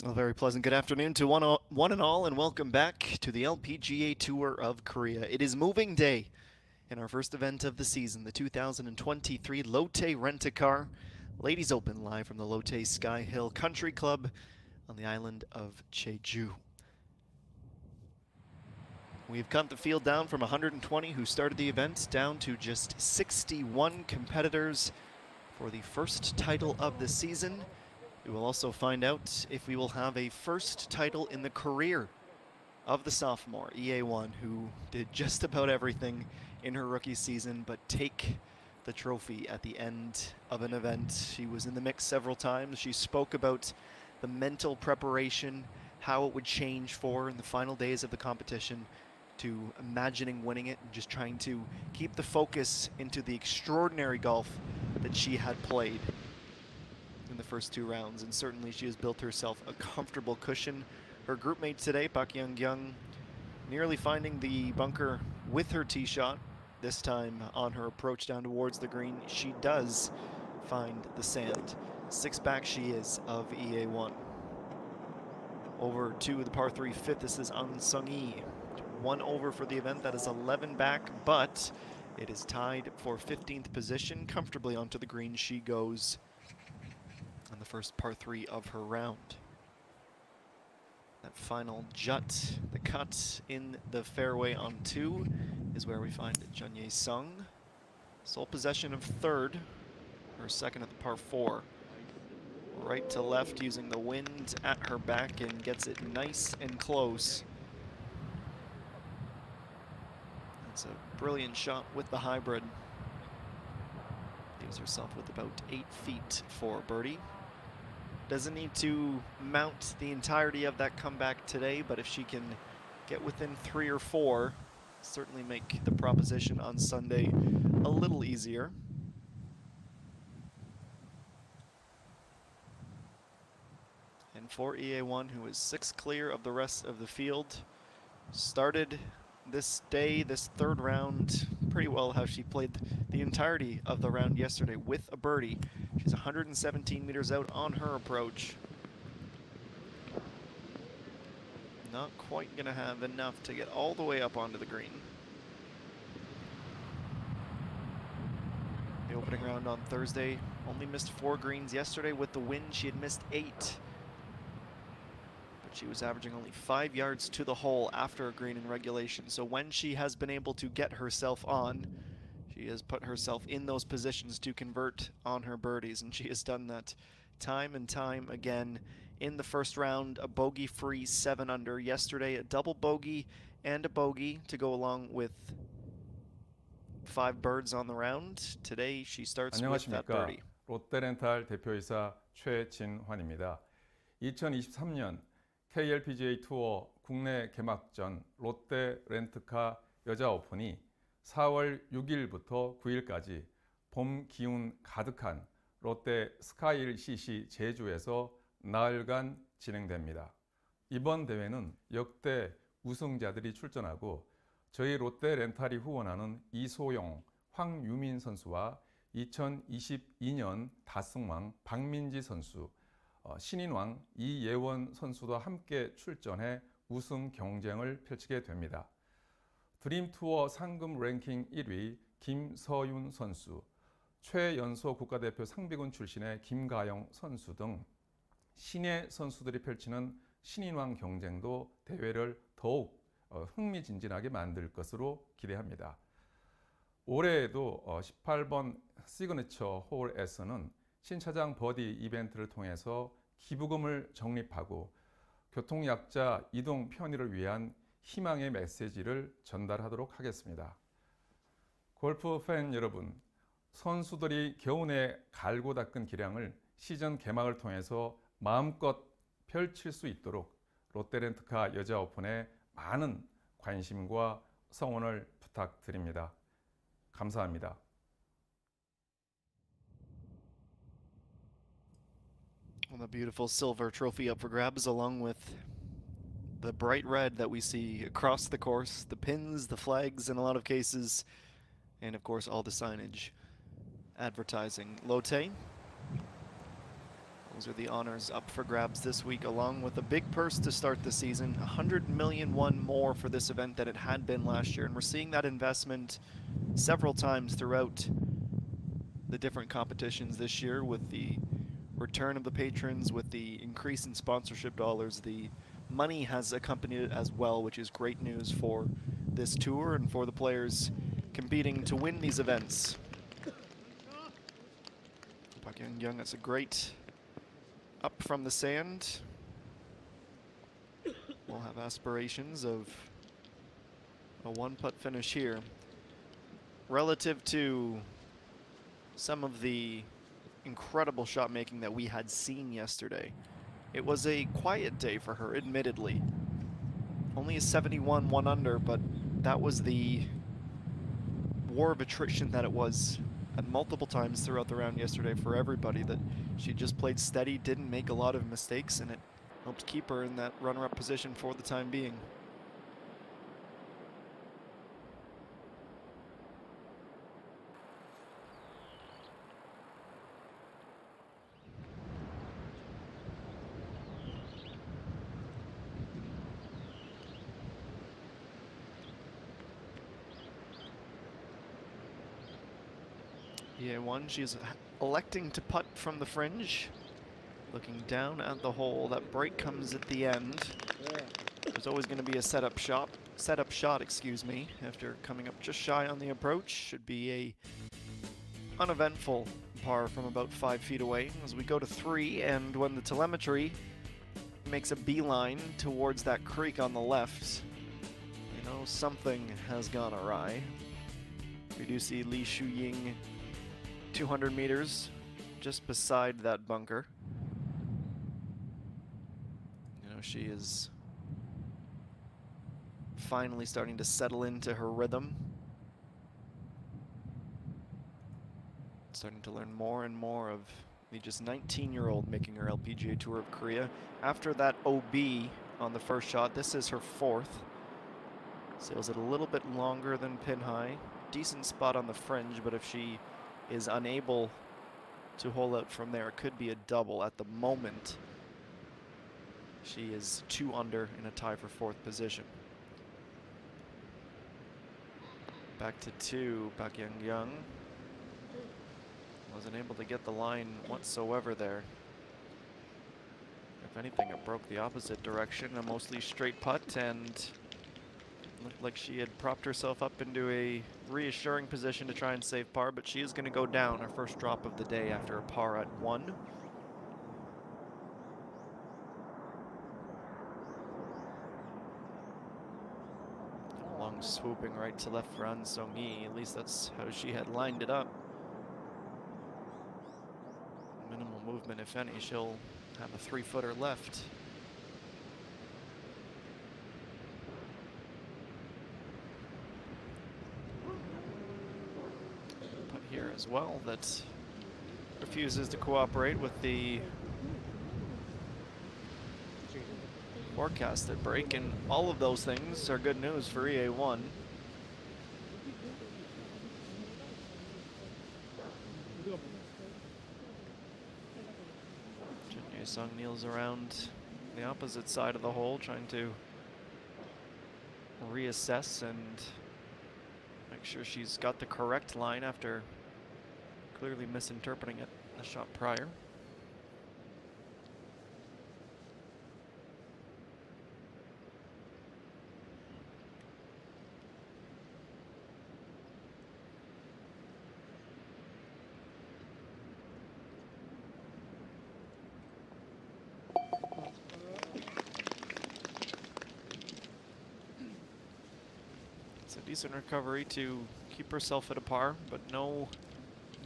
A very pleasant good afternoon to one and all, and welcome back to the LPGA Tour of Korea. It is moving day in our first event of the season, the 2023 Lotte Rent-A-Car Ladies Open, live from the Lotte Sky Hill Country Club on the island of Jeju. We've cut the field down from 120 who started the event down to just 61 competitors for the first title of the season. We will also find out if we will have a first title in the career of the sophomore, EA1, who did just about everything in her rookie season but take the trophy at the end of an event. She was in the mix several times. She spoke about the mental preparation, how it would change for her in the final days of the competition, to imagining winning it and just trying to keep the focus into the extraordinary golf that she had played in the first two rounds, and certainly she has built herself a comfortable cushion. Her group mate today, Pak Young, nearly finding the bunker with her tee shot. This time on her approach down towards the green, she does find the sand. 6 back she is of EA1. Over to the par 3 fifth, this is An Sung-yi. 1 over for the event, that is 11 back, but it is tied for 15th position. Comfortably onto the green she goes on the first par 3 of her round. That final jut, the cut in the fairway on 2, is where we find Jun-Ye Sung. Sole possession of third, her second at the par 4. Right to left using the wind at her back and gets it nice and close. That's a brilliant shot with the hybrid. Leaves herself with about 8 feet for birdie. Doesn't need to mount the entirety of that comeback today, but if she can get within 3 or 4, certainly make the proposition on Sunday a little easier. And for EA1, who is 6 clear of the rest of the field, started this day, this third round, pretty well how she played the entirety of the round yesterday with a birdie. She's 117 meters out on her approach. Not quite gonna have enough to get all the way up onto the green. The opening round on Thursday only missed 4 greens. Yesterday with the wind, she had missed 8. But she was averaging only 5 yards to the hole after a green in regulation. So when she has been able to get herself on, she has put herself in those positions to convert on her birdies, and she has done that time and time again. In the first round, a bogey-free 7 under. Yesterday, a double bogey and a bogey to go along with 5 birds on the round. Today, she starts with that 안녕하십니까. birdie. 롯데렌탈 대표이사 최진환입니다. 2023년 KLPGA 투어 국내 개막전 롯데 렌트카 여자 오픈이 4월 6일부터 9일까지 봄 기운 가득한 롯데 스카이힐 CC 제주에서 나흘간 진행됩니다. 이번 대회는 역대 우승자들이 출전하고 저희 롯데 렌탈이 후원하는 이소영, 황유민 선수와 2022년 다승왕 박민지 선수, 신인왕 이예원 선수도 함께 출전해 우승 경쟁을 펼치게 됩니다. 드림투어 상금 랭킹 1위 김서윤 선수, 최연소 국가대표 상비군 출신의 김가영 선수 등 신예 선수들이 펼치는 신인왕 경쟁도 대회를 더욱 흥미진진하게 만들 것으로 기대합니다. 올해에도 18번 시그니처 홀에서는 신차장 버디 이벤트를 통해서 기부금을 적립하고 교통약자 이동 편의를 위한 희망의 메시지를 전달하도록 하겠습니다. 골프 팬 여러분, 선수들이 겨우내 갈고 닦은 기량을 시즌 개막을 통해서 마음껏 펼칠 수 있도록 롯데렌트카 여자 오픈에 많은 관심과 성원을 부탁드립니다. 감사합니다. Well, the beautiful silver trophy up for grabs, along with the bright red that we see across the course, the pins, the flags in a lot of cases, and of course all the signage advertising Lotte. Those are the honors up for grabs this week, along with a big purse to start the season. 100 million won more for this event than it had been last year, and we're seeing that investment several times throughout the different competitions this year with the return of the patrons, with the increase in sponsorship dollars. The money has accompanied it as well, which is great news for this tour and for the players competing to win these events. Park Young, that's a great up from the sand. We'll have aspirations of a one-putt finish here. Relative to some of the incredible shot making that we had seen yesterday, it was a quiet day for her, admittedly. Only a 71 1 under, but that was the war of attrition that it was at multiple times throughout the round yesterday for everybody, that she just played steady, didn't make a lot of mistakes, and it helped keep her in that runner-up position for the time being. EA1, she's electing to putt from the fringe. Looking down at the hole. That break comes at the end. There's always going to be a setup shot, excuse me, after coming up just shy on the approach. Should be a uneventful par from about 5 feet away as we go to 3, and when the telemetry makes a beeline towards that creek on the left, you know, something has gone awry. We do see Li Shuying 200 meters just beside that bunker. You know, she is finally starting to settle into her rhythm. Starting to learn more and more of the just 19-year-old making her LPGA Tour of Korea. After that OB on the first shot, this is her 4th. Sails it a little bit longer than pin high. Decent spot on the fringe, but if she is unable to hole out from there, it could be a double. At the moment, she is 2 under in a tie for 4th position. Back to 2, Park Young. Wasn't able to get the line whatsoever there. If anything, it broke the opposite direction. A mostly straight putt, and looked like she had propped herself up into a reassuring position to try and save par, but she is going to go down, her first drop of the day after a par at 1. Long swooping right to left for An Sung-hee. At least that's how she had lined it up. Minimal movement, if any. She'll have a 3-footer left. Putt here as well that refuses to cooperate with the forecasted break, and all of those things are good news for EA1. Jin Sung kneels around the opposite side of the hole, trying to reassess and make sure she's got the correct line after clearly misinterpreting it the shot prior. It's a decent recovery to keep herself at a par, but no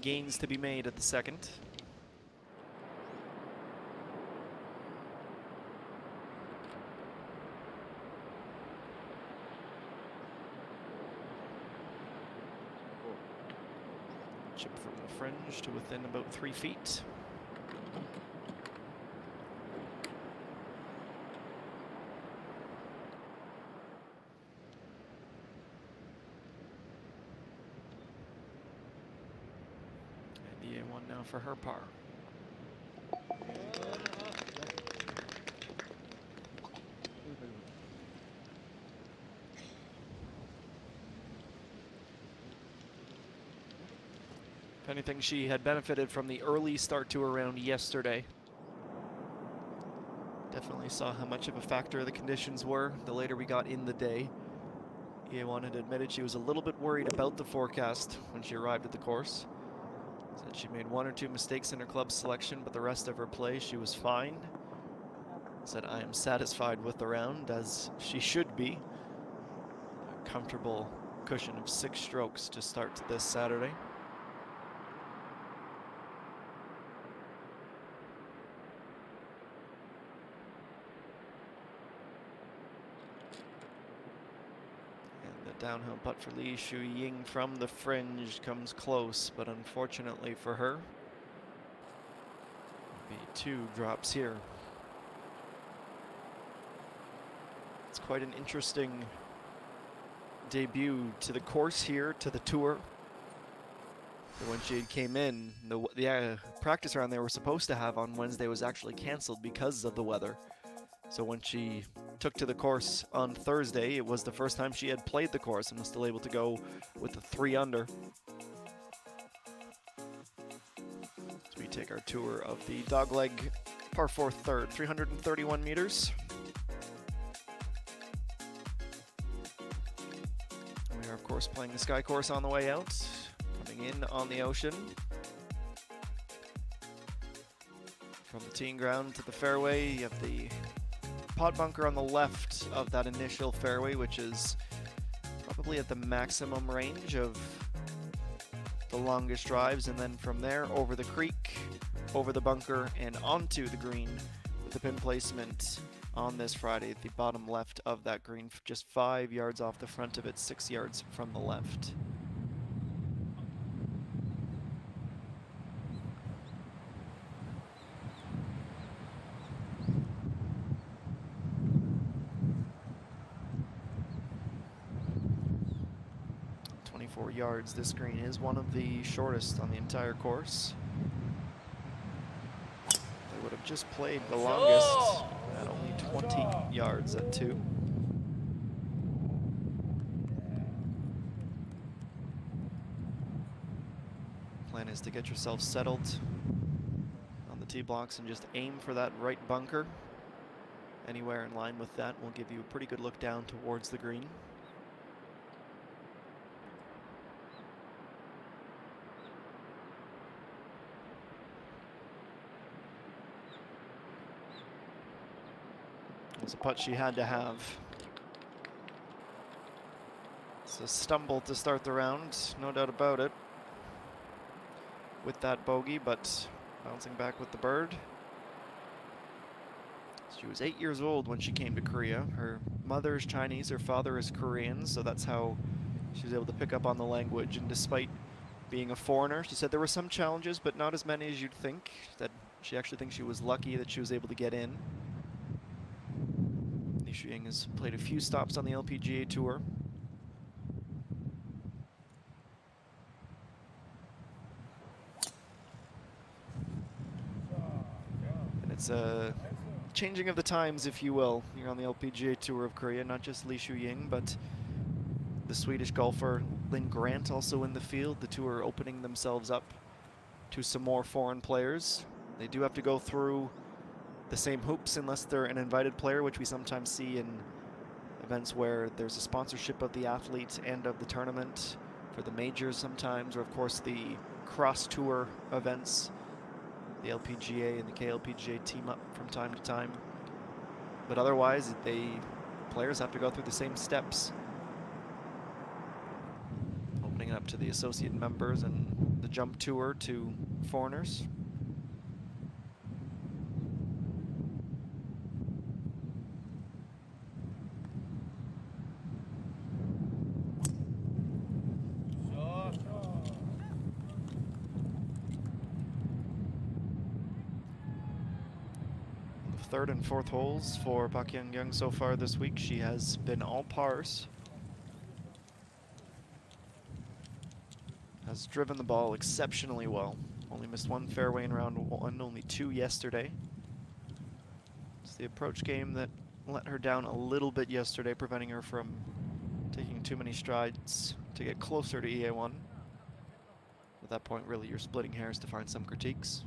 gains to be made at the second. Chip from the fringe to within about 3 feet. And EA1 now for her par. anything, she had benefited from the early start to her round yesterday. Definitely saw how much of a factor the conditions were the later we got in the day. EA1 had admitted she was a little bit worried about the forecast when she arrived at the course. Said she made 1 or 2 mistakes in her club selection, but the rest of her play, she was fine. Said, I am satisfied with the round, as she should be. A comfortable cushion of 6 strokes to start this Saturday. Downhill putt for Li Shuying from the fringe comes close, but unfortunately for her, B2 drops here. It's quite an interesting debut to the course here, to the tour. So when she came in, the practice round they were supposed to have on Wednesday was actually canceled because of the weather. So when she took to the course on Thursday, it was the first time she had played the course and was still able to go with the 3 under. So we take our tour of the dogleg par 4 third, 331 meters. We are of course playing the Sky course on the way out, coming in on the ocean. From the teeing ground to the fairway, you have the pot bunker on the left of that initial fairway, which is probably at the maximum range of the longest drives, and then from there over the creek, over the bunker, and onto the green with the pin placement on this Friday at the bottom left of that green, just 5 yards off the front of it, 6 yards from the left. Yards. This green is one of the shortest on the entire course. They would have just played the longest at only 20 yards at 2. Plan is to get yourself settled on the tee blocks and just aim for that right bunker. Anywhere in line with that will give you a pretty good look down towards the green. It was a putt she had to have. It's a stumble to start the round, no doubt about it, with that bogey, but bouncing back with the bird. She was 8 years old when she came to Korea. Her mother is Chinese, her father is Korean, so that's how she was able to pick up on the language. And despite being a foreigner, she said there were some challenges, but not as many as you'd think. That she actually thinks she was lucky that she was able to get in. Li Shuying has played a few stops on the LPGA Tour. And it's a changing of the times, if you will, here on the LPGA Tour of Korea. Not just Li Shuying, but the Swedish golfer Lynn Grant also in the field. The tour opening themselves up to some more foreign players. They do have to go through the same hoops unless they're an invited player, which we sometimes see in events where there's a sponsorship of the athlete and of the tournament, for the majors sometimes, or of course the cross-tour events. The LPGA and the KLPGA team up from time to time. But otherwise, players have to go through the same steps. Opening it up to the associate members and the jump tour to foreigners. Third and fourth holes for Park Hyung-young so far this week. She has been all pars. Has driven the ball exceptionally well. Only missed one fairway in round one, only two yesterday. It's the approach game that let her down a little bit yesterday, preventing her from taking too many strides to get closer to EA1. With that point, really, you're splitting hairs to find some critiques.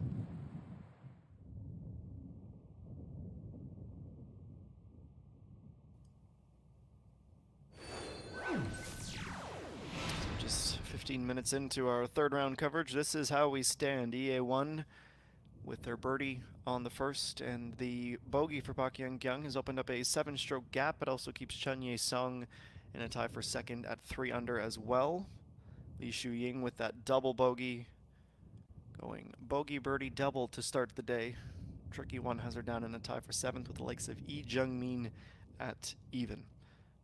Just 15 minutes into our third round coverage, this is how we stand. EA1 with their birdie on the first, and the bogey for Park Young-kyung has opened up a 7-stroke gap. It also keeps Chun Ye-sung in a tie for second at 3 under as well. Lee Shu-ying with that double bogey, going bogey, birdie, double to start the day. Tricky one has her down in a tie for 7th with the likes of Lee Jung-min at even.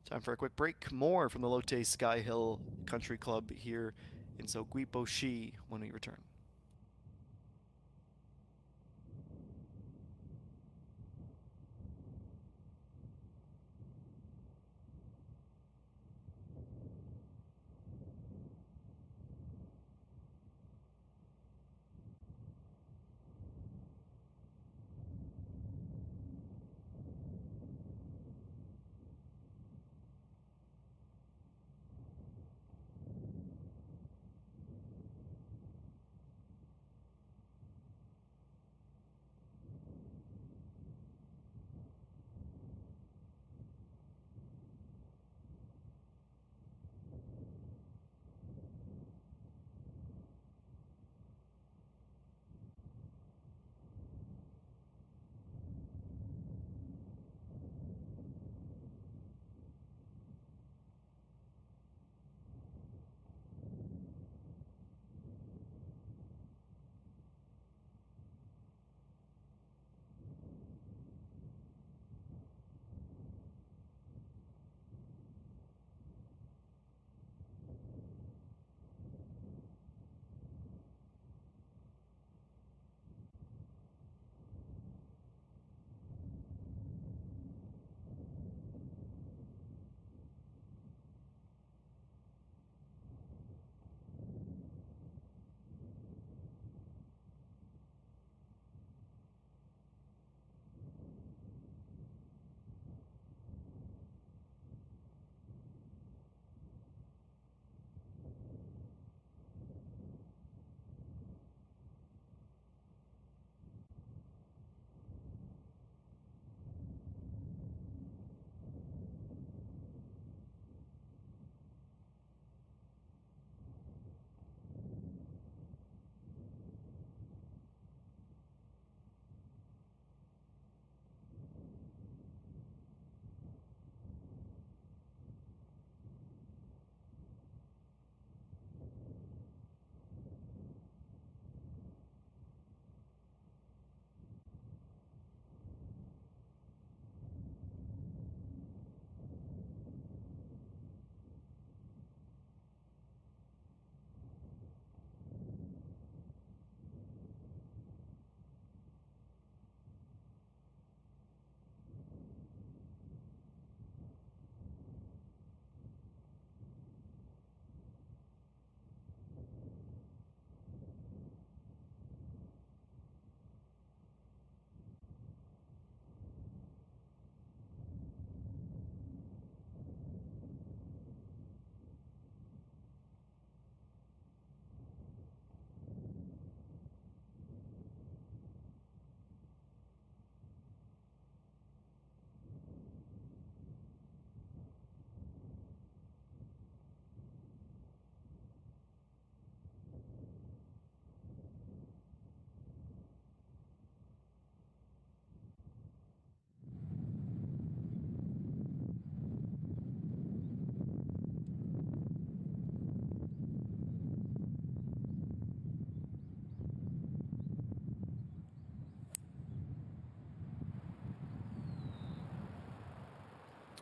Time for a quick break. More from the Lotte Sky Hill Country Club here in Seogwipo-shi when we return.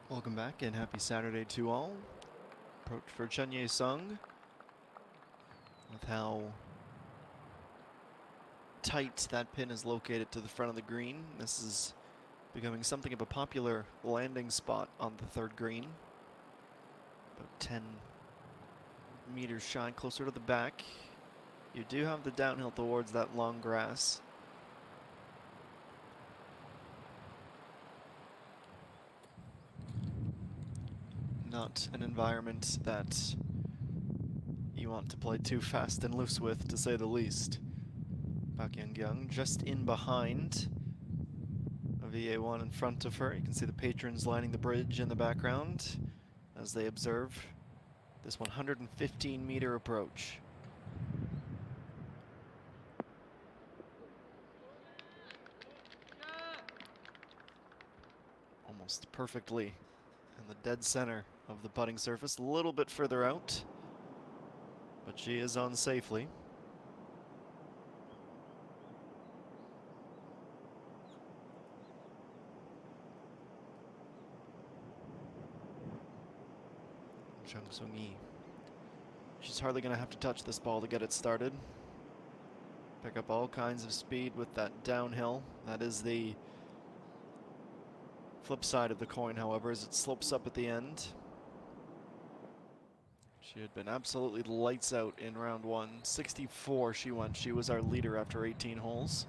Welcome back and happy Saturday to all. Approach for Chun Ye-sung with how tight that pin is located to the front of the green. This is becoming something of a popular landing spot on the third green. About 10 meters shy, closer to the back. You do have the downhill towards that long grass. Not an environment that you you want to play too fast and loose with, to say the least. Park Young just in behind of EA1 in front of her. You can see the patrons lining the bridge in the background as they observe this 115-meter approach. Almost perfectly in the dead center of the putting surface, a little bit further out, but she is on safely. Chung Sung-yi. She's hardly going to have to touch this ball to get it started. Pick up all kinds of speed with that downhill. That is the flip side of the coin, however, as it slopes up at the end. She had been absolutely lights out in round one. 64 she went. She was our leader after 18 holes.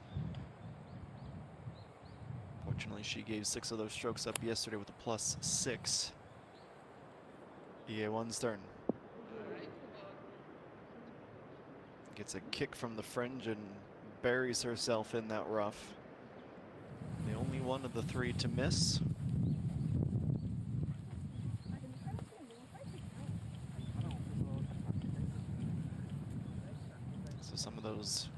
Fortunately, she gave 6 of those strokes up yesterday with a +6. EA1's turn. Gets a kick from the fringe and buries herself in that rough. The only one of the 3 to miss. So some of those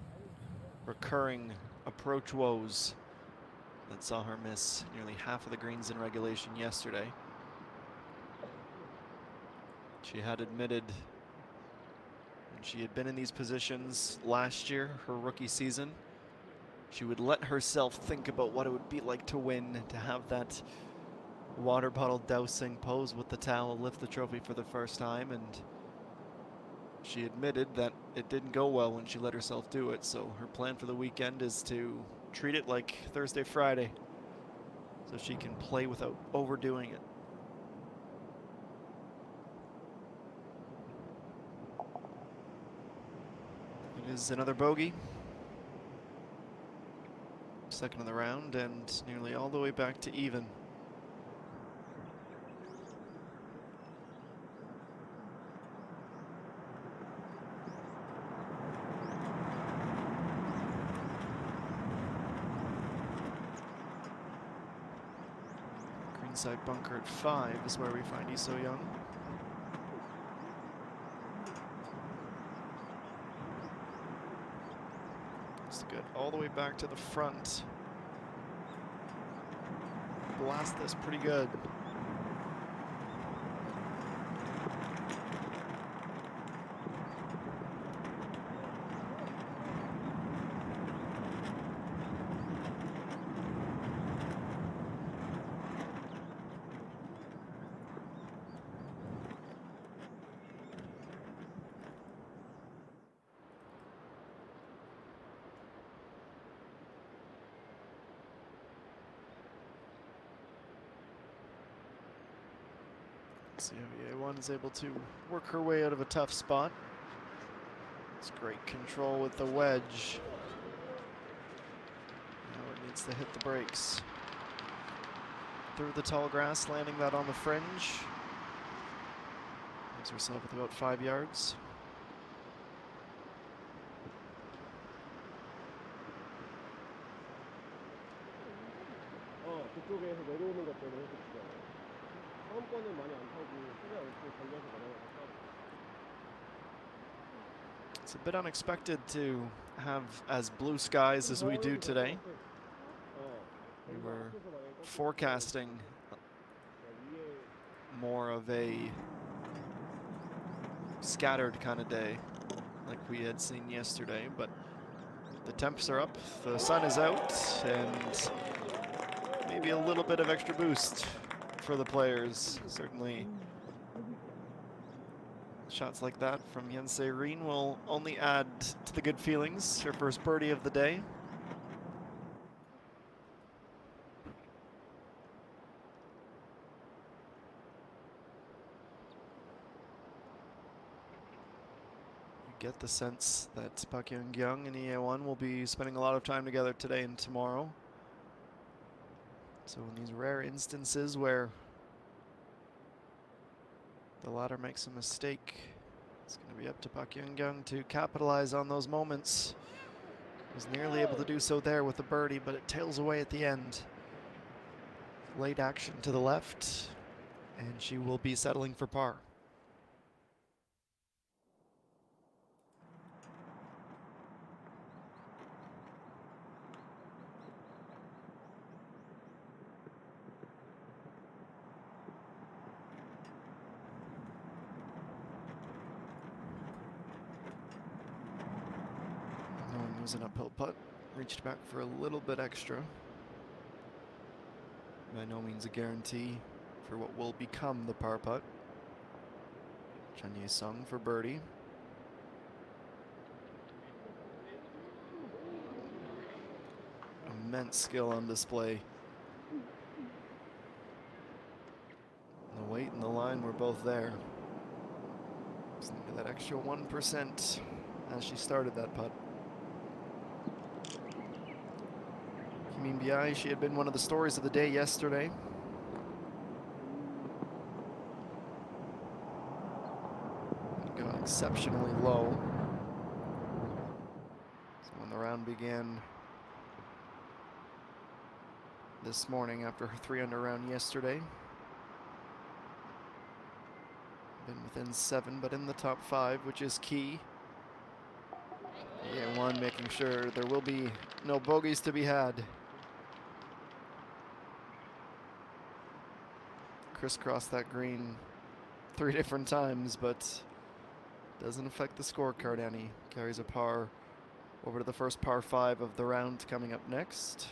recurring approach woes that saw her miss nearly half of the greens in regulation yesterday. She had admitted when she had been in these positions last year, her rookie season, she would let herself think about what it would be like to win, to have that water bottle dousing pose with the towel, lift the trophy for the first time, and she admitted that it didn't go well when she let herself do it. So her plan for the weekend is to treat it like Thursday, Friday, so she can play without overdoing it. It is another bogey. Second of the round and nearly all the way back to even. Greenside bunker at 5 is where we find Lee So-young. Good. All the way back to the front. Blast this pretty good. See how EA1 is able to work her way out of a tough spot. It's great control with the wedge. Now it needs to hit the brakes. Through the tall grass, landing that on the fringe. Leaves herself with about 5 yards. It's a bit unexpected to have as blue skies as we do today. We were forecasting more of a scattered kind of day like we had seen yesterday, but the temps are up, the sun is out, and maybe a little bit of extra boost for the players. Certainly shots like that from Yense Reen will only add to the good feelings. Her first birdie of the day. You get the sense that Park Young and EA1 will be spending a lot of time together today and tomorrow. So in these rare instances where the latter makes a mistake, It's going to be up to Park Young to capitalize on those moments. Was nearly able to do so there with the birdie, but it tails away at the end. Late action to the left, and she will be settling for par. It was an uphill putt. Reached back for a little bit extra. By no means a guarantee for what will become the par putt. Chen Yi-sung for birdie. Immense skill on display. The weight and the line were both there. Just needed that extra 1% as she started that putt. Kim Min-bi, she had been one of the stories of the day yesterday. Got exceptionally low. So when the round began this morning after her 3-under round yesterday, been within 7, but in the top 5, which is key. Yeah, one making sure there will be no bogeys to be had. Crisscrossed that green 3 different times, but doesn't affect the scorecard any. Carries a par over to the first par 5 of the round coming up next.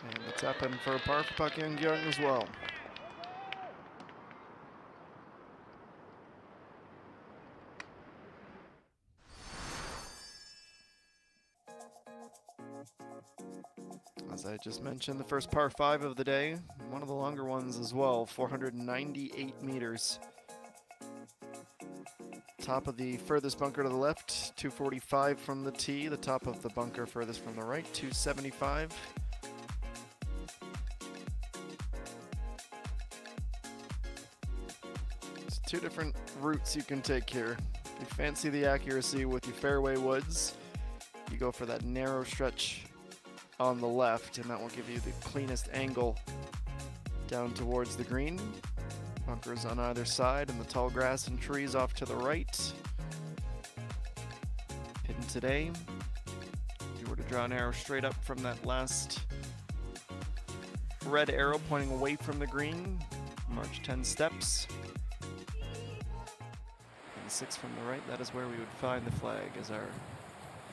And the tap in for a par for Park Young as well. As I just mentioned, the first par 5 of the day, one of the longer ones as well, 498 meters. Top of the furthest bunker to the left, 245 from the tee. The top of the bunker furthest from the right, 275. It's 2 different routes you can take here. If you fancy the accuracy with your fairway woods, you go for that narrow stretch on the left, and that will give you the cleanest angle down towards the green. Bunkers on either side, and the tall grass and trees off to the right. Hidden today. If you were to draw an arrow straight up from that last red arrow pointing away from the green, march 10 steps. And 6 from the right, that is where we would find the flag as our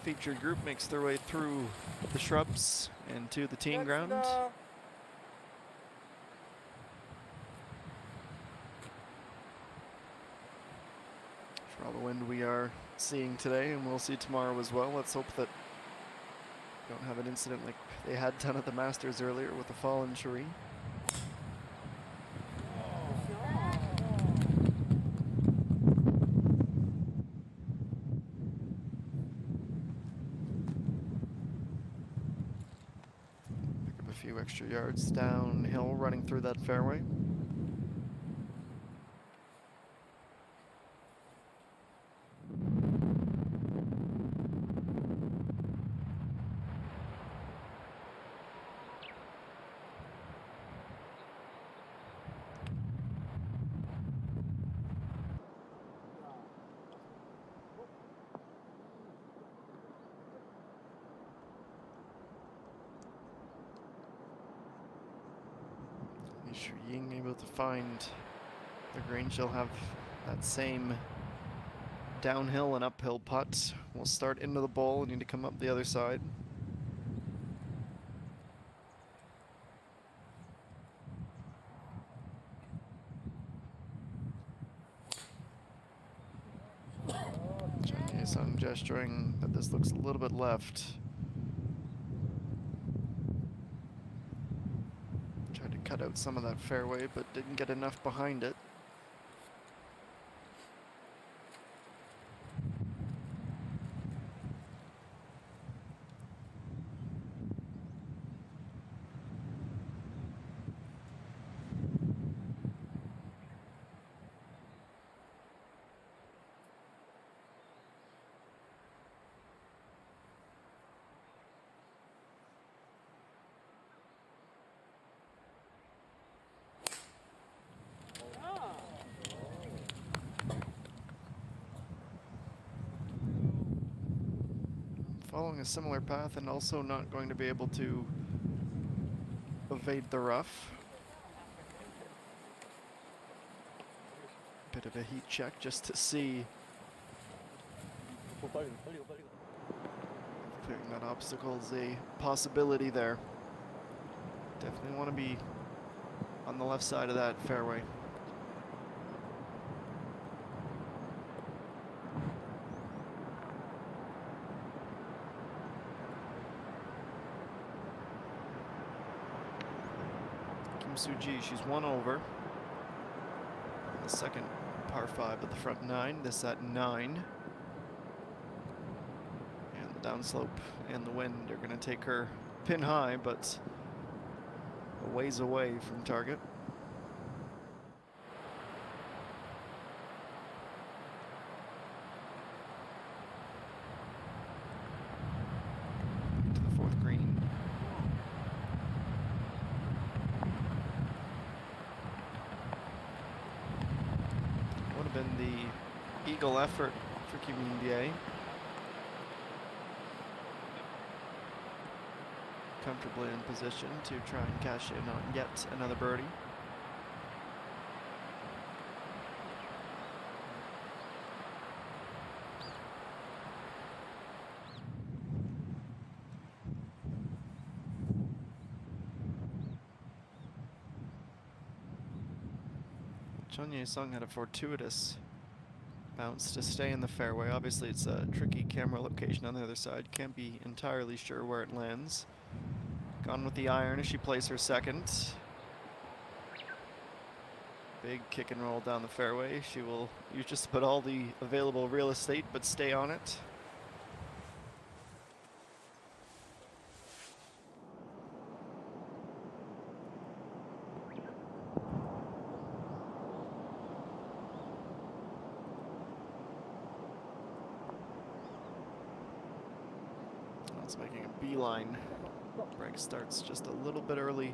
featured group makes their way through the shrubs and to the teeing ground. For all the wind we are seeing today, and we'll see tomorrow as well, let's hope that we don't have an incident like they had done at the Masters earlier with a fallen tree. Pick up a few extra yards downhill running through that fairway. Ying able to find the green. She'll have that same downhill and uphill putt. We'll start into the bowl and need to come up the other side. Chen Ye-sung gesturing that this looks a little bit left. cut out some of that fairway, but didn't get enough behind it. Following a similar path and also not going to be able to evade the rough. Bit of a heat check just to see clearing that obstacle is a possibility there. Definitely want to be on the left side of that fairway. Suji, she's one over. The second par 5 at the front 9, this at 9. And the downslope and the wind are going to take her pin high, but a ways away from target. To the 4th green. Been the eagle effort for KLPGA. Comfortably in position to try and cash in on yet another birdie. Chun Ye-sung had a fortuitous bounce to stay in the fairway. Obviously, it's a tricky camera location on the other side. Can't be entirely sure where it lands. Gone with the iron as she plays her second. Big kick and roll down the fairway. She will use just about all the available real estate, but stay on it. It's making a beeline. Break starts just a little bit early.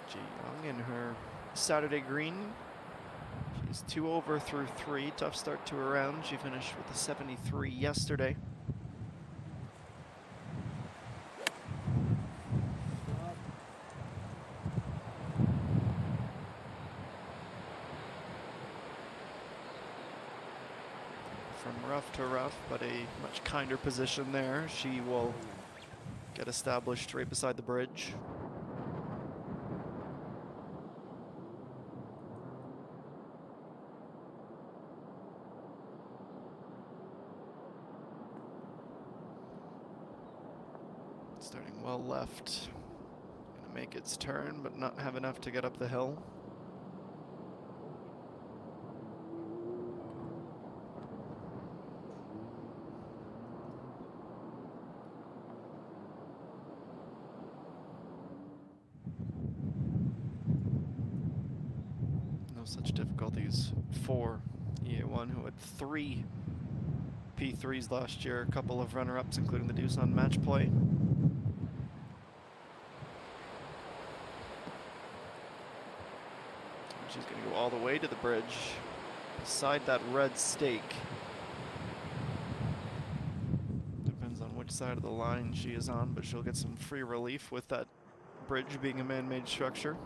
Ji Young in her Saturday green. She's 2 over through 3. Tough start to her round. She finished with a 73 yesterday. From rough to rough, but a much kinder position there. She will get established right beside the bridge. Starting well left. Gonna make its turn, but not have enough to get up the hill. Such difficulties for EA1, who had 3 P3s last year, a couple of runner-ups, including the deuce on match play. She's going to go all the way to the bridge, beside that red stake. Depends on which side of the line she is on, but she'll get some free relief with that bridge being a man-made structure.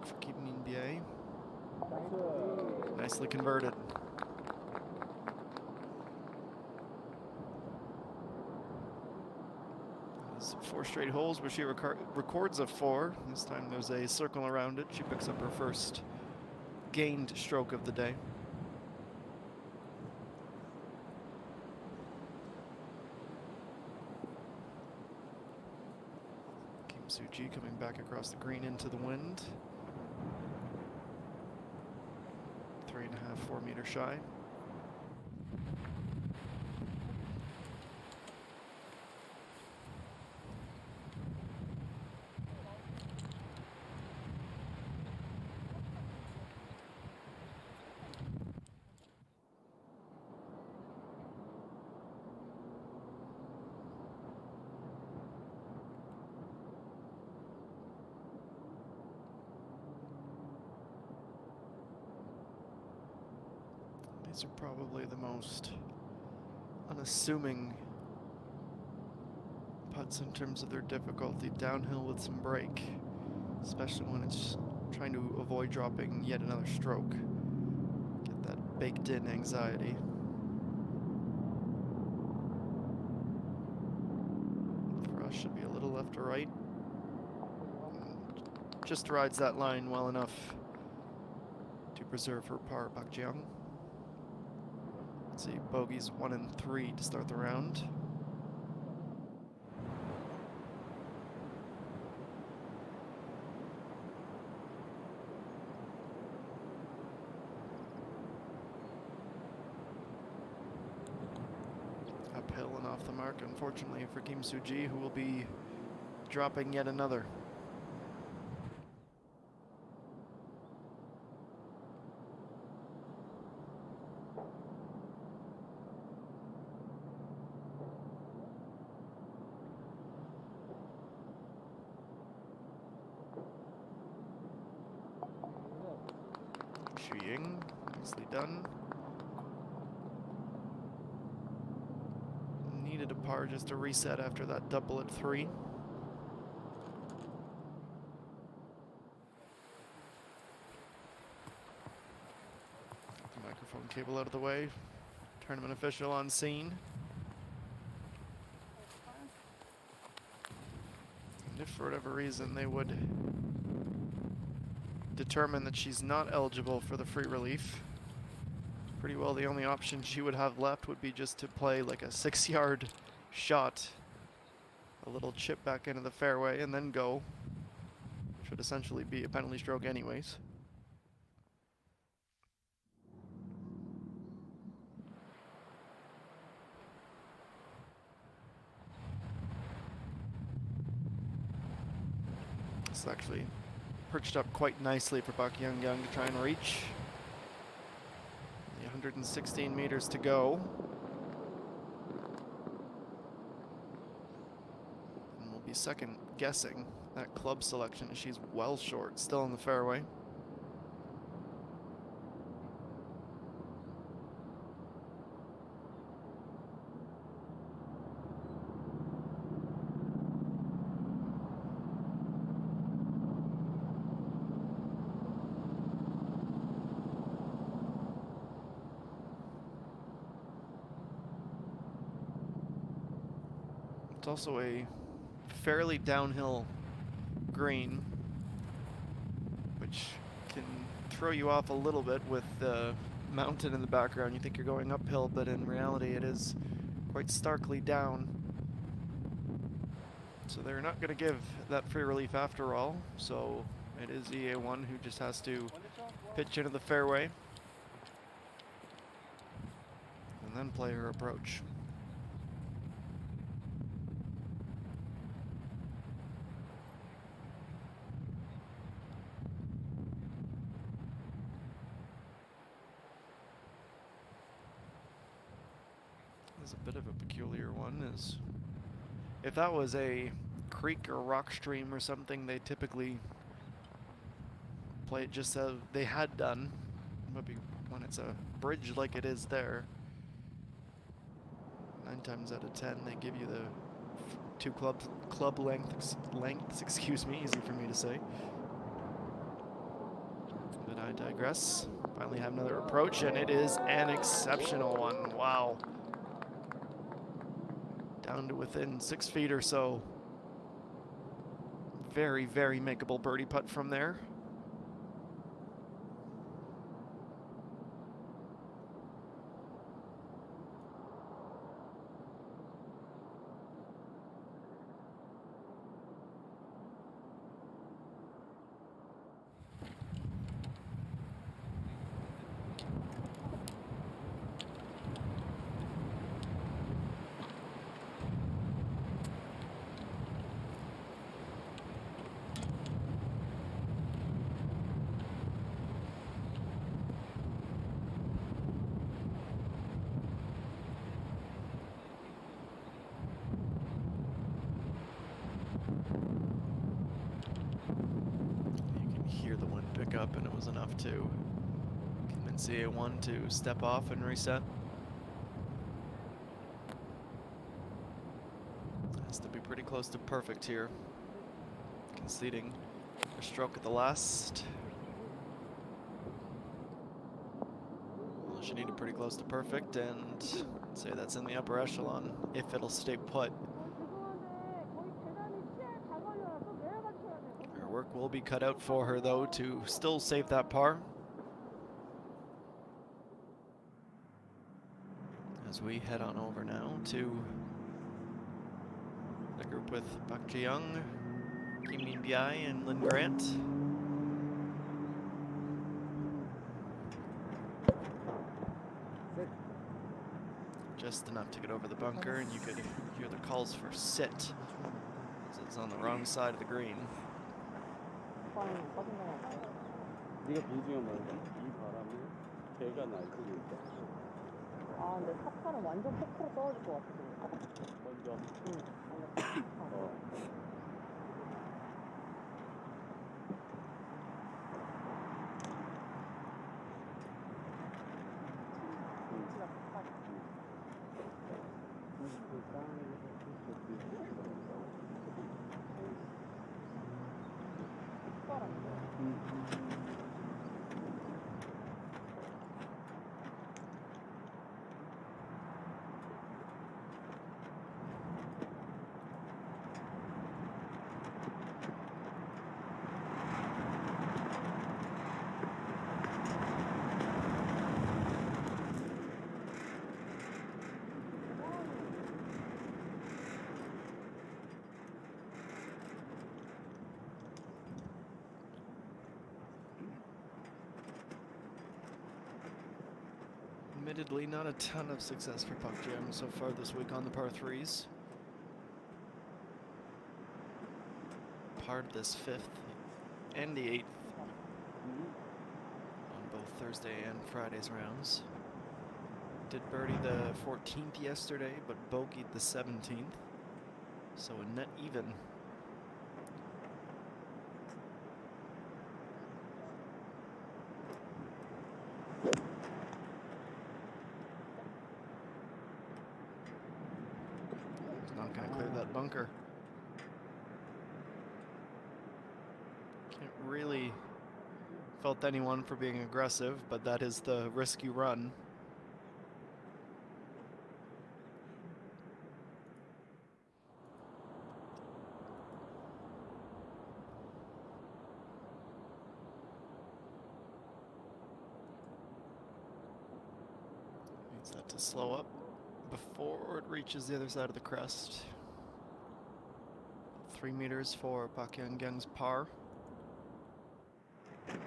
stroke for Kim Min-bie. Nicely converted. That's 4 straight holes where she records a 4. This time there's a circle around it. She picks up her first gained stroke of the day. Suji coming back across the green into the wind. 3.5, 4 meter shy. These are probably the most unassuming putts in terms of their difficulty. Downhill with some break, especially when it's trying to avoid dropping yet another stroke. Get that baked in anxiety. For us, should be a little left or right. Just rides that line well enough to preserve her par, Bak Jiang. Let's see, bogeys 1 and 3 to start the round. Uphill and off the mark, unfortunately, for Kim Soo-ji, who will be dropping yet another. Nicely done. Needed a par just to reset after that double at 3. The microphone cable out of the way. Tournament official on scene. And if for whatever reason they would determine that she's not eligible for the free relief, pretty well the only option she would have left would be just to play like a 6-yard shot, a little chip back into the fairway and then go. Should essentially be a penalty stroke anyways. This is actually perched up quite nicely for Bak Young to try and reach. 116 meters to go. And we'll be second guessing that club selection as she's well short, still in the fairway. It's also a fairly downhill green, which can throw you off a little bit with the mountain in the background. You think you're going uphill, but in reality it is quite starkly down. So they're not going to give that free relief after all. So it is EA1 who just has to pitch into the fairway and then play her approach. Is a bit of a peculiar one. Is if that was a creek or rock stream or something, they typically play it just as they had done. Maybe when it's a bridge like it is there, 9 times out of 10 they give you the 2 club lengths. Excuse me, easy for me to say. I digress. Finally have another approach, and it is an exceptional one. Wow. Down to within 6 feet or so. Very, very makeable birdie putt from there. Hear the wind pick up, and it was enough to convince the A1 to step off and reset. Has to be pretty close to perfect here. Conceding a stroke at the last. Well, she needed pretty close to perfect, and I'd say that's in the upper echelon if it'll stay put. Work will be cut out for her, though, to still save that par. As we head on over now to the group with Park Ji-young, Kim Min-bai, and Lynn Grant. Just enough to get over the bunker, and you could hear the calls for sit, as it's on the wrong side of the green. 네가 빈지가 말이야. 이 바람이 배가 날 수도 있다. 아, 근데 사파는 완전 포크로 떨어질 것 같아. 먼저. 응. Admittedly, not a ton of success for Park Ji-young so far this week on the par 3s. Parred this 5th and the 8th on both Thursday and Friday's rounds. Did birdie the 14th yesterday, but bogeyed the 17th. So a net even. Not going to clear that bunker. Can't really fault anyone for being aggressive, but that is the risk you run. Needs that to slow up before it reaches the other side of the crest. 3 meters for Park Ji-young's par. And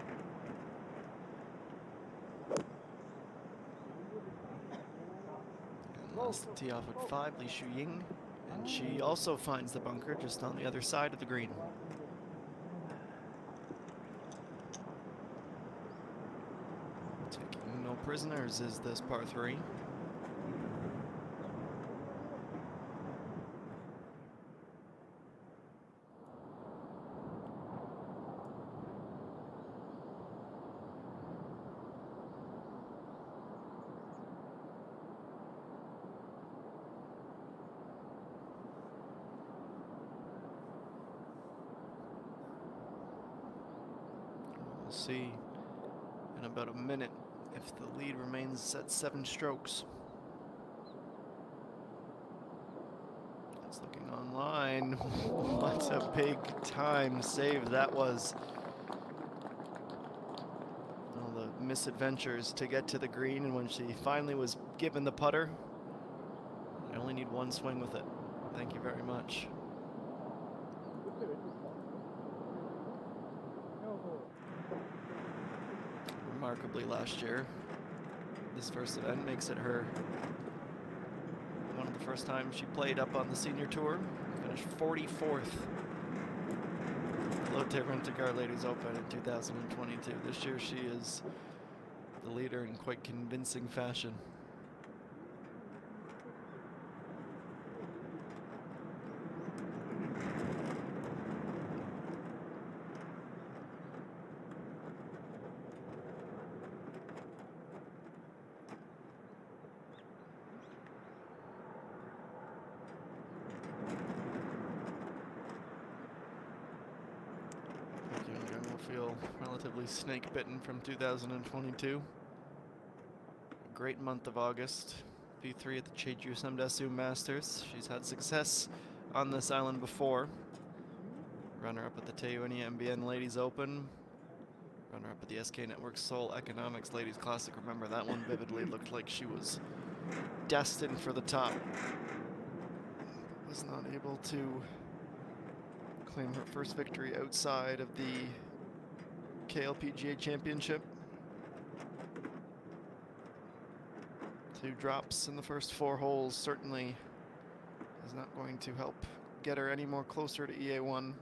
last tee off at 5, Li Shu-ying. And she also finds the bunker just on the other side of the green. Taking no prisoners is this par 3. We'll see about a minute if the lead remains at 7 strokes. It's looking online. What a big time save that was. All the misadventures to get to the green, and when she finally was given the putter, I only need one swing with it. Thank you very much. Remarkably last year, this first event makes it her one of the first times she played up on the senior tour. Finished 44th Lotte Rent-A-Car Ladies Open in 2022. This year she is the leader in quite convincing fashion. Feel relatively snake-bitten from 2022. A great month of August. P3 at the Jeju Samdasu Masters. She's had success on this island before. Runner-up at the Taeuni MBN Ladies Open. Runner-up at the SK Network Seoul Economics Ladies Classic. Remember that one vividly. Looked like she was destined for the top. Was not able to claim her first victory outside of the KLPGA Championship. 2 drops in the first 4 holes certainly is not going to help get her any more closer to EA1.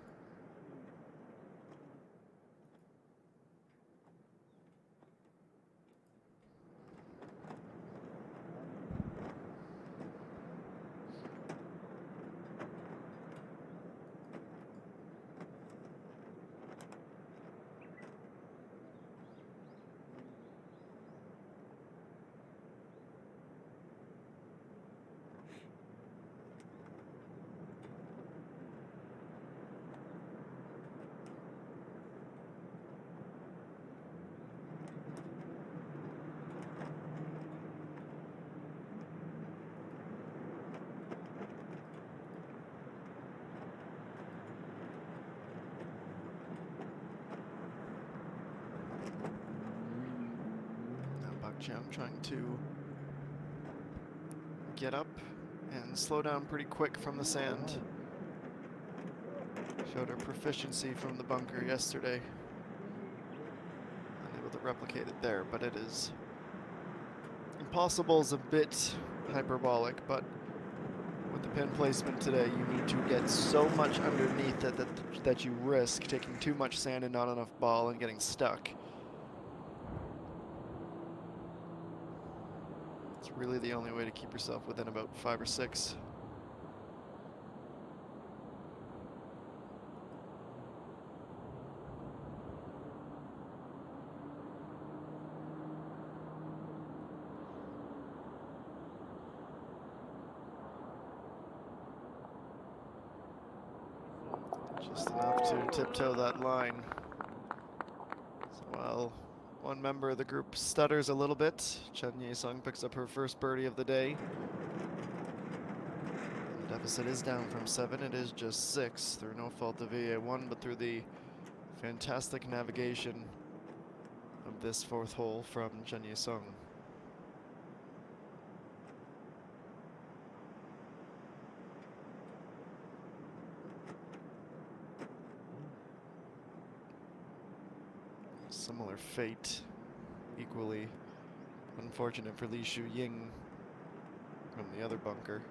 Jump trying to get up and slow down pretty quick from the sand. Showed her proficiency from the bunker yesterday. Unable to replicate it there, but it is impossible is a bit hyperbolic, but with the pin placement today, you need to get so much underneath that you risk taking too much sand and not enough ball and getting stuck. It's really the only way to keep yourself within about 5 or 6. Just enough to tiptoe that line. So while one member of the group stutters a little bit, Chen Ye-sung picks up her first birdie of the day. The deficit is down from 7. It is just 6 through no fault of EA1, but through the fantastic navigation of this 4th hole from Chen Ye-sung. Similar fate, equally unfortunate for Li Shu-ying from the other bunker.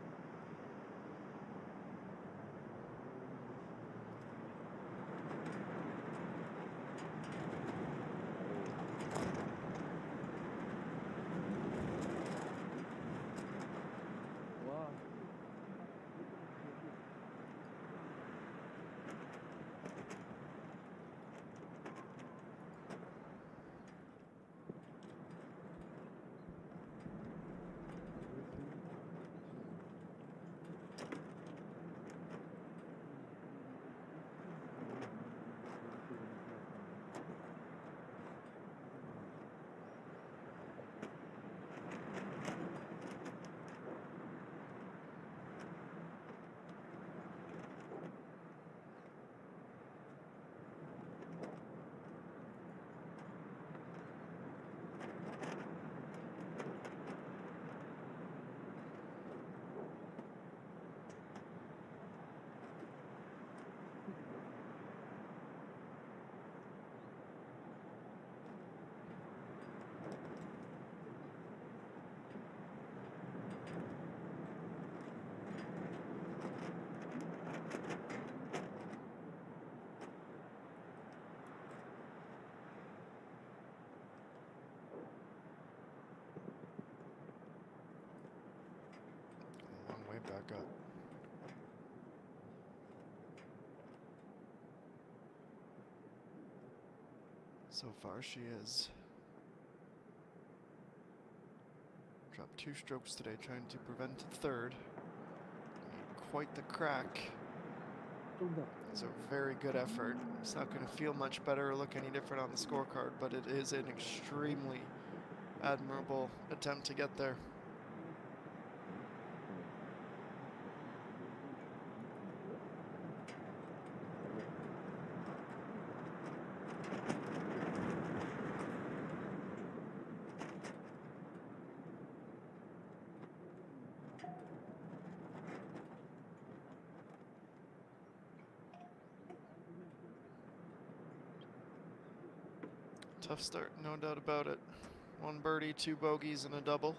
right back up. So far, she has dropped 2 strokes today, trying to prevent a third. Quite the crack. It's a very good effort. It's not going to feel much better or look any different on the scorecard, but it is an extremely admirable attempt to get there. Tough start, no doubt about it. 1 birdie, 2 bogeys, and a double.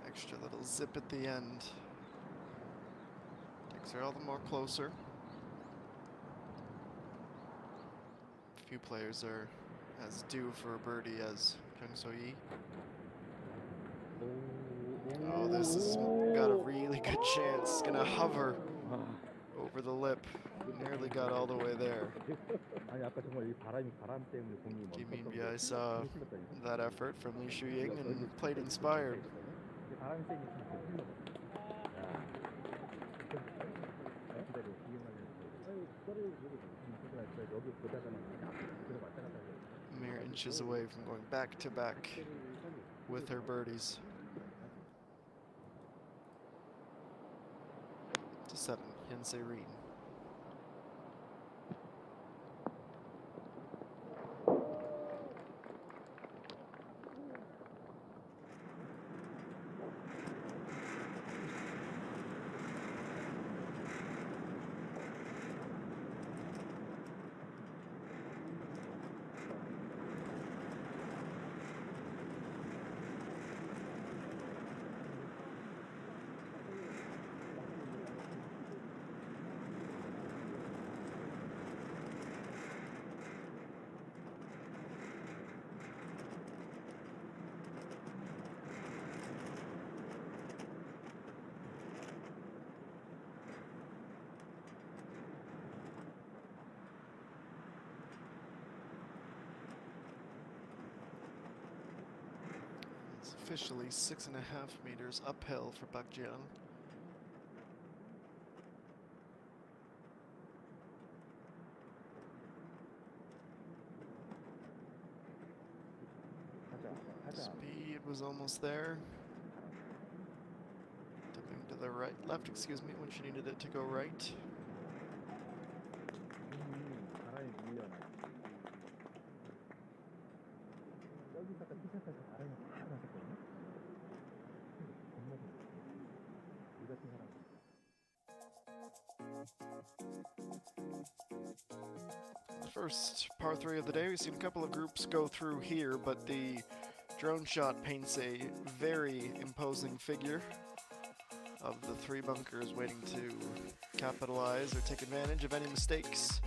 Extra little zip at the end takes her all the more closer. Few players are as due for a birdie as Jung So-yi. Oh, this has got a really good chance. It's gonna hover over the lip. Nearly got all the way there. Kim Min-bi saw that effort from Lee Shu-ying and played inspired. Mere inches away from going back to back with her birdies. To 7, Hyun Se-rin. It's officially 6.5 meters uphill for Park Ji-young. Speed was almost there. Dipping to the right, left, excuse me, when she needed it to go right. First par 3 of the day. We've seen a couple of groups go through here, but the drone shot paints a very imposing figure of the 3 bunkers waiting to capitalize or take advantage of any mistakes.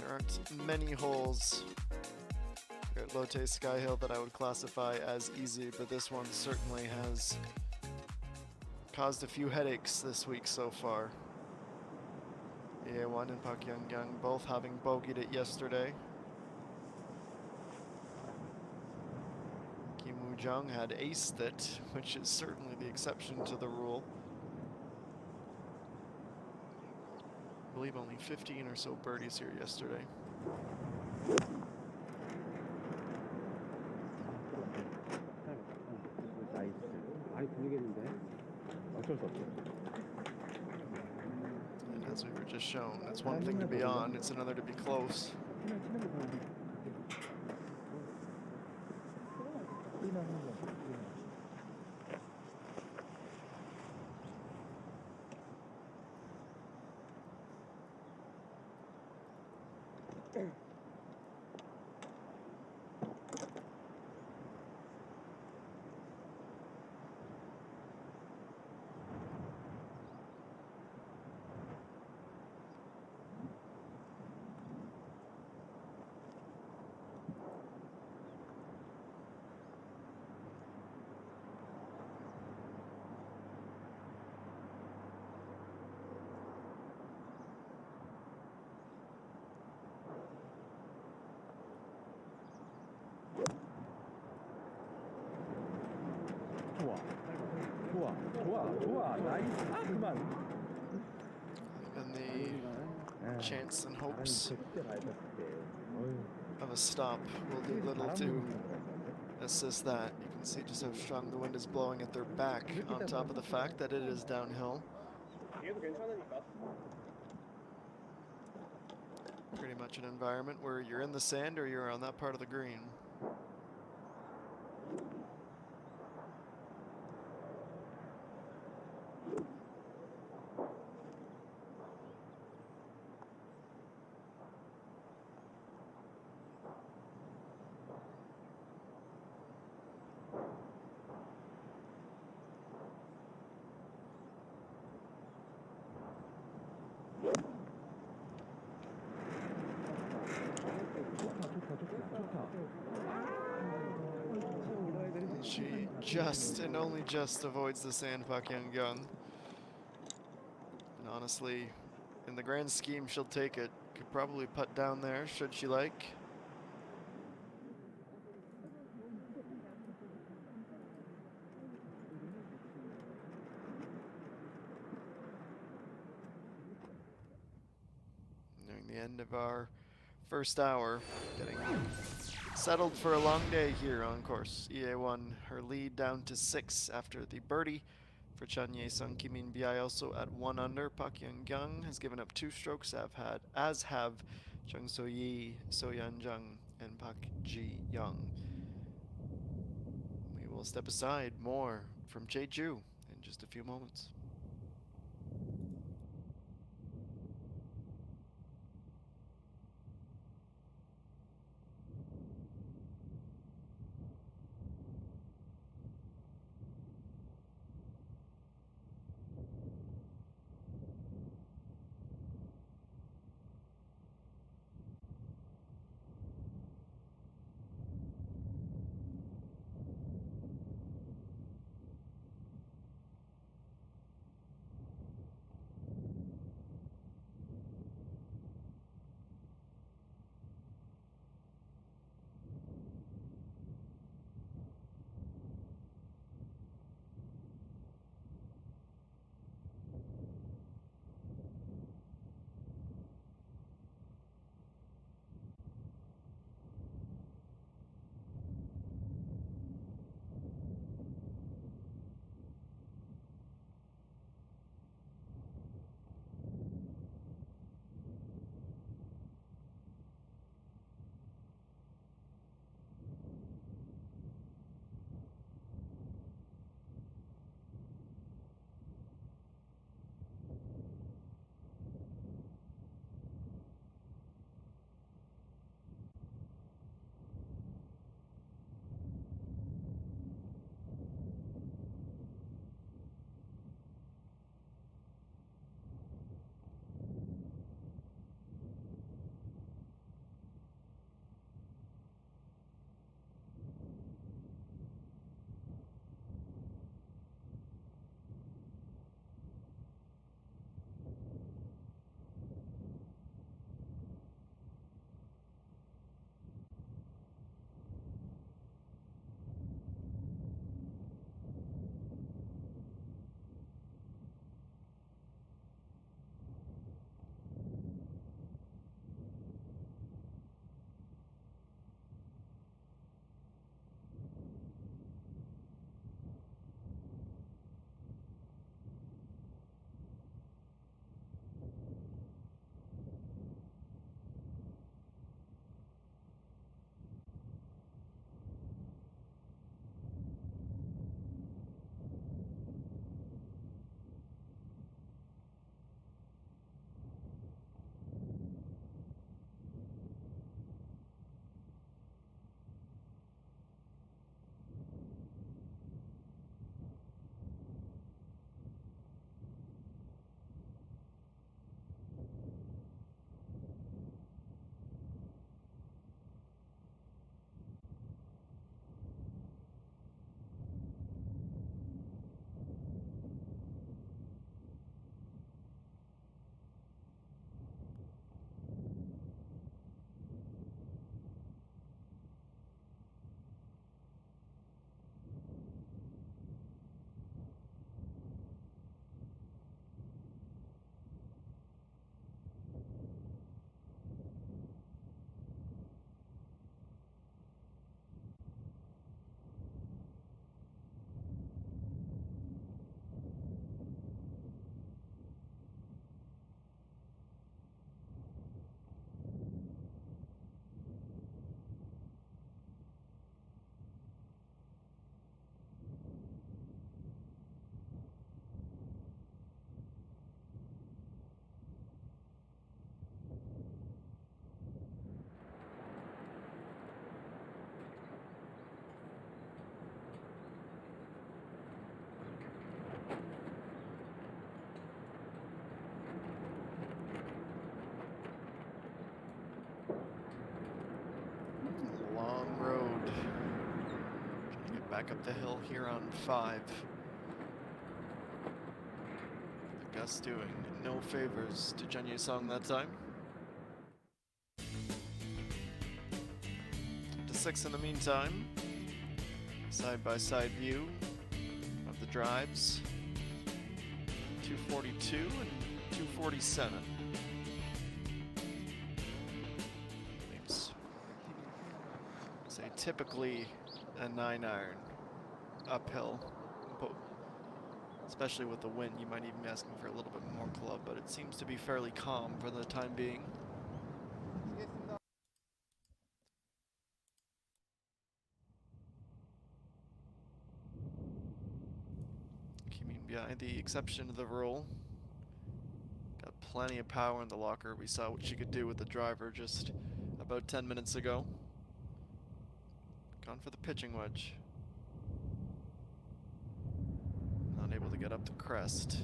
There aren't many holes here at Lotte Sky Hill that I would classify as easy, but this one certainly has caused a few headaches this week so far. Ye-won and Park Young-young both having bogeyed it yesterday. Kim Woo-jung had aced it, which is certainly the exception to the rule. I believe only 15 or so birdies here yesterday. And as we were just shown, it's one thing to be on, it's another to be close. 좋아. 나이스. 아, 그만. And the chance and hopes 그때 가야 돼, 그때. of a stop will do little to assist that. You can see just how strong the wind is blowing at their back, on top of the fact that it is downhill. 얘도 괜찮으니까. Pretty much an environment where you're in the sand or you're on that part of the green. She just and only just avoids the sand, Pak Young. And honestly, in the grand scheme, she'll take it. Could probably putt down there, should she like. Nearing the end of our first hour, getting settled for a long day here on course. EA1, her lead down to 6 after the birdie for Chanye Sung Kimin Biai, also at 1 under. Pak Young has given up 2 strokes, as have Chung So Yi, So Yan Jung, and Pak Ji Young. We will step aside. More from Jeju in just a few moments. back up the hill here on 5. The gust doing no favors to Jen Song that time. To 6 in the meantime. Side-by-side view of the drives. 242 and 247. Say typically a 9-iron uphill, but especially with the wind, you might even be asking for a little bit more club, but it seems to be fairly calm for the time being. Behind the exception of the rule. Got plenty of power in the locker. We saw what she could do with the driver just about 10 minutes ago. Gone for the pitching wedge. Not able to get up the crest.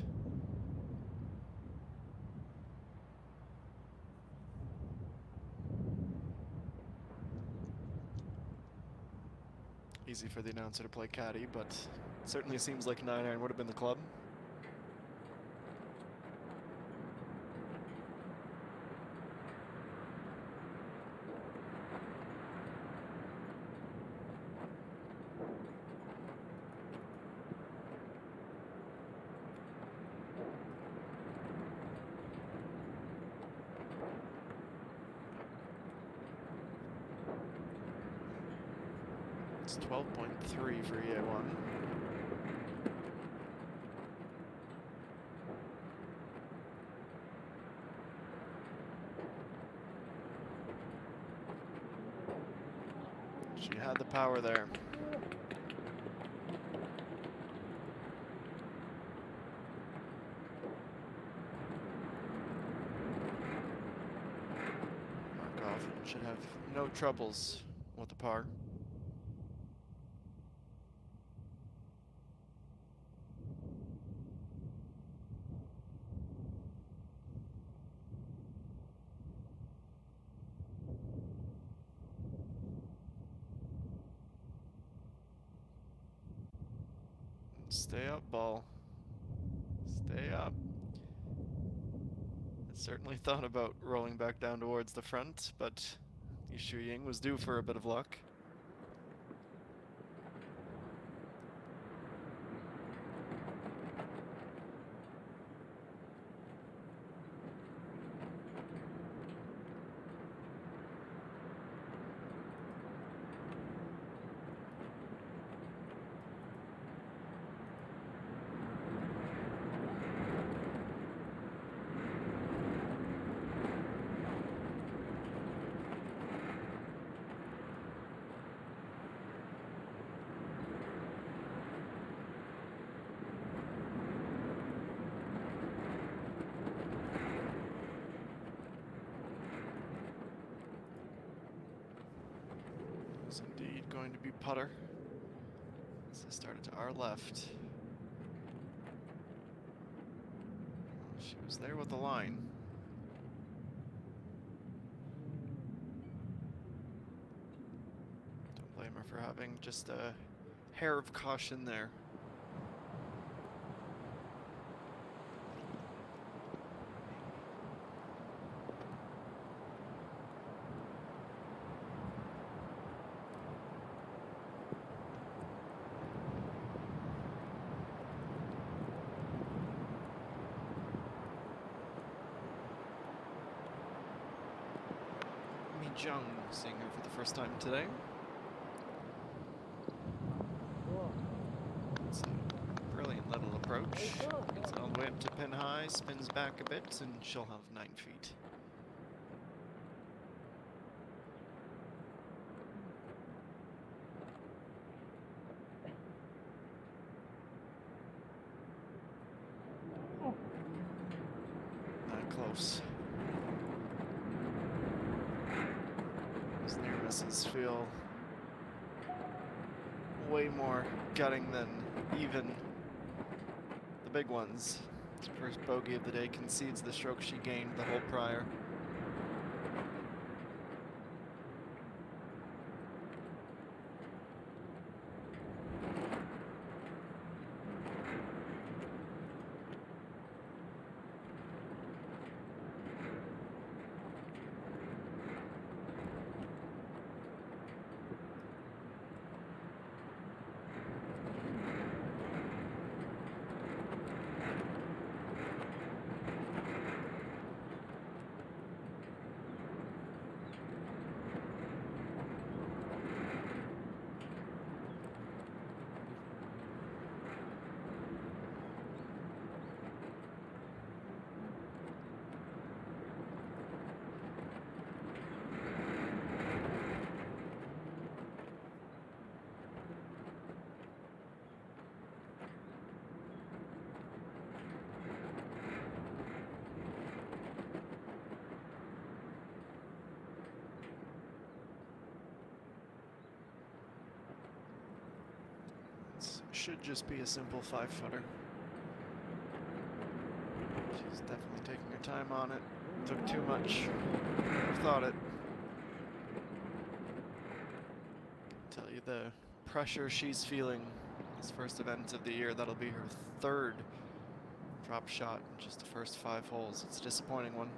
Easy for the announcer to play caddy, but it certainly seems like 9-iron would have been the club. It's 12.3 for EA1. She had the power there. Markov should have no troubles with the par. Stay up, ball. Stay up. I certainly thought about rolling back down towards the front, but Yishu Ying was due for a bit of luck. It's indeed going to be putter. So started to our left. She was there with the line. Don't blame her for having just a hair of caution there. Jung seeing her for the first time today. It's a brilliant little approach. Gets it all the way up to pin high, spins back a bit, and she'll have 9 feet. Not close. Near misses feel way more gutting than even the big ones. First bogey of the day concedes the stroke she gained the hole prior. should just be a simple 5-footer. She's definitely taking her time on it. Took too much. Never thought it. Tell you the pressure she's feeling this first event of the year. That'll be her 3rd drop shot in just the first 5 holes. It's a disappointing one.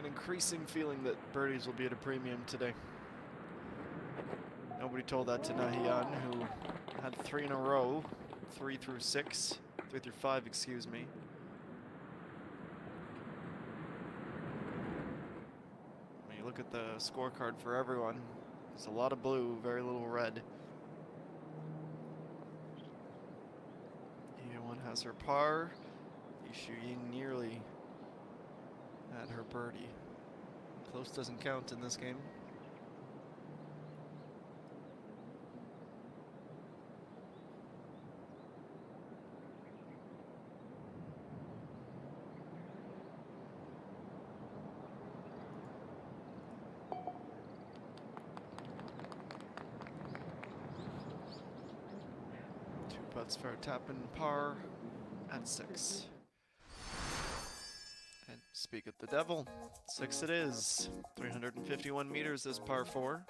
Increasing feeling that birdies will be at a premium today. Nobody told that to Nahian, who had 3 in a row, 3 through 5, excuse me. When you look at the scorecard for everyone, there's a lot of blue, very little red. One has her par. Xu Ying nearly had her birdie. Close doesn't count in this game. Two putts for a tap-in par at 6. And speak of the devil, 6 it is. 351 meters is par 4.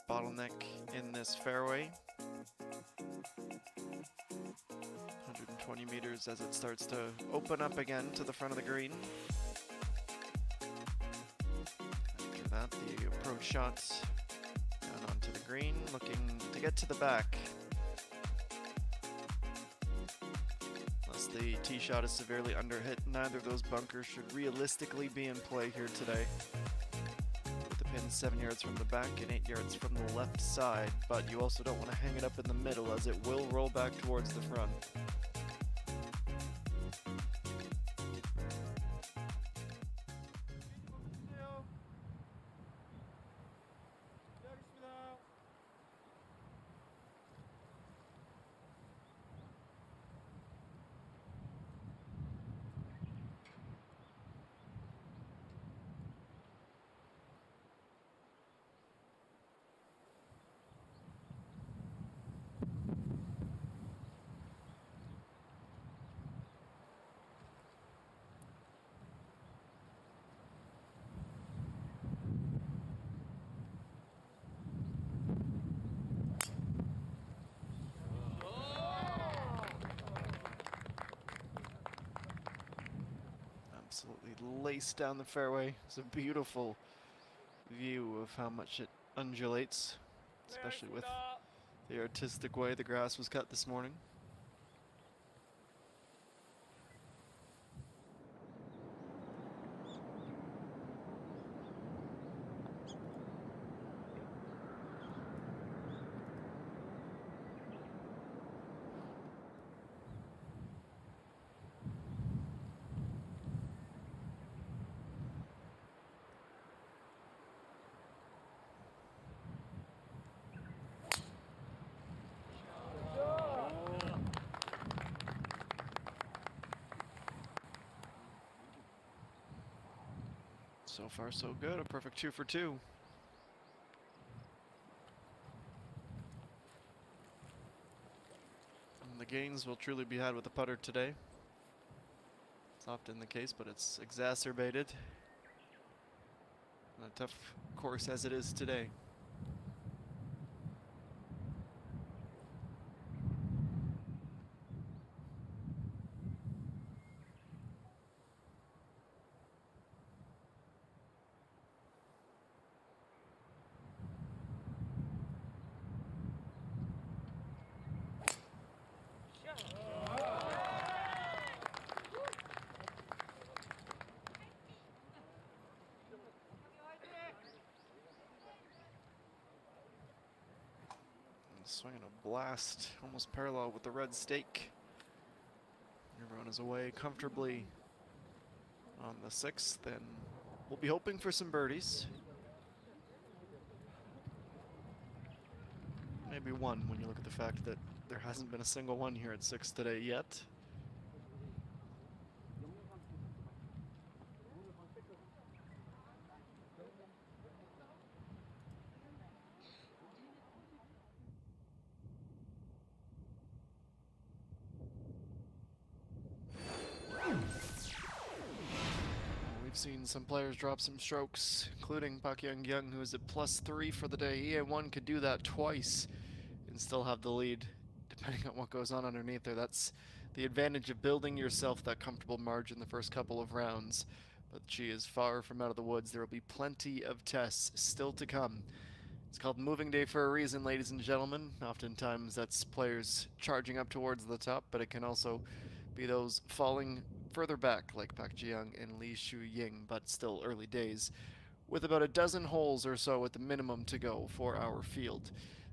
Bottleneck in this fairway. 120 meters as it starts to open up again to the front of the green. After that, the approach shot down onto the green, looking to get to the back. The tee shot is severely underhit. Neither of those bunkers should realistically be in play here today. With the pin 7 yards from the back and 8 yards from the left side, but you also don't want to hang it up in the middle as it will roll back towards the front. Absolutely laced down the fairway. It's a beautiful view of how much it undulates, especially with the artistic way the grass was cut this morning. So far, so good. A perfect 2 for 2. And the gains will truly be had with the putter today. It's often the case, but it's exacerbated on a tough course as it is today. Swinging a blast, almost parallel with the red stake. Everyone is away comfortably on the 6th, and we'll be hoping for some birdies. Maybe one when you look at the fact that there hasn't been a single one here at 6 today yet. We've seen some players drop some strokes, including Pak Young, who is at +3 for the day. EA1 could do that twice and still have the lead, depending on what goes on underneath there. That's the advantage of building yourself that comfortable margin the first couple of rounds. But she is far from out of the woods. There will be plenty of tests still to come. It's called Moving Day for a reason, ladies and gentlemen. Oftentimes that's players charging up towards the top, but it can also be those falling further back, like Pak Jiyoung and Lee Shu Ying, but still early days, with about a dozen holes or so at the minimum to go for our field.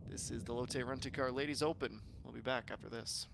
This is the Lotte Rent-A-Car Ladies Open. We'll be back after this.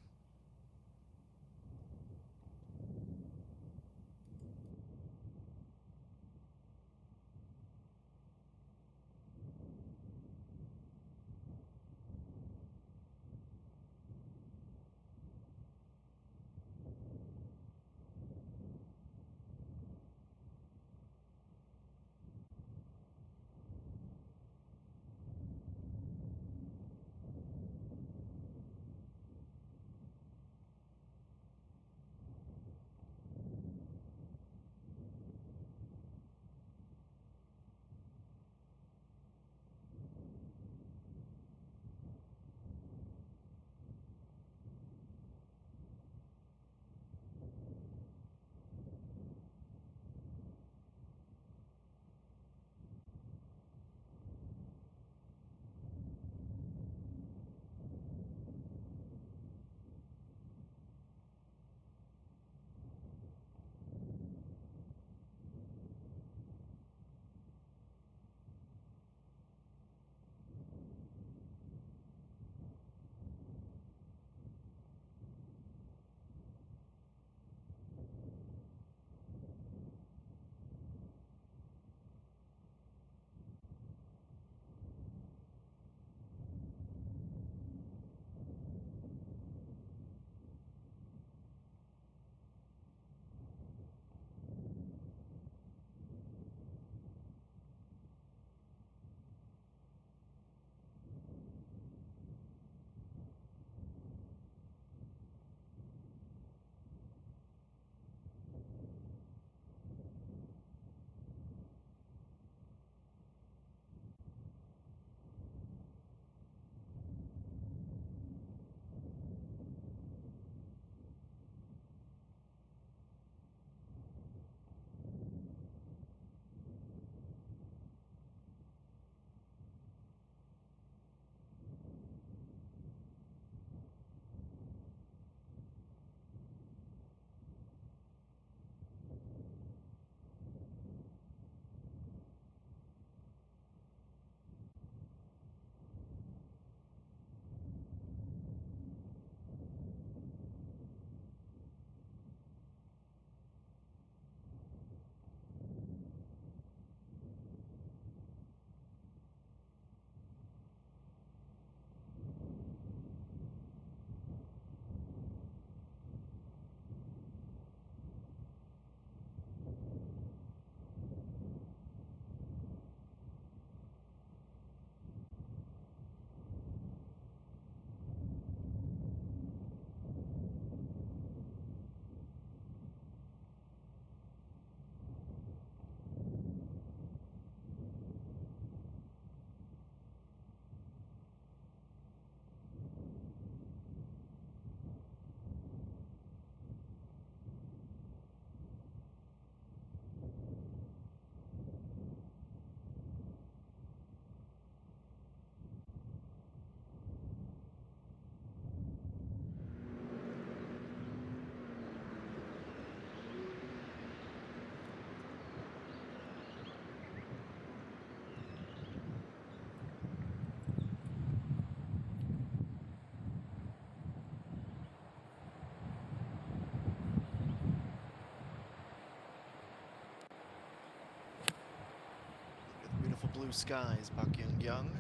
skies, Pak Young.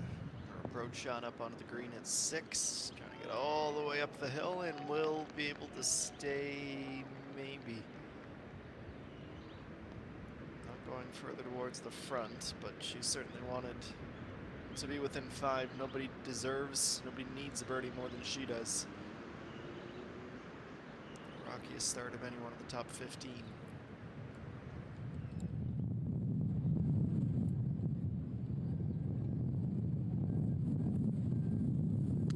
Her approach shot up onto the green at 6, trying to get all the way up the hill, and will be able to stay, maybe. Not going further towards the front, but she certainly wanted to be within 5. Nobody needs a birdie more than she does. Rockiest start of anyone in the top 15.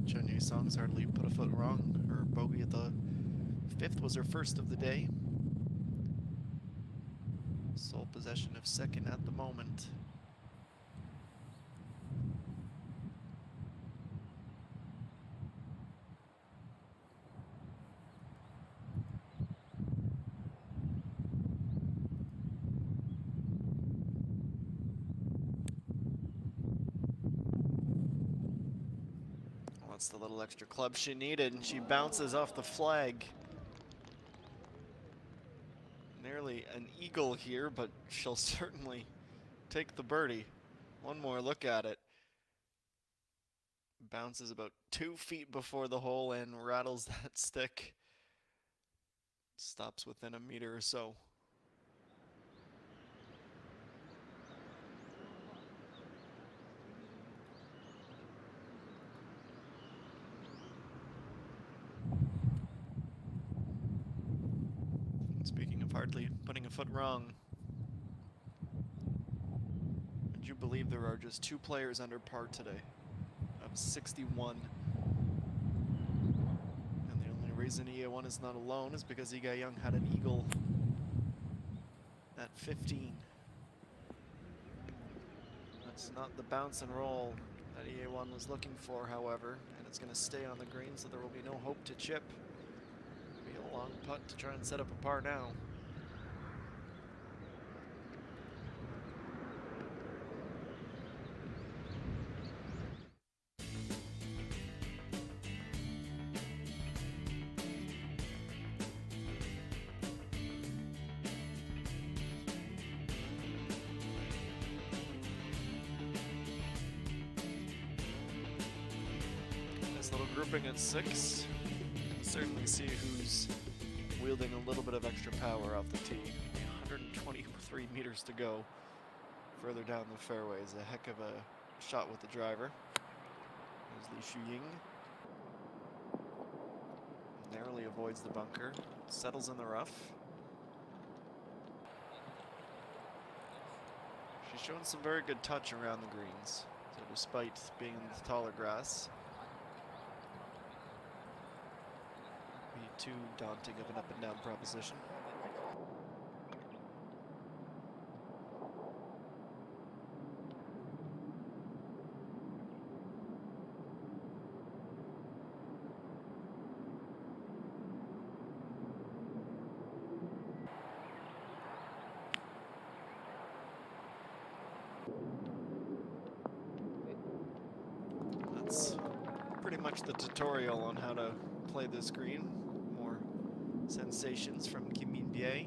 Chun Song's hardly put a foot wrong. Her bogey at the 5th was her first of the day. Sole possession of 2nd at the moment. That's the little extra club she needed, and she bounces off the flag. Nearly an eagle here, but she'll certainly take the birdie. One more look at it. Bounces about 2 feet before the hole and rattles that stick. Stops within a meter or so. Speaking of hardly putting a foot wrong, would you believe there are just 2 players under par today of 61? And the only reason EA1 is not alone is because Ige Young had an eagle at 15. That's not the bounce and roll that EA1 was looking for, however, and it's going to stay on the green, so there will be no hope to chip. Be a long putt to try and set up a par now. Nice little grouping at 6. Certainly see who's wielding a little bit of extra power off the tee. 123 meters to go further down the fairway is a heck of a shot with the driver. There's Li Shuying. Narrowly avoids the bunker, settles in the rough. She's shown some very good touch around the greens, so despite being in the taller grass, too daunting of an up and down proposition. That's pretty much the tutorial on how to play this green. Sensations from Kim Min-bie.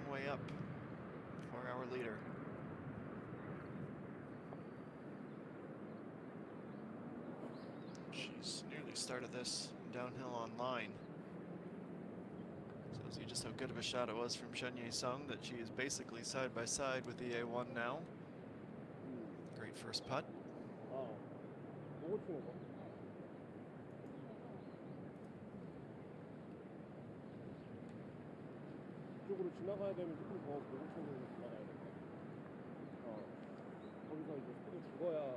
Way up for our leader. She's nearly started this downhill on line. So see just how good of a shot it was from Chun Song that she is basically side by side with the A1 now. Great first putt. 이쪽으로 지나가야 되면 조금 더 보고 치는 지나가야 돼. 거기서 이제 스피드 죽어야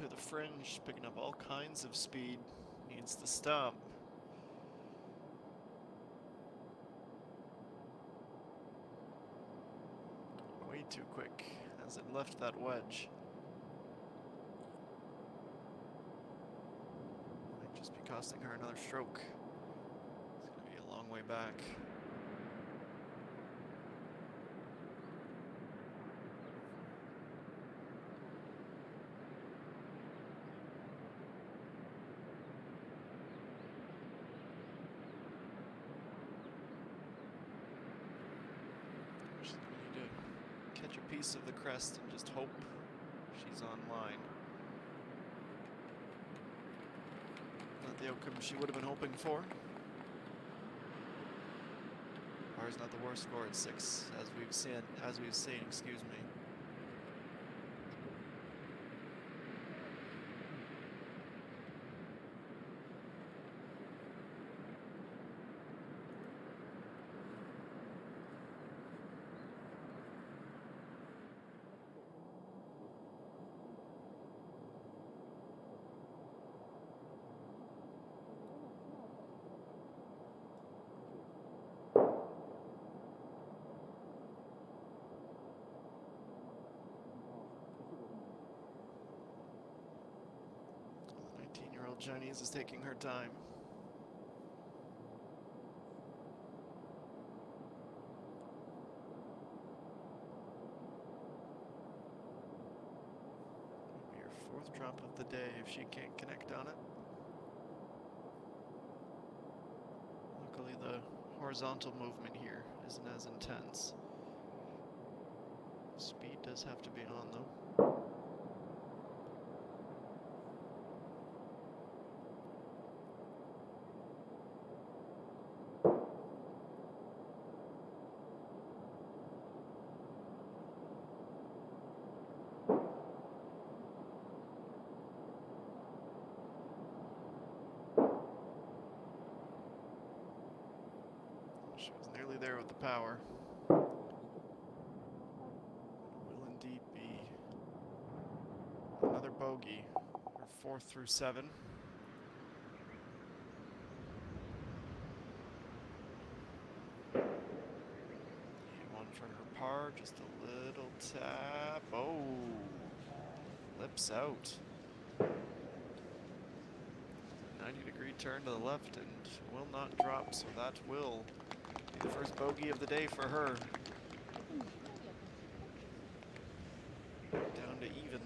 through the fringe, picking up all kinds of speed. Needs the stop. Way too quick as it left that wedge. Might just be costing her another stroke. It's going to be a long way back. She's going to need to catch a piece of the crest and just hope she's online. Not the outcome she would have been hoping for. Par's not the worst score at 6, as we've seen, excuse me. Chinese is taking her time. Maybe her 4th drop of the day if she can't connect on it. Luckily the horizontal movement here isn't as intense. Speed does have to be on though. She was nearly there with the power. Will indeed be another bogey, her 4th through 7. Hit one for her par, just a little tap. Oh, lips out. 90-degree turn to the left and will not drop, so that will be the first bogey of the day for her. Down to even.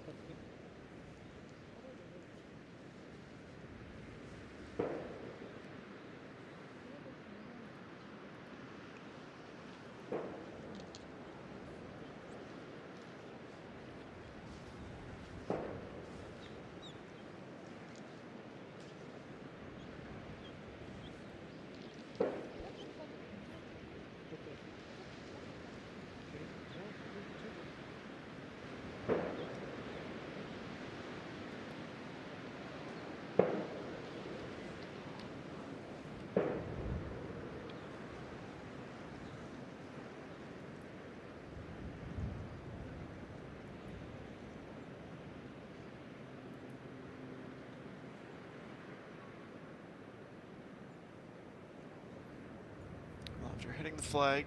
After hitting the flag,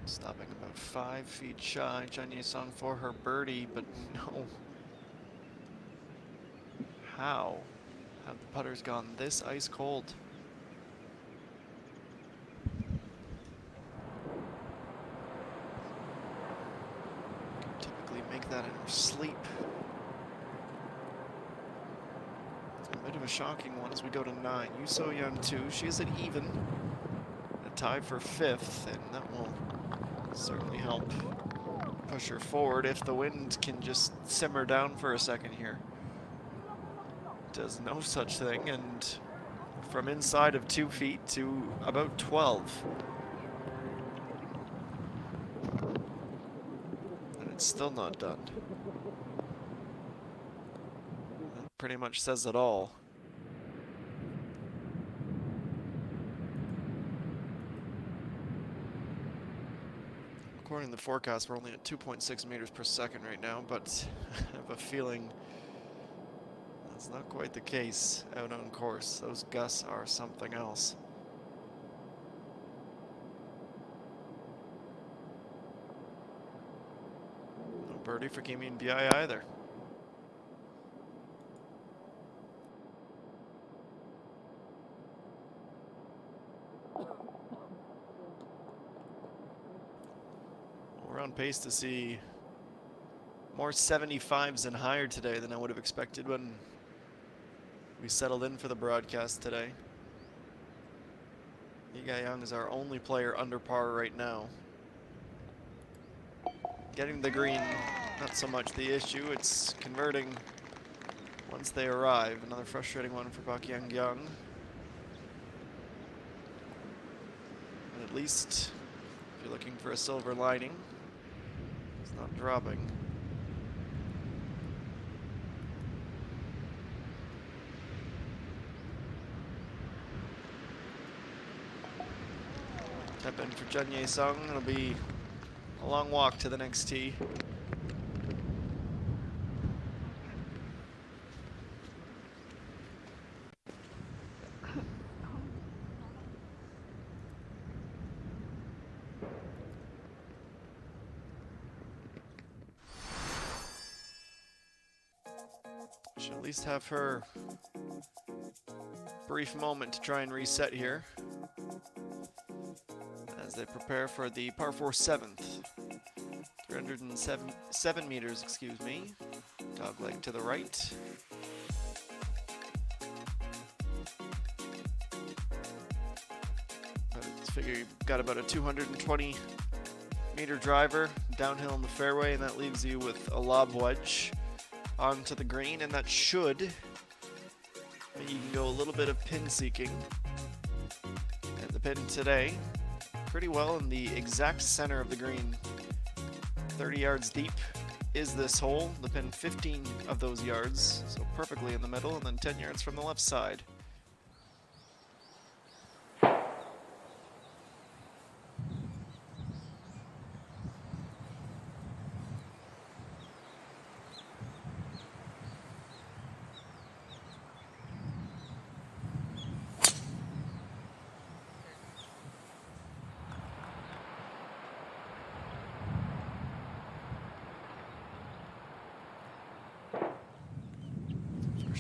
stopping about 5 feet shy, Chen Yisong for her birdie, but no. How have the putters gone this ice cold? Typically make that in her sleep. A bit of a shocking one as we go to 9. Yu So Young 2, she's at even. Tie for 5th, and that will certainly help push her forward if the wind can just simmer down for a second here. Does no such thing, and from inside of 2 feet to about 12. And it's still not done. That pretty much says it all. According to the forecast, we're only at 2.6 meters per second right now, but I have a feeling That's not quite the case out on course. Those gusts are something else. No birdie for Kimi and BI either. We're on pace to see more 75s and higher today than I would have expected when we settled in for the broadcast today. Lee Young is our only player under par right now. Getting the green, not so much the issue. It's converting once they arrive. Another frustrating one for Pak Young. But at least, if you're looking for a silver lining, it's not dropping. Tap in for Chun Ye Sung. It'll be a long walk to the next tee. She'll at least have her brief moment to try and reset here as they prepare for the par 4 7th. 307 meters, excuse me. Dog leg to the right. But I figure you've got about a 220 meter driver downhill in the fairway, and that leaves you with a lob wedge onto the green, and that should mean you can go a little bit of pin seeking. And the pin today, pretty well in the exact center of the green. 30 yards deep is this hole. The pin 15 of those yards, so perfectly in the middle, and then 10 yards from the left side.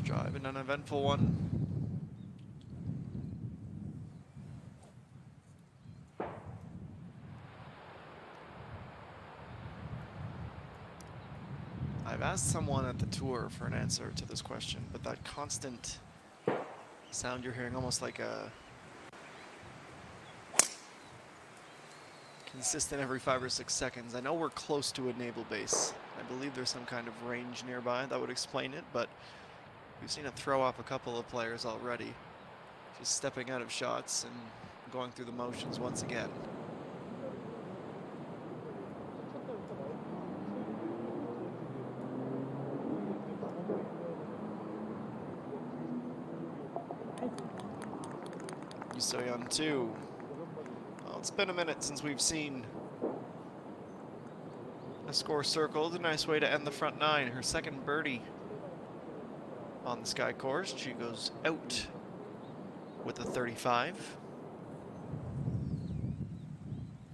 Drive and an uneventful one. I've asked someone at the tour for an answer to this question, but that constant sound you're hearing, almost like a consistent every 5 or 6 seconds. I know we're close to a naval base. I believe there's some kind of range nearby that would explain it, but we've seen it throw off a couple of players already, just stepping out of shots and going through the motions once again. Yusoyeon 2. Well, it's been a minute since we've seen a score circled. A nice way to end the front nine. Her second birdie on the Sky course. She goes out with a 35.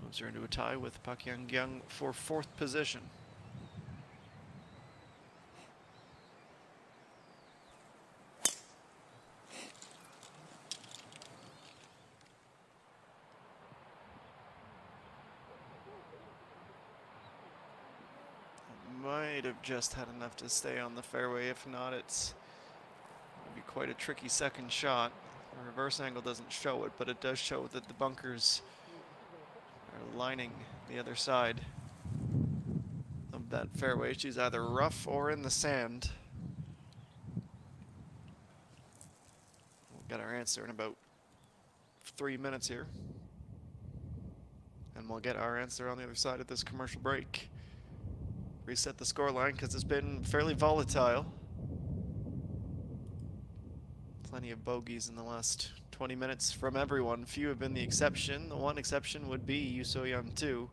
Moves her into a tie with Pak Young for 4th position. Might have just had enough to stay on the fairway. If not, it's be quite a tricky second shot. The reverse angle doesn't show it, but it does show that the bunkers are lining the other side of that fairway. She's either rough or in the sand. We'll get our answer in about 3 minutes here. And we'll get our answer on the other side of this commercial break. Reset the scoreline because it's been fairly volatile. Plenty of bogeys in the last 20 minutes from everyone. Few have been the exception. The one exception would be Yusoyeon 2.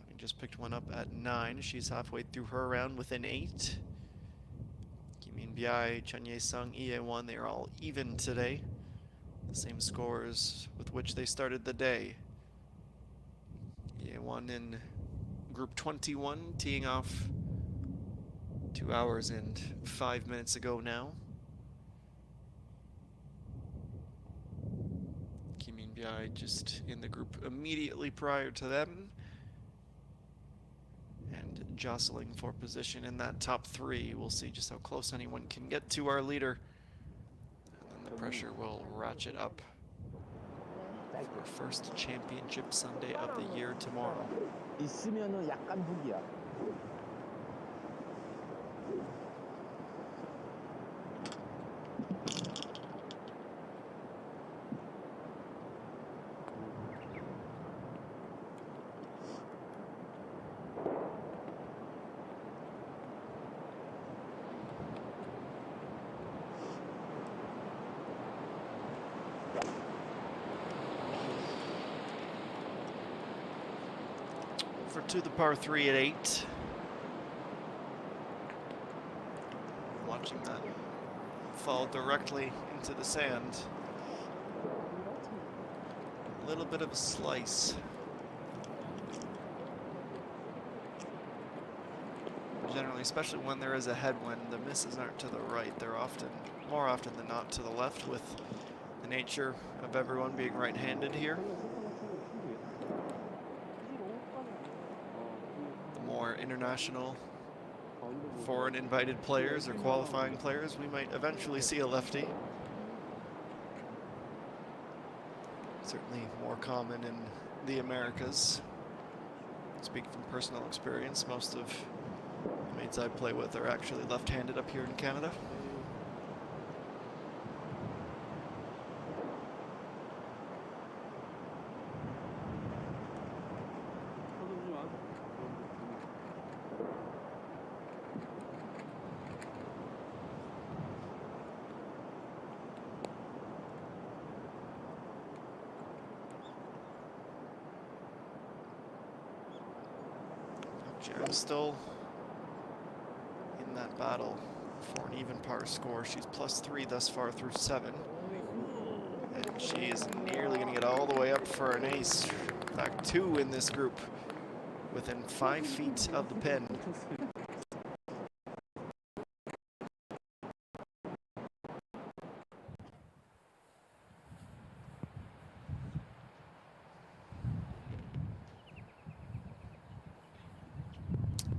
Having just picked one up at 9. She's halfway through her round with an 8. Biai, Chen Ye-sung, EA1, they are all even today. The same scores with which they started the day. EA1 in Group 21, teeing off 2 hours and 5 minutes ago now. Kim Min-biai just in the group immediately prior to them, and jostling for position in that top 3. We'll see just how close anyone can get to our leader, and then the pressure will ratchet up for first championship Sunday of the year tomorrow. 있으면은 약간 훅이야. For to the par 3 at 8. Watching that fall directly into the sand. A little bit of a slice. Generally, especially when there is a headwind, the misses aren't to the right. They're more often than not, to the left, with the nature of everyone being right-handed here. More international, foreign invited players or qualifying players, we might eventually see a lefty. Certainly more common in the Americas. Speak from personal experience, most of the mates I play with are actually left-handed up here in Canada. Jaren's still in that battle for an even par score. She's +3 thus far through 7. And she is nearly going to get all the way up for an ace. In fact, 2 in this group, within 5 feet of the pin.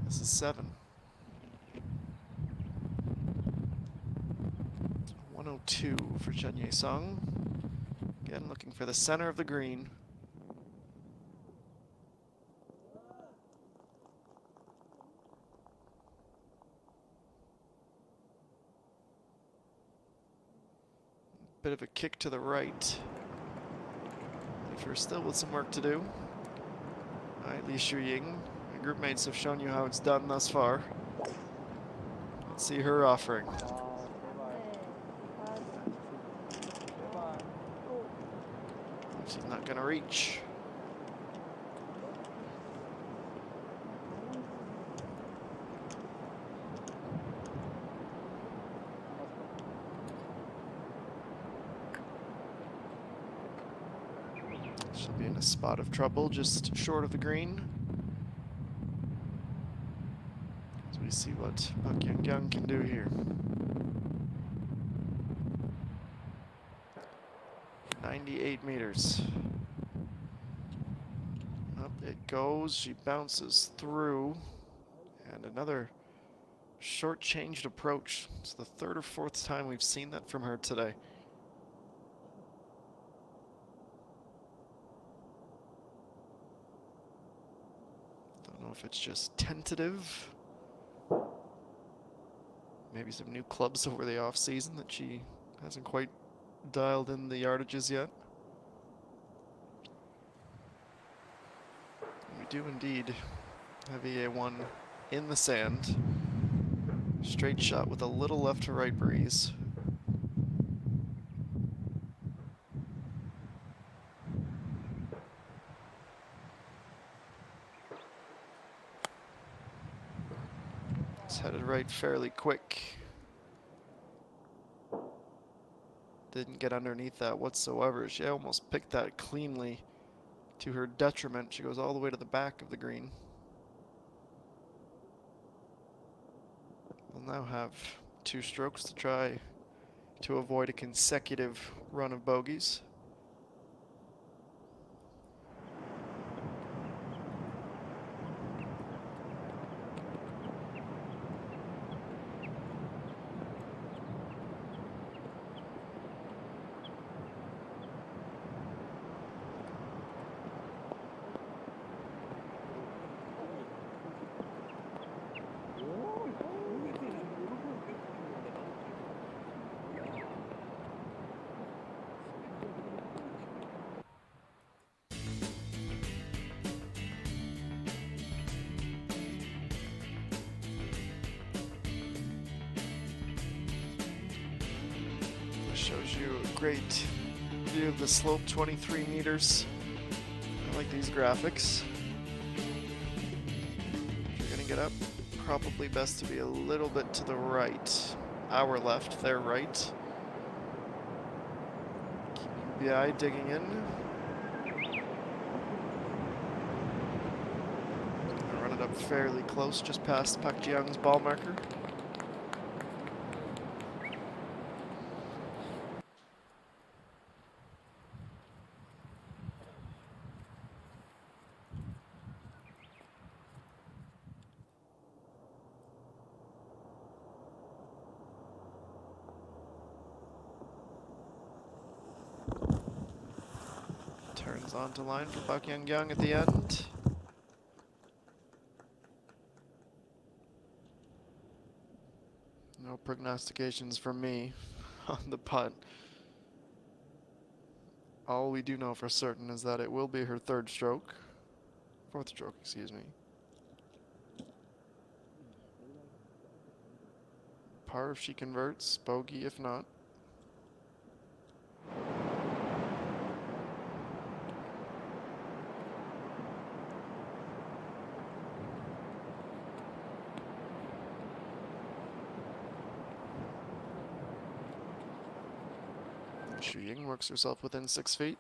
This is 7. 102 for Chen Ye-sung. Again, looking for the center of the green. Bit of a kick to the right. If you're still with some work to do. All right, Li Shuying. My group mates have shown you how it's done thus far. Let's see her offering. She's not gonna reach. Should be in a spot of trouble just short of the green. As we see what Park Young can do here. 98 meters. Up it goes. She bounces through. And another short-changed approach. It's the 3rd or 4th time we've seen that from her today. Don't know if it's just tentative. Maybe some new clubs over the off-season that she hasn't quite dialed in the yardages yet. We do indeed have EA1 in the sand. Straight shot with a little left to right breeze. It's headed right fairly quick. Didn't get underneath that whatsoever. She almost picked that cleanly. To her detriment, she goes all the way to the back of the green. We'll now have 2 strokes to try to avoid a consecutive run of bogeys. Shows you a great view of the slope, 23 meters. I like these graphics. If you're gonna get up, probably best to be a little bit to the right. Our left, their right. KLPGA digging in. Gonna run it up fairly close, just past Pak Jiyoung's ball marker. Turns onto line for Pak Jiyoung at the end. No prognostications from me on the putt. All we do know for certain is that it will be her fourth stroke, excuse me. Par if she converts, bogey if not. Xu Ying works herself within 6 feet.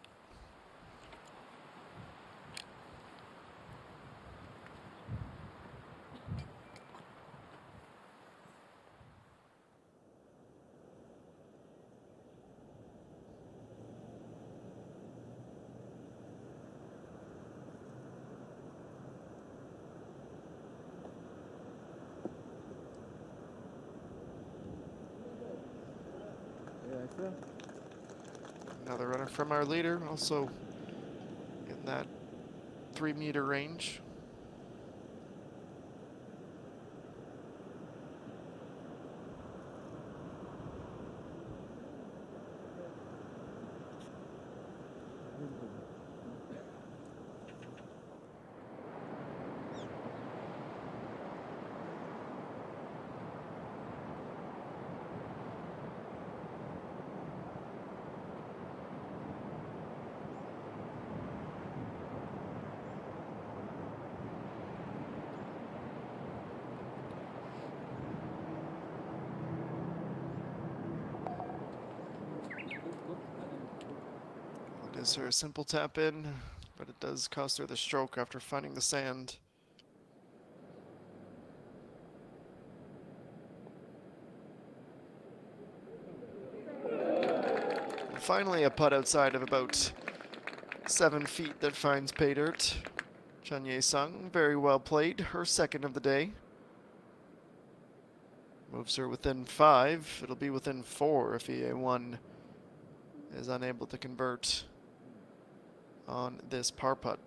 Another runner from our leader, also in that 3-meter range. It is her simple tap in, but it does cost her the stroke after finding the sand. And finally, a putt outside of about 7 feet that finds pay dirt. Chun Ye-sung, very well played, her second of the day. Moves her within 5. It'll be within 4 if EA1 is unable to convert on this par putt.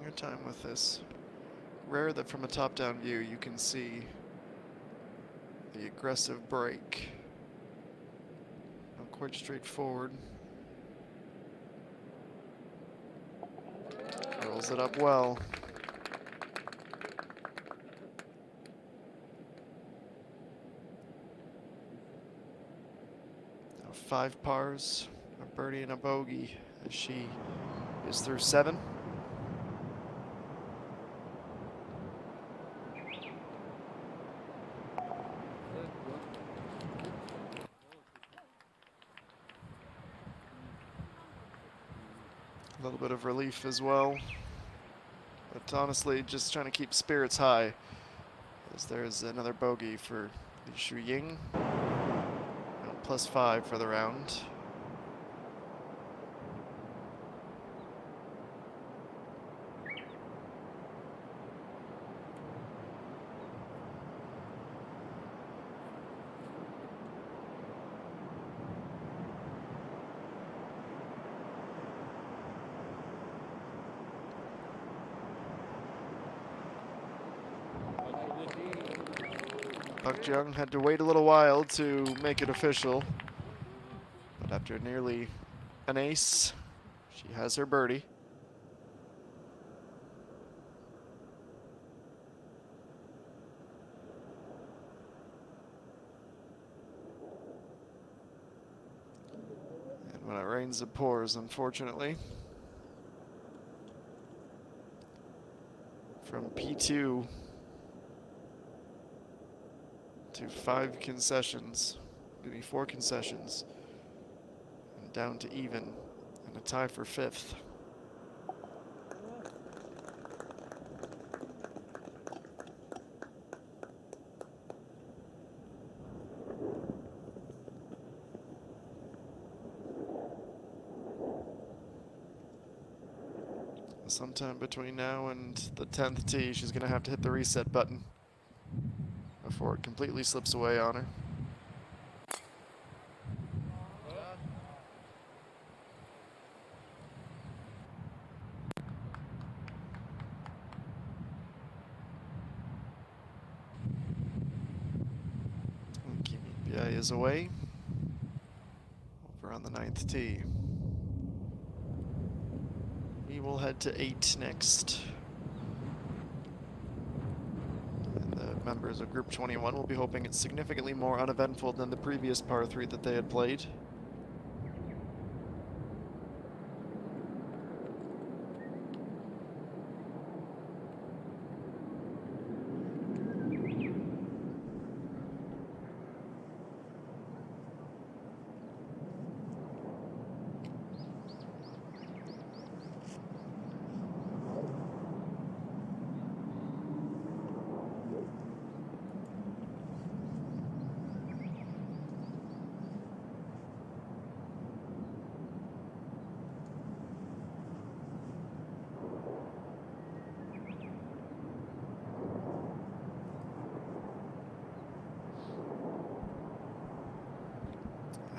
a time with this. Rare that from a top-down view you can see the aggressive break. Not quite straightforward. Rolls it up well. Now 5 pars, a birdie and a bogey as she is through 7. A little bit of relief as well, but honestly just trying to keep spirits high as there's another bogey for Li Shuying. +5 for the round. Park Jung had to wait a little while to make it official, but after nearly an ace, she has her birdie. And when it rains, it pours, unfortunately. From P2 to 5 concessions, maybe 4 concessions, and down to even, and a tie for 5th. Sometime between now and the 10th tee, she's going to have to hit the reset button before it completely slips away on her. KLPGA is away. Over on the 9th tee. We will head to 8 next. And the members of Group 21 will be hoping it's significantly more uneventful than the previous par 3 that they had played.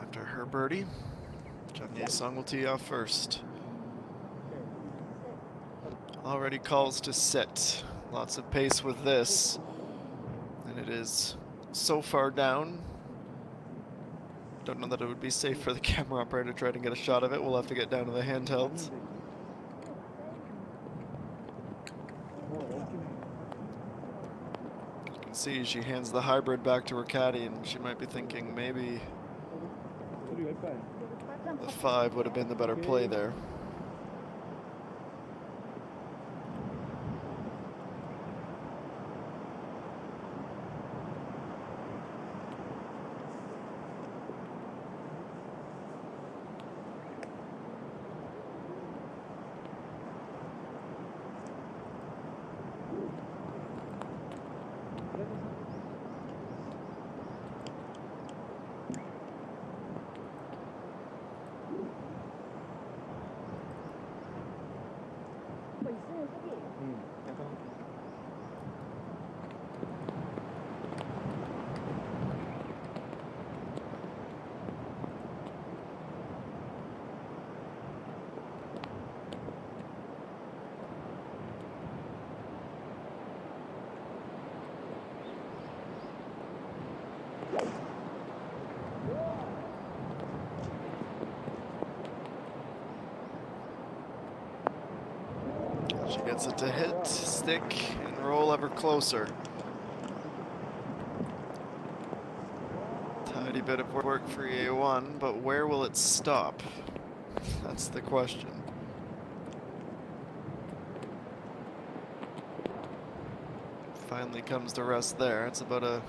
After her birdie, Jung Ye-sung will tee off first. Already calls to sit. Lots of pace with this. And it is so far down. Don't know that it would be safe for the camera operator to try to get a shot of it. We'll have to get down to the handhelds. You can see she hands the hybrid back to her caddy, and she might be thinking maybe the 5 would have been the better play there. She gets it to hit, stick, and roll ever closer. Tidy bit of work for EA1, but where will it stop? That's the question. Finally comes to rest there. It's about a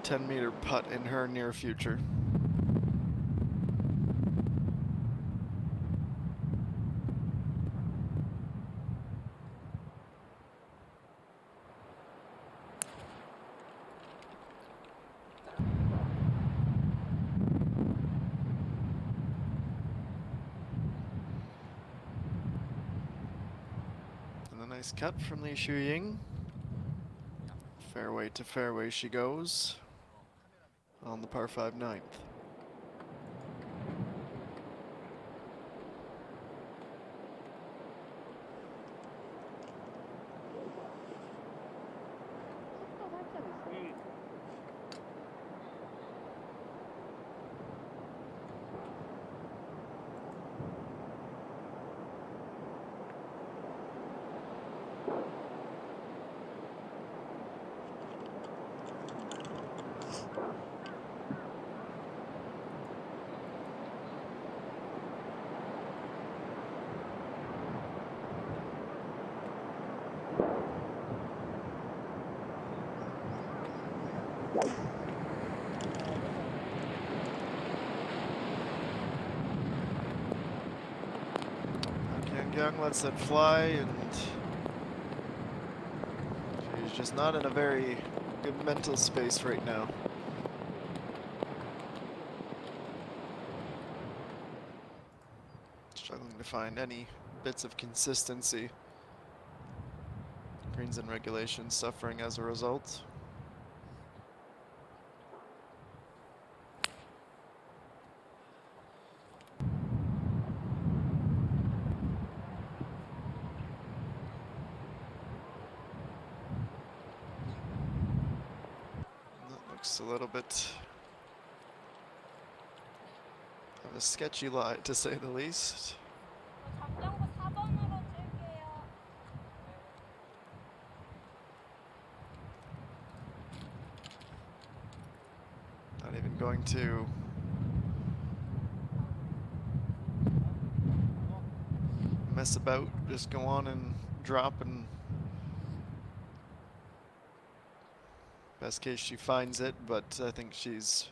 10-meter putt in her near future. And a nice cut from Li Shuying. Fairway to fairway she goes on the par 5 ninth. 살짝 있어. Young lets it fly, and she's just not in a very good mental space right now. Struggling to find any bits of consistency. Greens and regulations suffering as a result. Looks a little bit of a sketchy lie, to say the least. 잠장고 4번으로 찔게요. Not even going to mess about, just go on and drop, and best case she finds it, but I think she's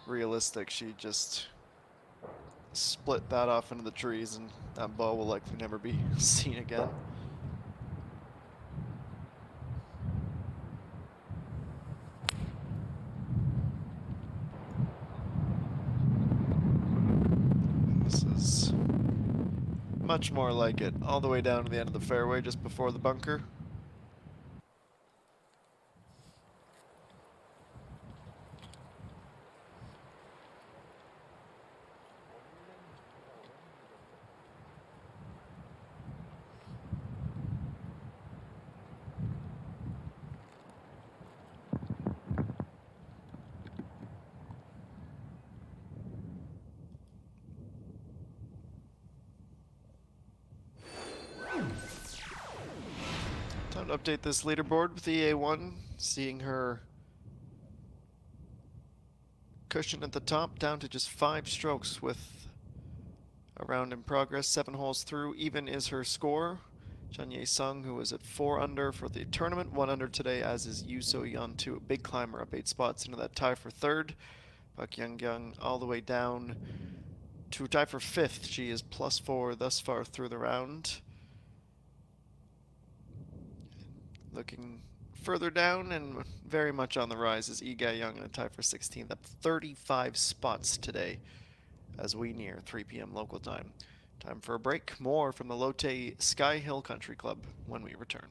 realistic. She just split that off into the trees, and that ball will likely never be seen again. This is much more like it, all the way down to the end of the fairway, just before the bunker. Time to update this leaderboard with EA1, seeing her cushion at the top down to just 5 strokes with a round in progress, 7 holes through. Even is her score. Chun-Ye Sung, who is at 4 under for the tournament, 1 under today, as is Yu So-yeon, too, a big climber up 8 spots into that tie for 3rd. Park Young all the way down to tie for 5th. She is +4 thus far through the round. Looking further down and very much on the rise is Lee Ga-young in a tie for 16th, up 35 spots today as we near 3 p.m. local time. Time for a break. More from the Lotte Sky Hill Country Club when we return.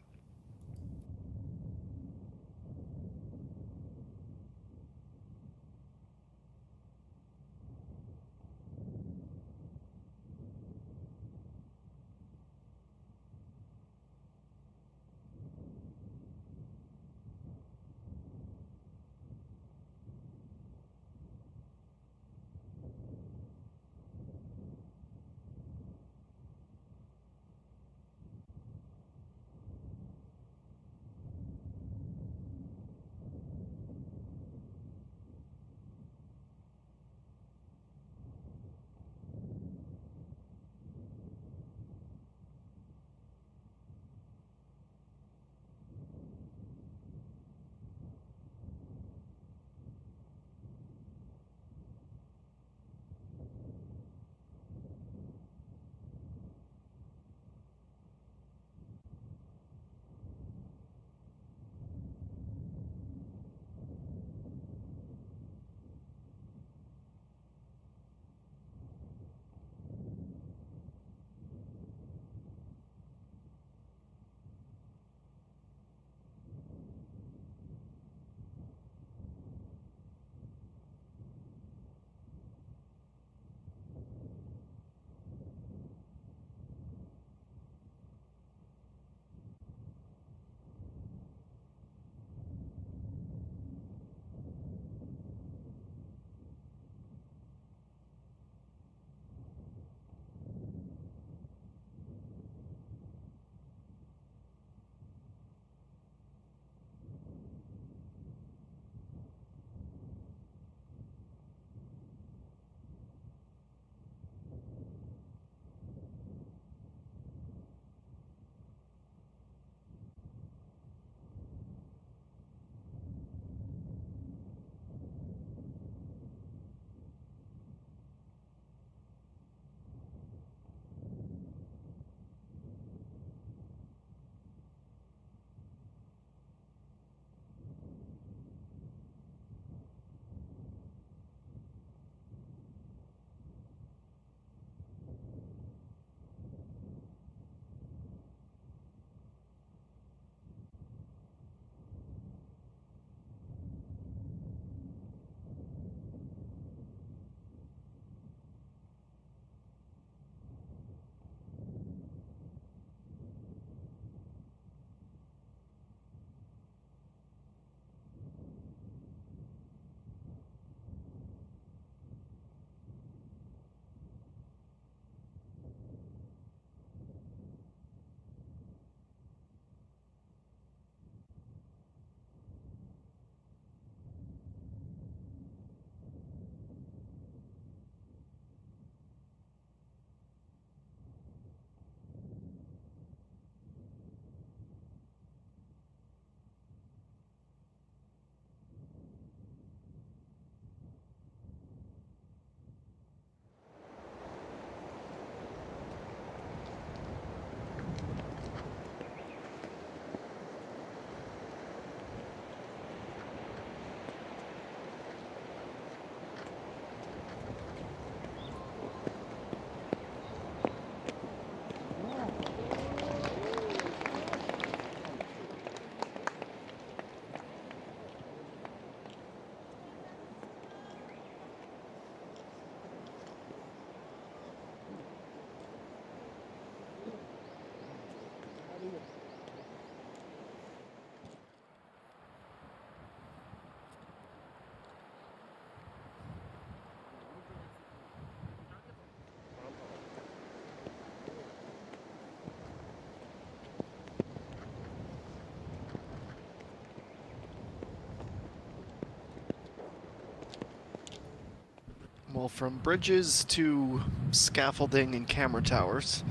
Well, from bridges to scaffolding and camera towers.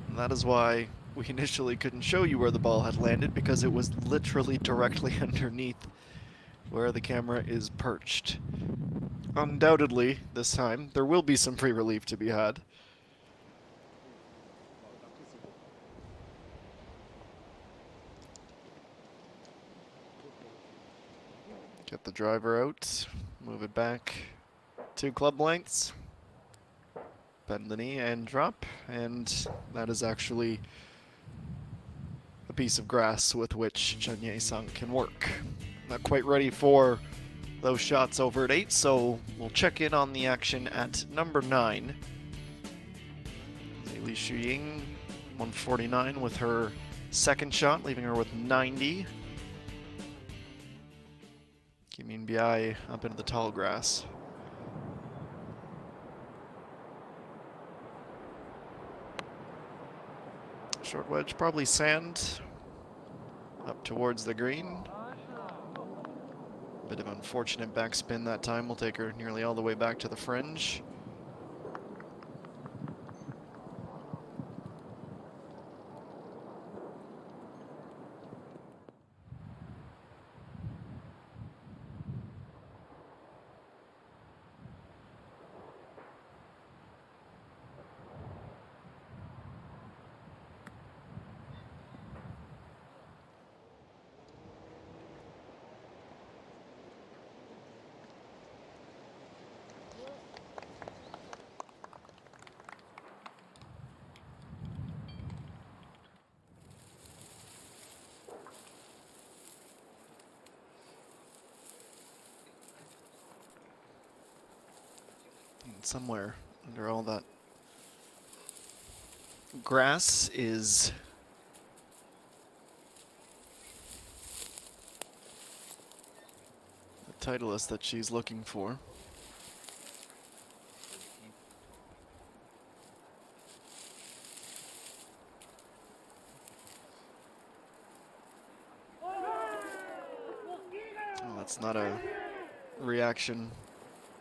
And that is why we initially couldn't show you where the ball had landed, because it was literally directly underneath where the camera is perched. Undoubtedly, this time, there will be some free relief to be had. Get the driver out, move it back 2 club lengths, bend the knee and drop, and that is actually a piece of grass with which Chen Ye-sung can work. Not quite ready for those shots over at 8, so we'll check in on the action at number 9. Li Shuying, 149 with her second shot, leaving her with 90. Kim Min-biai up into the tall grass. Short wedge, probably sand, up towards the green. Bit of unfortunate backspin that time. Will take her nearly all the way back to the fringe. And somewhere under all that grass is the Titleist that she's looking for. Oh, that's not a reaction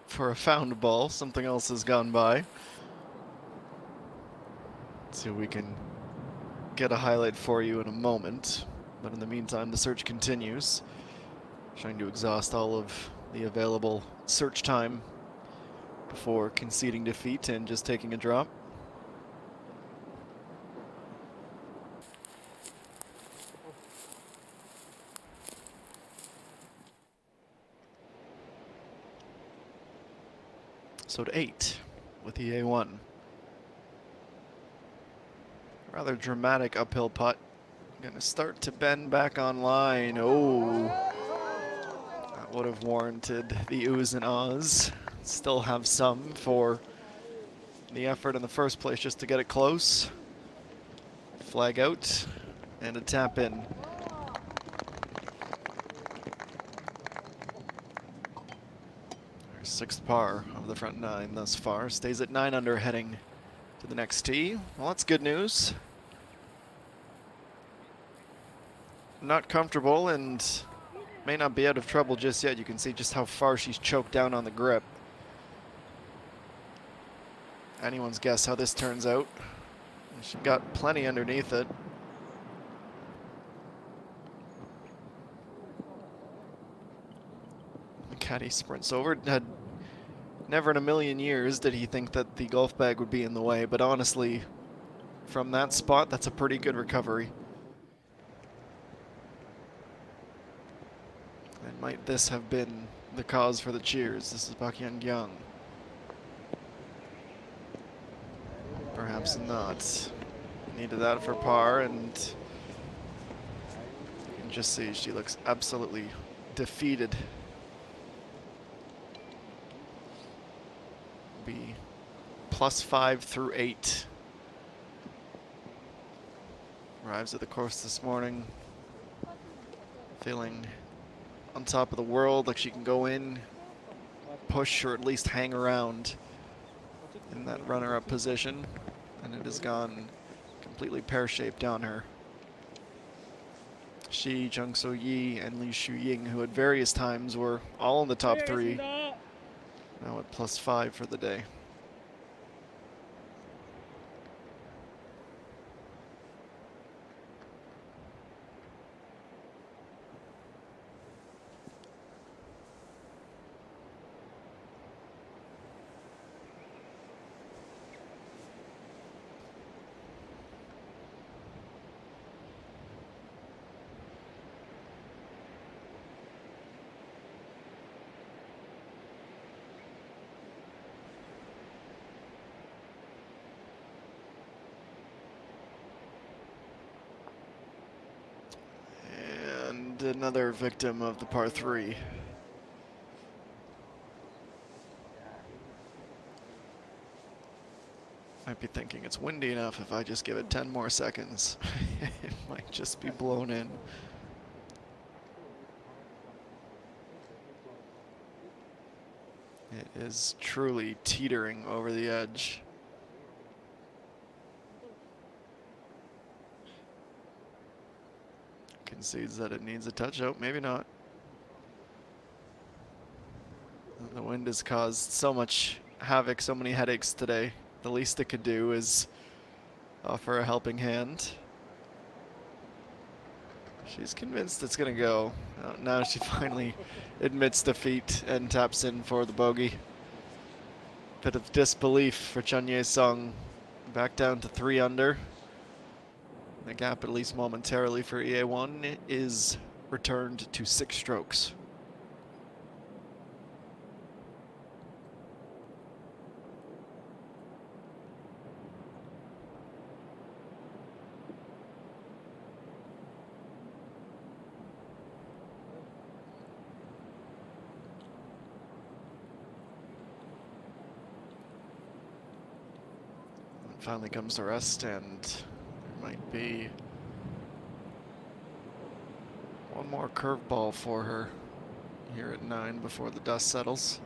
for a found ball. Something else has gone by. Let's see if we can get a highlight for you in a moment. But in the meantime, the search continues. Trying to exhaust all of the available search time before conceding defeat and just taking a drop. So to 8 with the A1. Rather dramatic uphill putt. Gonna start to bend back on line. Oh, that would have warranted the oohs and ahs. Still have some for the effort in the first place just to get it close. Flag out and a tap in. Our 6th par of the front 9 thus far. Stays at 9 under heading to the next tee. Well, that's good news. Not comfortable and may not be out of trouble just yet. You can see just how far she's choked down on the grip. Anyone's guess how this turns out. She's got plenty underneath it. The caddy sprints over. Had never in a million years did he think that the golf bag would be in the way, but honestly, from that spot, that's a pretty good recovery. And might this have been the cause for the cheers? This is Park Hyun-kyung. Perhaps not. Needed that for par, and you can just see she looks absolutely defeated. Be +5 through 8. Arrives at the course this morning feeling on top of the world, like she can go in, push, or at least hang around in that runner-up position, and it has gone completely pear-shaped on her. She, Jung So-yi, and Li Shuying, who at various times were all in the top 3, Now at +5 for the day. And another victim of the par 3. Might be thinking it's windy enough if I just give it 10 more seconds. It might just be blown in. It is truly teetering over the edge. Concedes that it needs a touch. Oh, maybe not. The wind has caused so much havoc, so many headaches today. The least it could do is offer a helping hand. She's convinced it's going to go. Now she finally admits defeat and taps in for the bogey. Bit of disbelief for Chun Sung. Back down to 3 under. The gap, at least momentarily, for EA1 is returned to 6 strokes. Finally comes to rest, and there might be one more curveball for her here at 9 before the dust settles.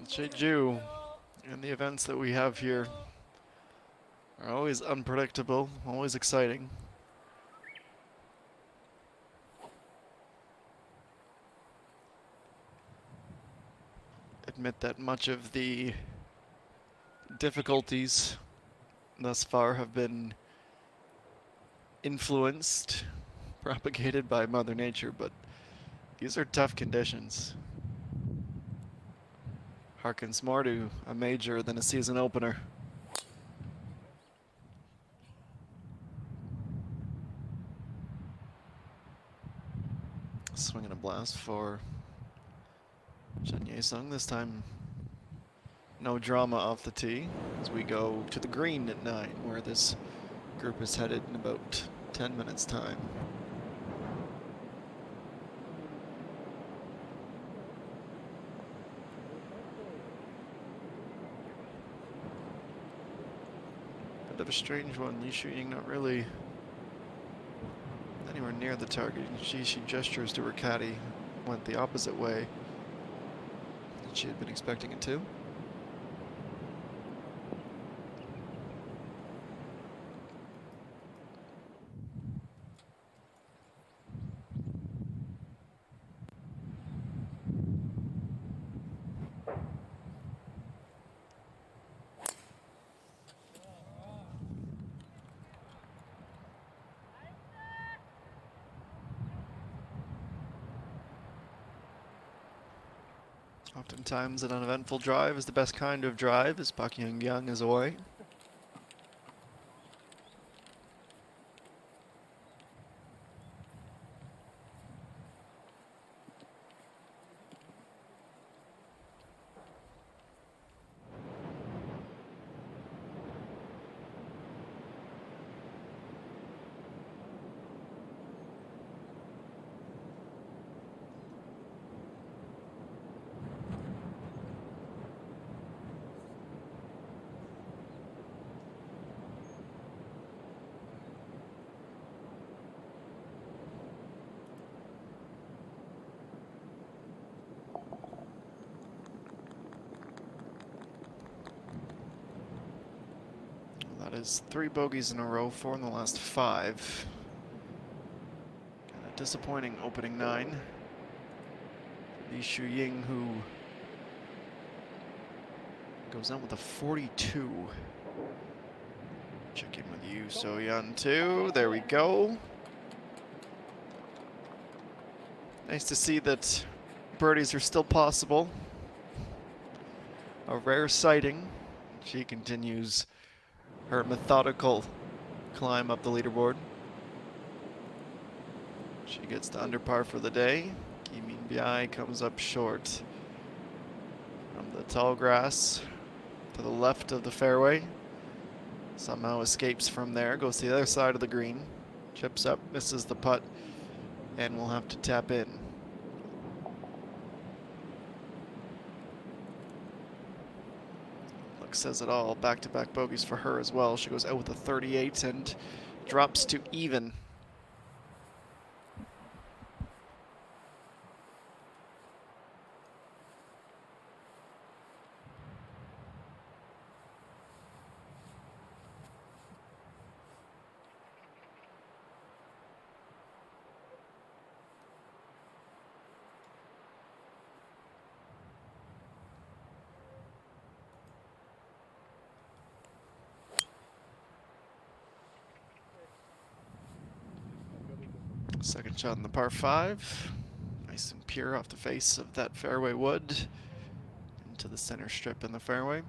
Jeju and the events that we have here are always unpredictable, always exciting. Admit that much of the difficulties thus far have been influenced, propagated by Mother Nature, but these are tough conditions. Harkens more to a major than a season opener. Swinging a blast for Chun Sung. This time, no drama off the tee as we go to the green at 9, where this group is headed in about 10 minutes' time. Bit of a strange one. Li Shuying not really anywhere near the target. She gestures to her caddy, went the opposite way that she had been expecting it to. Oftentimes an uneventful drive is the best kind of drive, as Pak Young Young is away. is 3 bogeys in a row, 4 in the last 5. Kind of disappointing opening 9. Li Shuying, who goes out with a 42. Check in with you, So Yun too. There we go. Nice to see that birdies are still possible. A rare sighting. She continues her methodical climb up the leaderboard. She gets to under par for the day. Kim Min-biai comes up short from the tall grass to the left of the fairway. Somehow escapes from there, goes to the other side of the green, chips up, misses the putt, and will have to tap in. Luck says it all. Back-to-back bogeys for her as well. She goes out with a 38 and drops to even. Second shot in the par 5. Nice and pure off the face of that fairway wood. Into the center strip in the fairway.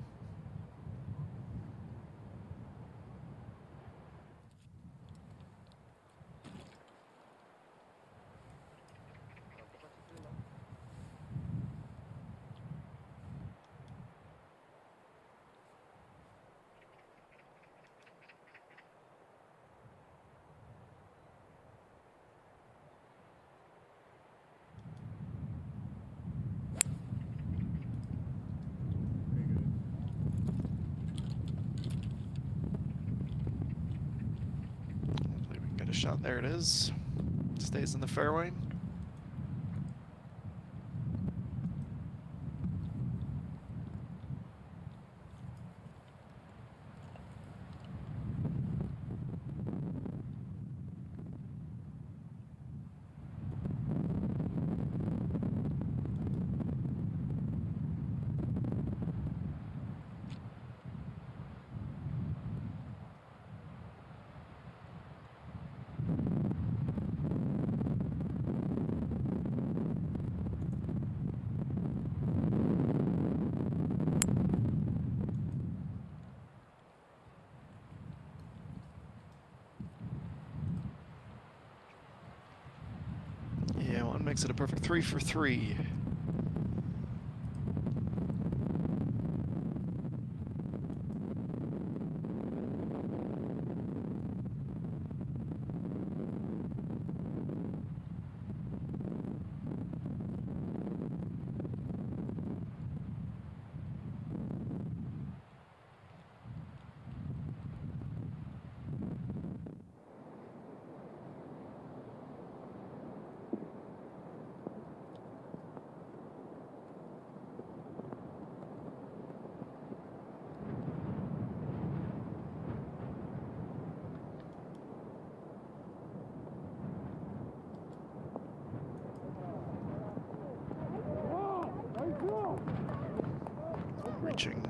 Hopefully we can get a shot. There it is. Stays in the fairway. Yeah, one makes it a perfect 3 for 3. Reaching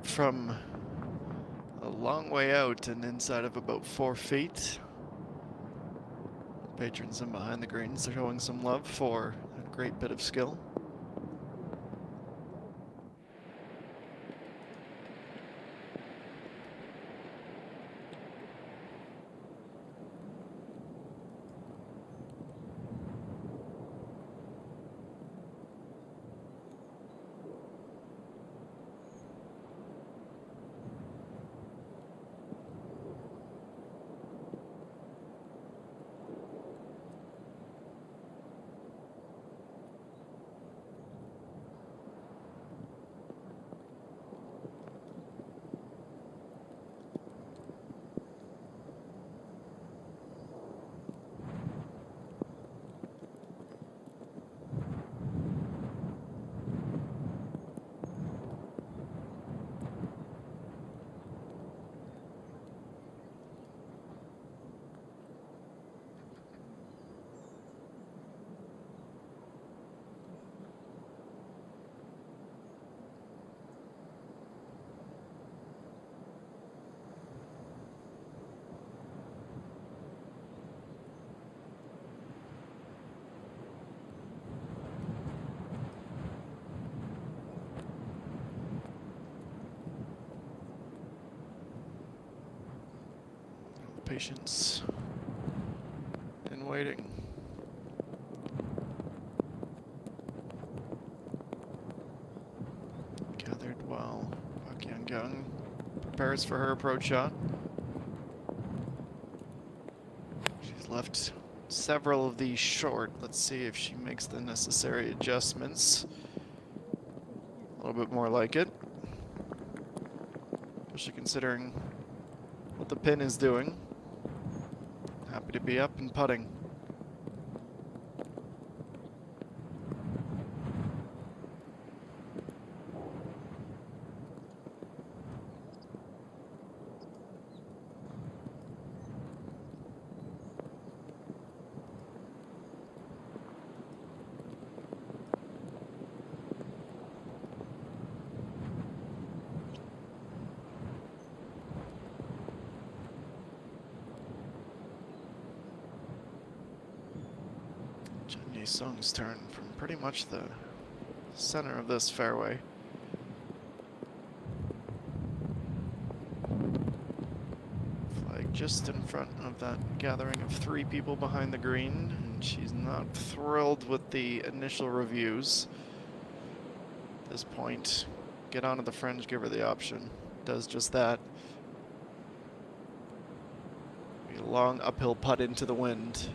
from a long way out and inside of about 4 feet. Patrons in behind the greens are showing some love for a great bit of skill. patience and waiting. Gathered while Park Young prepares for her approach shot. She's left several of these short. Let's see if she makes the necessary adjustments. A little bit more like it. Especially considering what the pin is doing. Happy to be up and putting. Sung's turn from pretty much the center of this fairway. Flag just in front of that gathering of 3 people behind the green, and she's not thrilled with the initial reviews. At this point, get onto the fringe, give her the option. Does just that. A long uphill putt into the wind.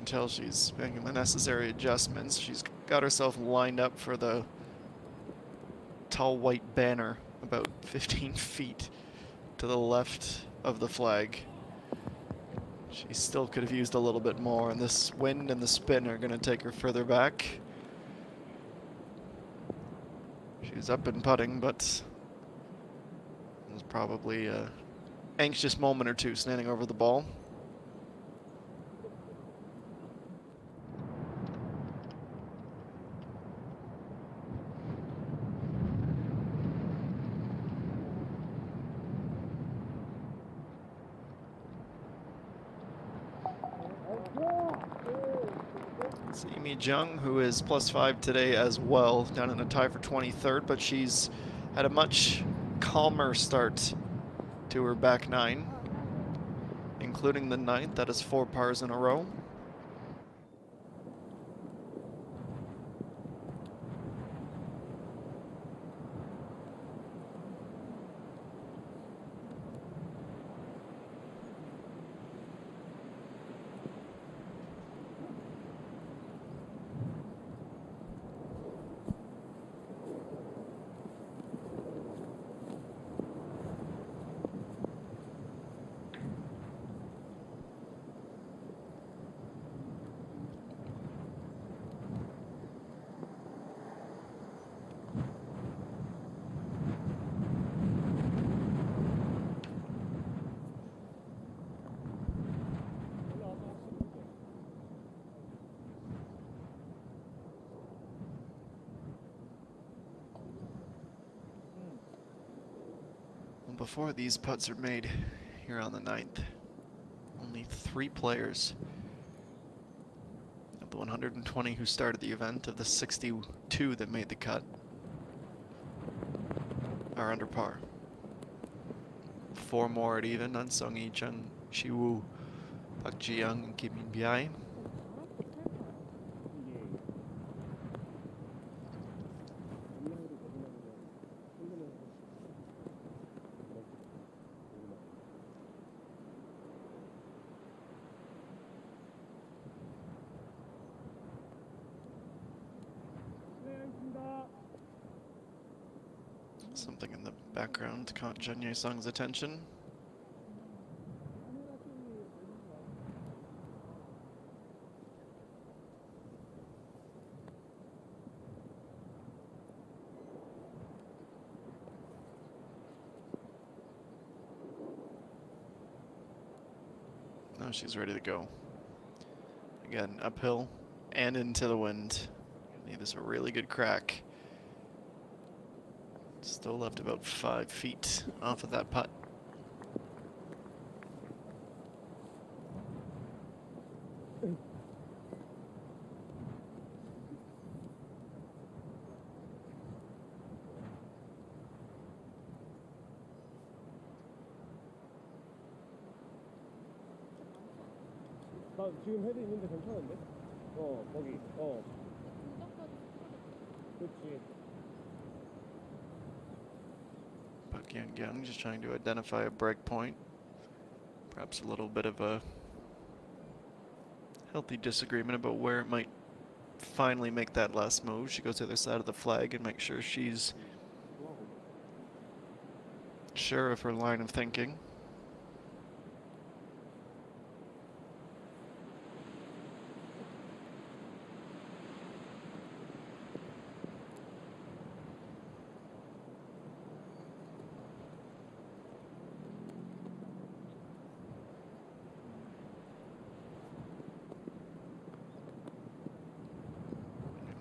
Tell she's making the necessary adjustments. She's got herself lined up for the tall white banner about 15 feet to the left of the flag. She still could have used a little bit more, and this wind and the spin are going to take her further back. She's up and putting, but it was probably an anxious moment or two standing over the ball. Jung, who is +5 today as well, down in a tie for 23rd, but she's had a much calmer start to her back 9, including the 9th. That is 4 pars in a row. Before these putts are made here on the 9th, only 3 players of the 120 who started the event, of the 62 that made the cut, are under par. 4 more at even: Unsung Yi Chung, Shiwoo, Park Ji-young, and Kim Min-biai. Something in the background caught Jeon Sung's attention. Now she's ready to go. Again, uphill and into the wind. Need this a really good crack. Still left about 5 feet off of that putt. 나 지금 헤드 있는데 괜찮은데? 거기. 그렇지. Bucky and Young just trying to identify a break point. Perhaps a little bit of a healthy disagreement about where it might finally make that last move. She goes to the other side of the flag and makes sure she's sure of her line of thinking.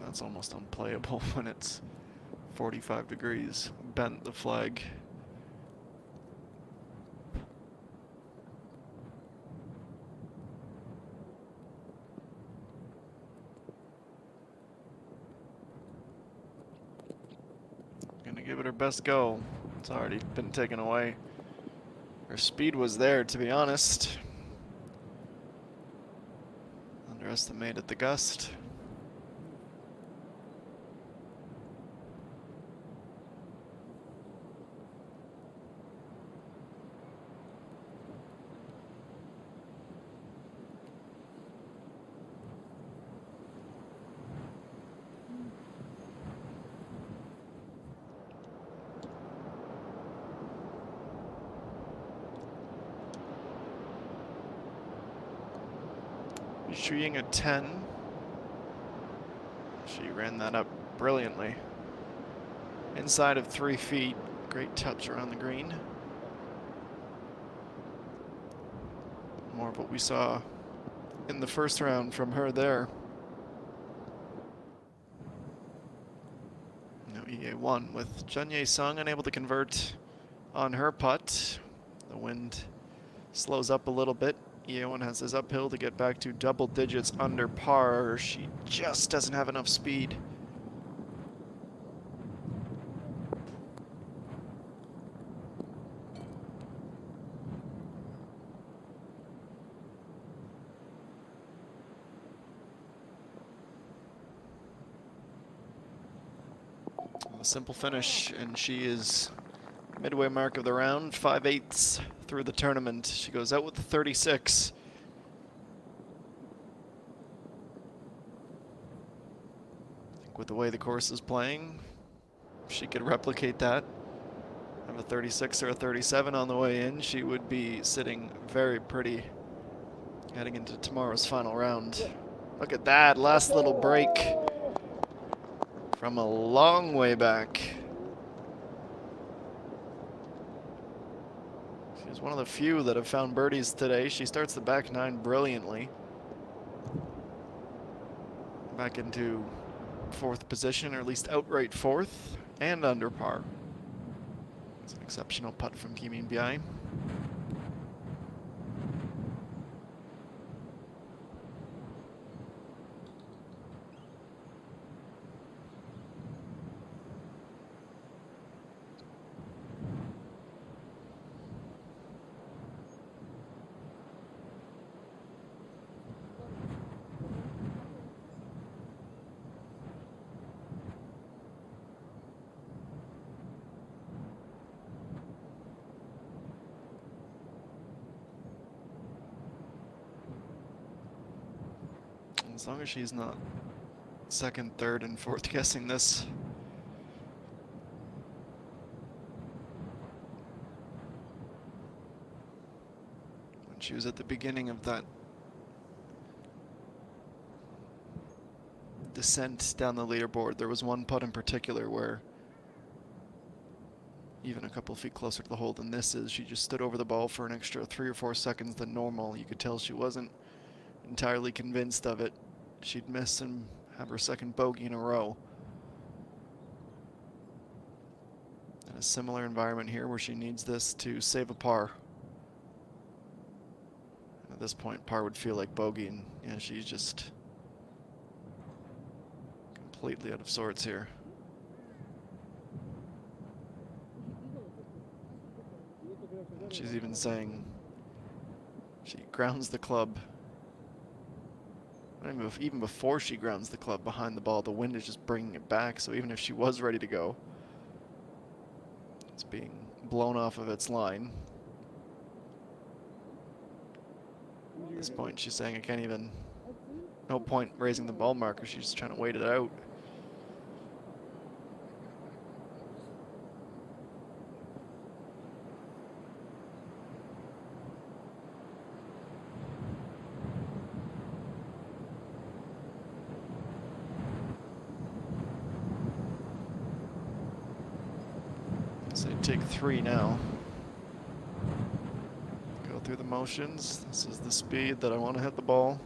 That's almost unplayable when it's 45 degrees. Bent the flag. Gonna give it her best go. It's already been taken away. Her speed was there, to be honest. Underestimated the gust. Shooting a 10. She ran that up brilliantly. Inside of 3 feet. Great touch around the green. More of what we saw in the first round from her there. Now EA1 with Chun-Ye Sung unable to convert on her putt. The wind slows up a little bit. EA1 has his uphill to get back to double digits under par. She just doesn't have enough speed. A simple finish, and she is midway mark of the round, 5/8 through the tournament. She goes out with 36. I think with the way the course is playing, if she could replicate that, have a 36 or a 37 on the way in, she would be sitting very pretty heading into tomorrow's final round. Look at that last little break from a long way back. She's one of the few that have found birdies today. She starts the back nine brilliantly. Back into 4th position, or at least outright 4th, and under par. It's an exceptional putt from Kim Min-Bai. As long as she's not 2nd, 3rd, and 4th guessing this. When she was at the beginning of that descent down the leaderboard, there was one putt in particular where, even a couple feet closer to the hole than this is, she just stood over the ball for an extra 3 or 4 seconds than normal. You could tell she wasn't entirely convinced of it. She'd miss and have her 2nd bogey in a row. In a similar environment here where she needs this to save a par. this point, par would feel like bogey, and yeah, she's just completely out of sorts here. She's even saying she grounds the club. Even before she grounds the club behind the ball, the wind is just bringing it back. So even if she was ready to go, it's being blown off of its line. At this point, she's saying I can't even, no point raising the ball marker. She's just trying to wait it out. So take 3 now. Go through the motions. This is the speed that I want to hit the ball.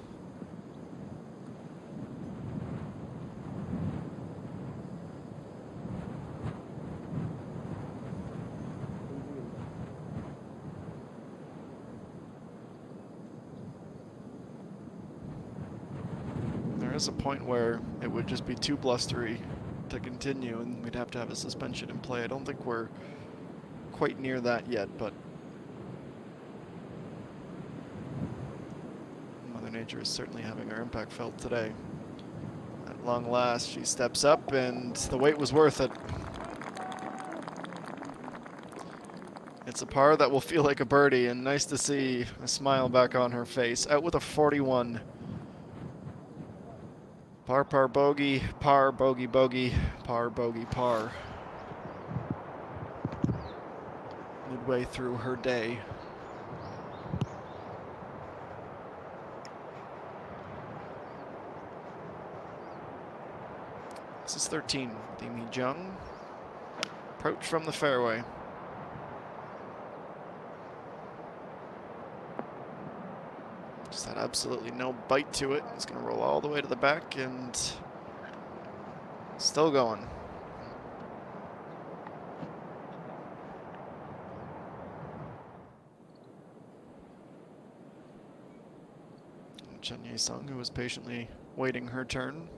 There is a point where it would just be too blustery to continue, and we'd have to have a suspension in play. I don't think we're quite near that yet, but Mother Nature is certainly having her impact felt today. At long last, she steps up, and the wait was worth it. It's a par that will feel like a birdie, and nice to see a smile back on her face. Out with a 41. Par, par, bogey, par, bogey, bogey, par, bogey, par. Midway through her day. This is 13. Dimi Jung. Approach from the fairway. Just had absolutely no bite to it. It's going to roll all the way to the back and still going. Chen Ye-sung, who was patiently waiting her turn.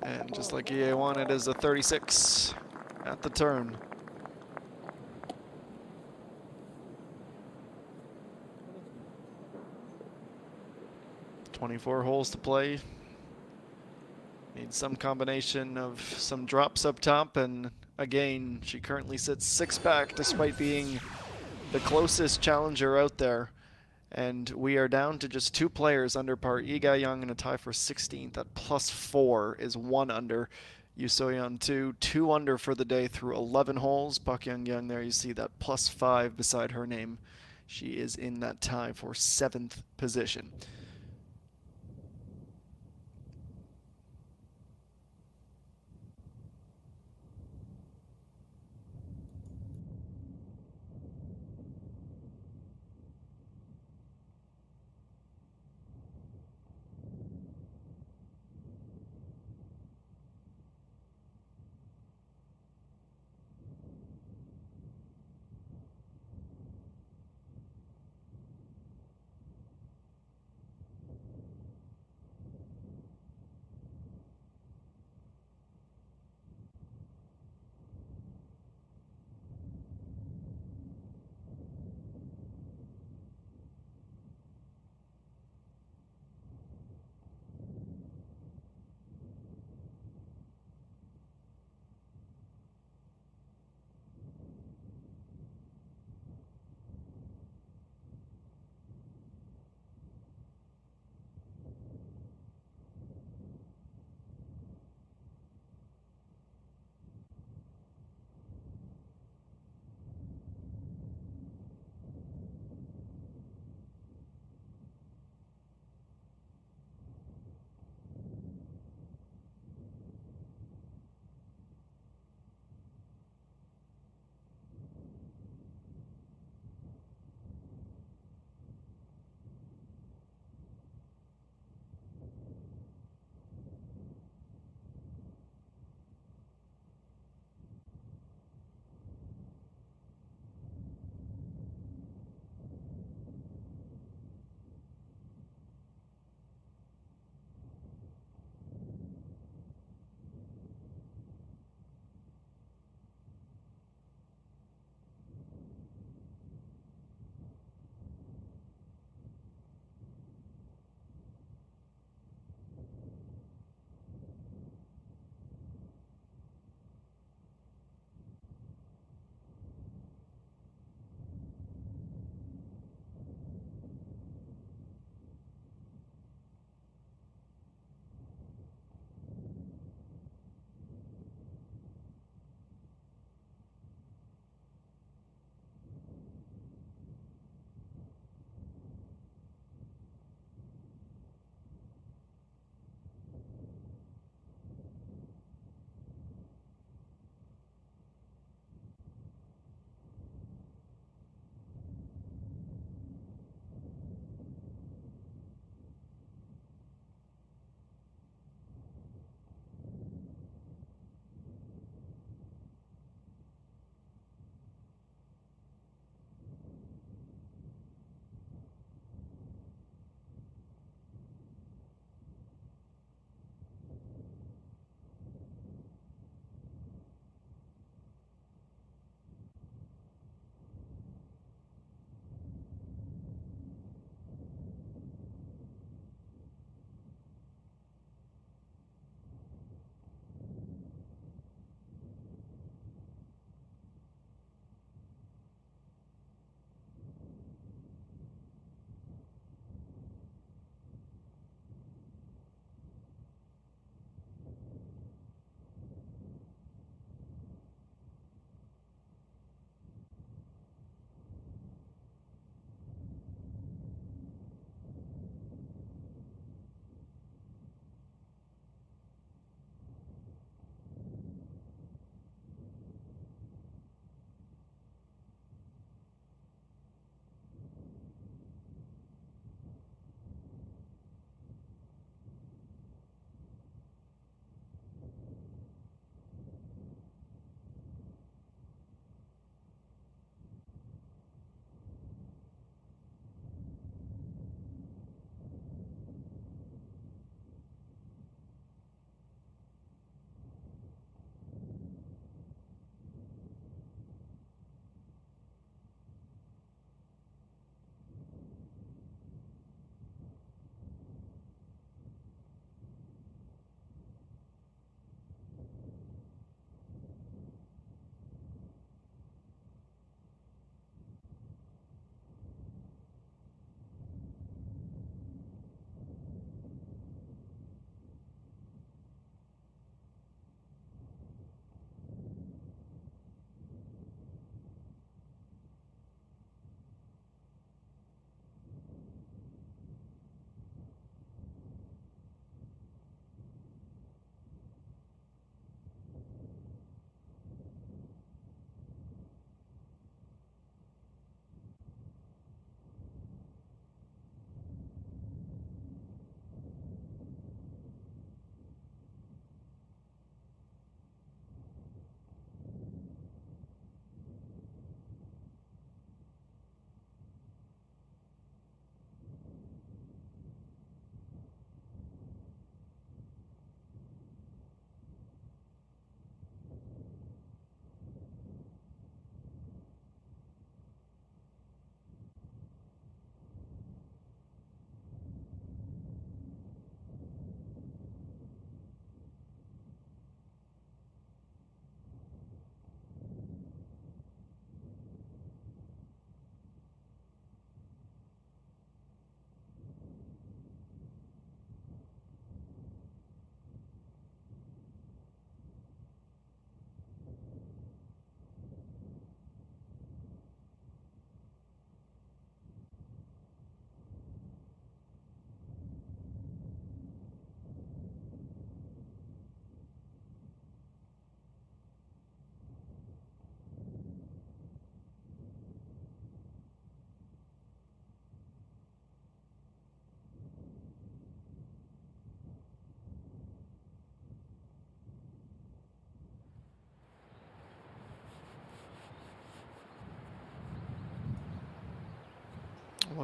And just like EA1, it is a 36 at the turn. .24 holes to play. Need some combination of some drops up top, and again, she currently sits 6 back despite being the closest challenger out there. And we are down to just 2 players under par. Lee Ga-young in a tie for 16th at +4 is 1 under. Yu So-yeon 2 under for the day through 11 holes. Park Young-young there, you see that +5 beside her name. She is in that tie for 7th position.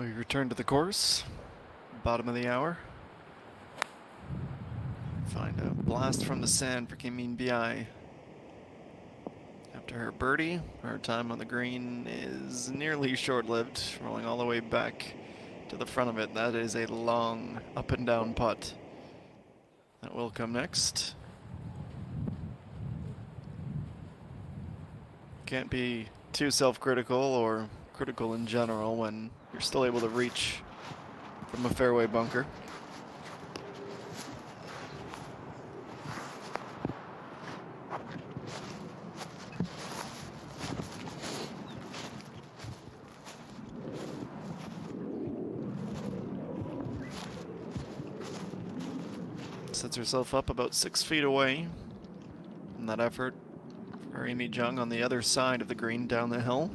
We return to the course, bottom of the hour. Find a blast from the sand for Kim Min-bi. After her birdie, her time on the green is nearly short-lived, rolling all the way back to the front of it. That is a long up and down putt. That will come next. Can't be too self-critical or critical in general when you're still able to reach from a fairway bunker. Sets herself up about 6 feet away from that effort for Amy Jung on the other side of the green down the hill.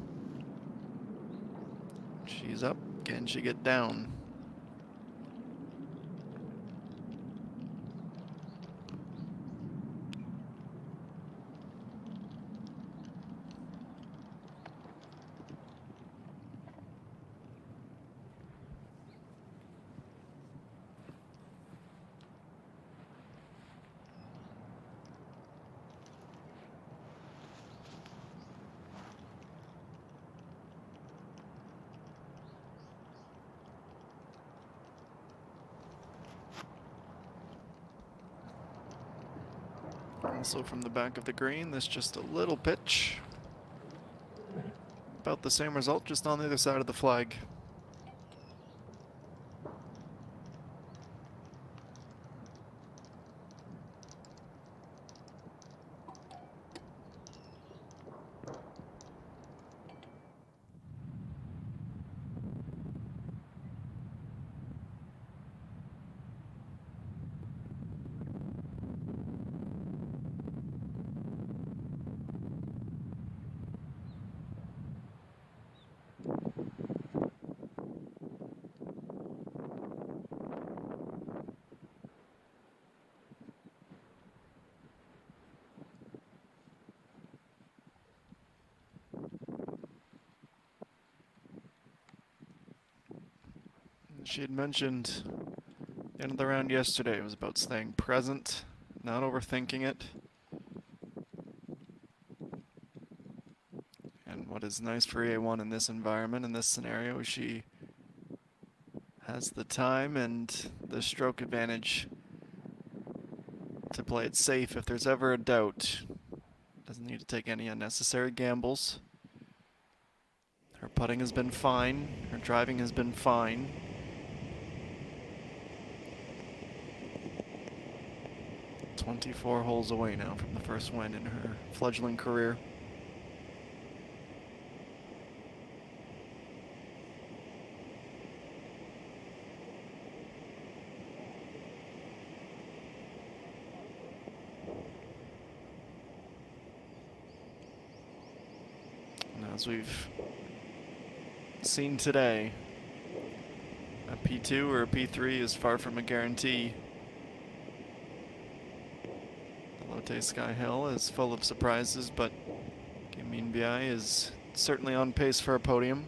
She's up. Can she get down? Also from the back of the green, this just a little pitch. About the same result, just on the other side of the flag. She had mentioned the end of the round yesterday. It was about staying present, not overthinking it. And what is nice for EA1 in this environment, in this scenario, is she has the time and the stroke advantage to play it safe if there's ever a doubt. Doesn't need to take any unnecessary gambles. Her putting has been fine. Her driving has been fine. "24 holes away now from the first win in her fledgling career." And as we've seen today, a P2 or a P3 is far from a guarantee. Lotte Sky Hill is full of surprises, but Kim Min-bi is certainly on pace for a podium.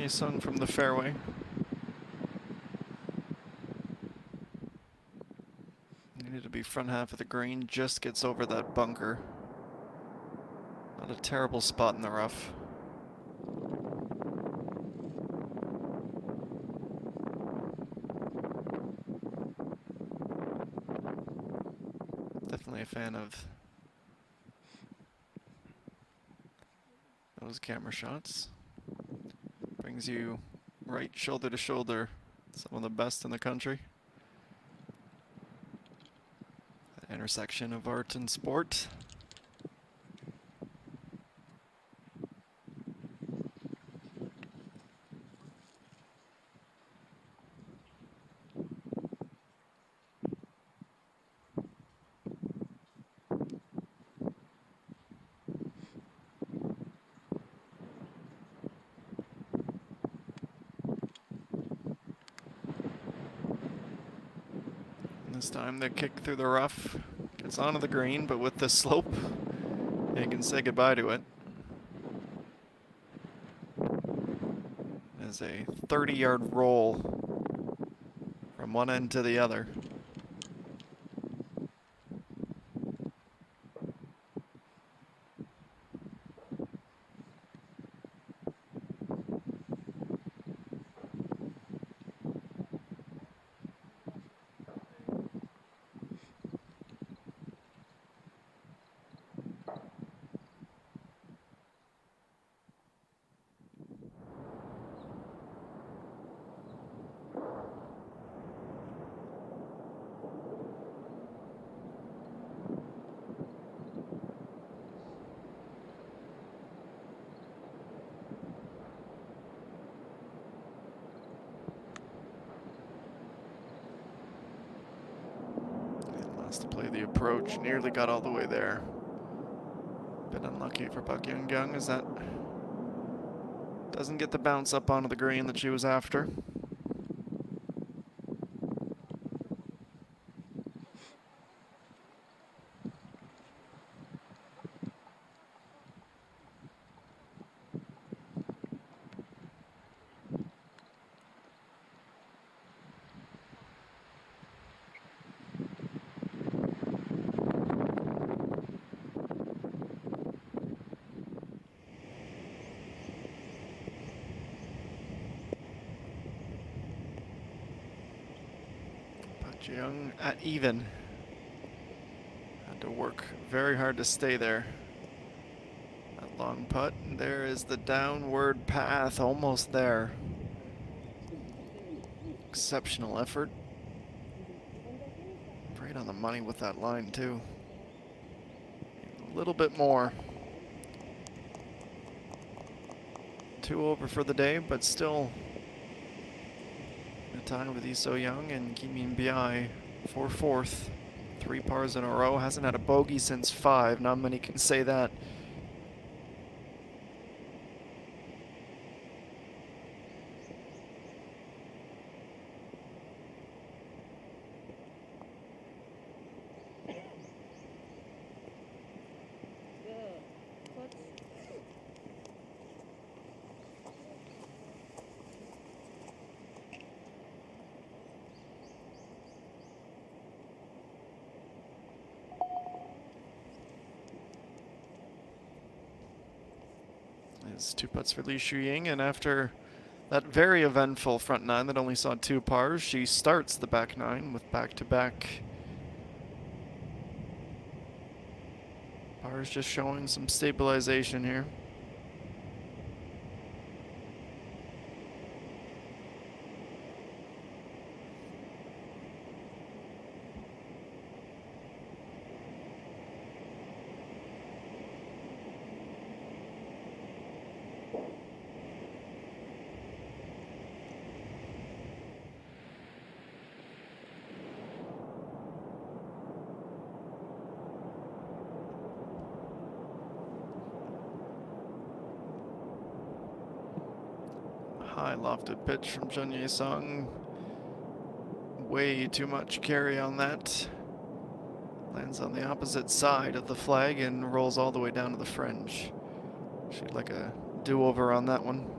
Sung from the fairway. Needed to be front half of the green, just gets over that bunker. Not a terrible spot in the rough. Definitely a fan of those camera shots. Brings you right shoulder to shoulder, some of the best in the country. The intersection of art and sport. This time the kick through the rough gets onto the green, but with the slope, they can say goodbye to it. As a 30-yard roll from one end to the other. To play the approach, nearly got all the way there. Bit unlucky for Park Young as that doesn't get the bounce up onto the green that she was after. Young at even. Had to work very hard to stay there. That long putt, and there is the downward path, almost there. Exceptional effort. Right on the money with that line too. A little bit more. 2 over for the day, but still a tie with Lee So-young and Kim Min-bi for 4th. 3 pars in a row. Hasn't had a bogey since 5. Not many can say that. It's 2 putts for Li Shuying, and after that very eventful front 9 that only saw 2 pars, she starts the back 9 with back-to-back pars, just showing some stabilization here. High lofted pitch from Jun Ye-sung. Way too much carry on that. Lands on the opposite side of the flag and rolls all the way down to the fringe. She'd like a do-over on that one.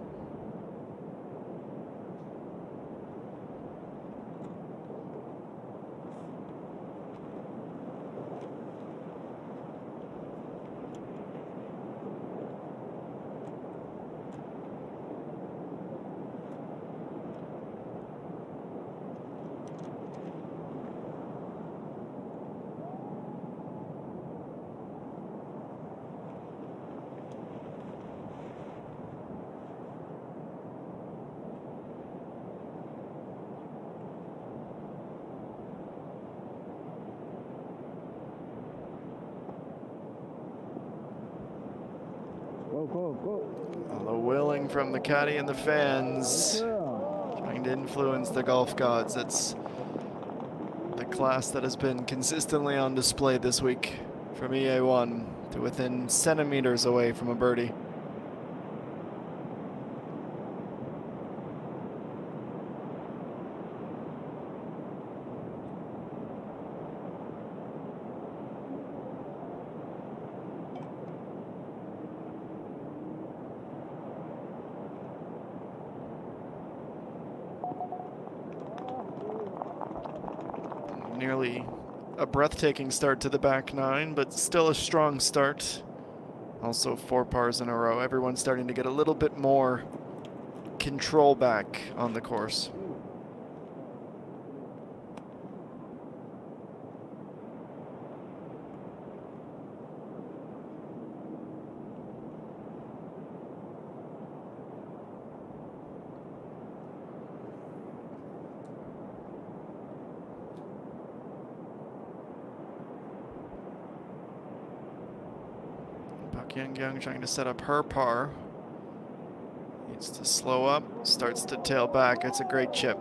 Although willing from the caddy and the fans, trying to influence the golf gods. It's the class that has been consistently on display this week from EA1 to within centimeters away from a birdie. Nearly a breathtaking start to the back nine, but still a strong start. Also 4 pars in a row. Everyone's starting to get a little bit more control back on the course. Young trying to set up her par. Needs to slow up, starts to tail back. It's a great chip.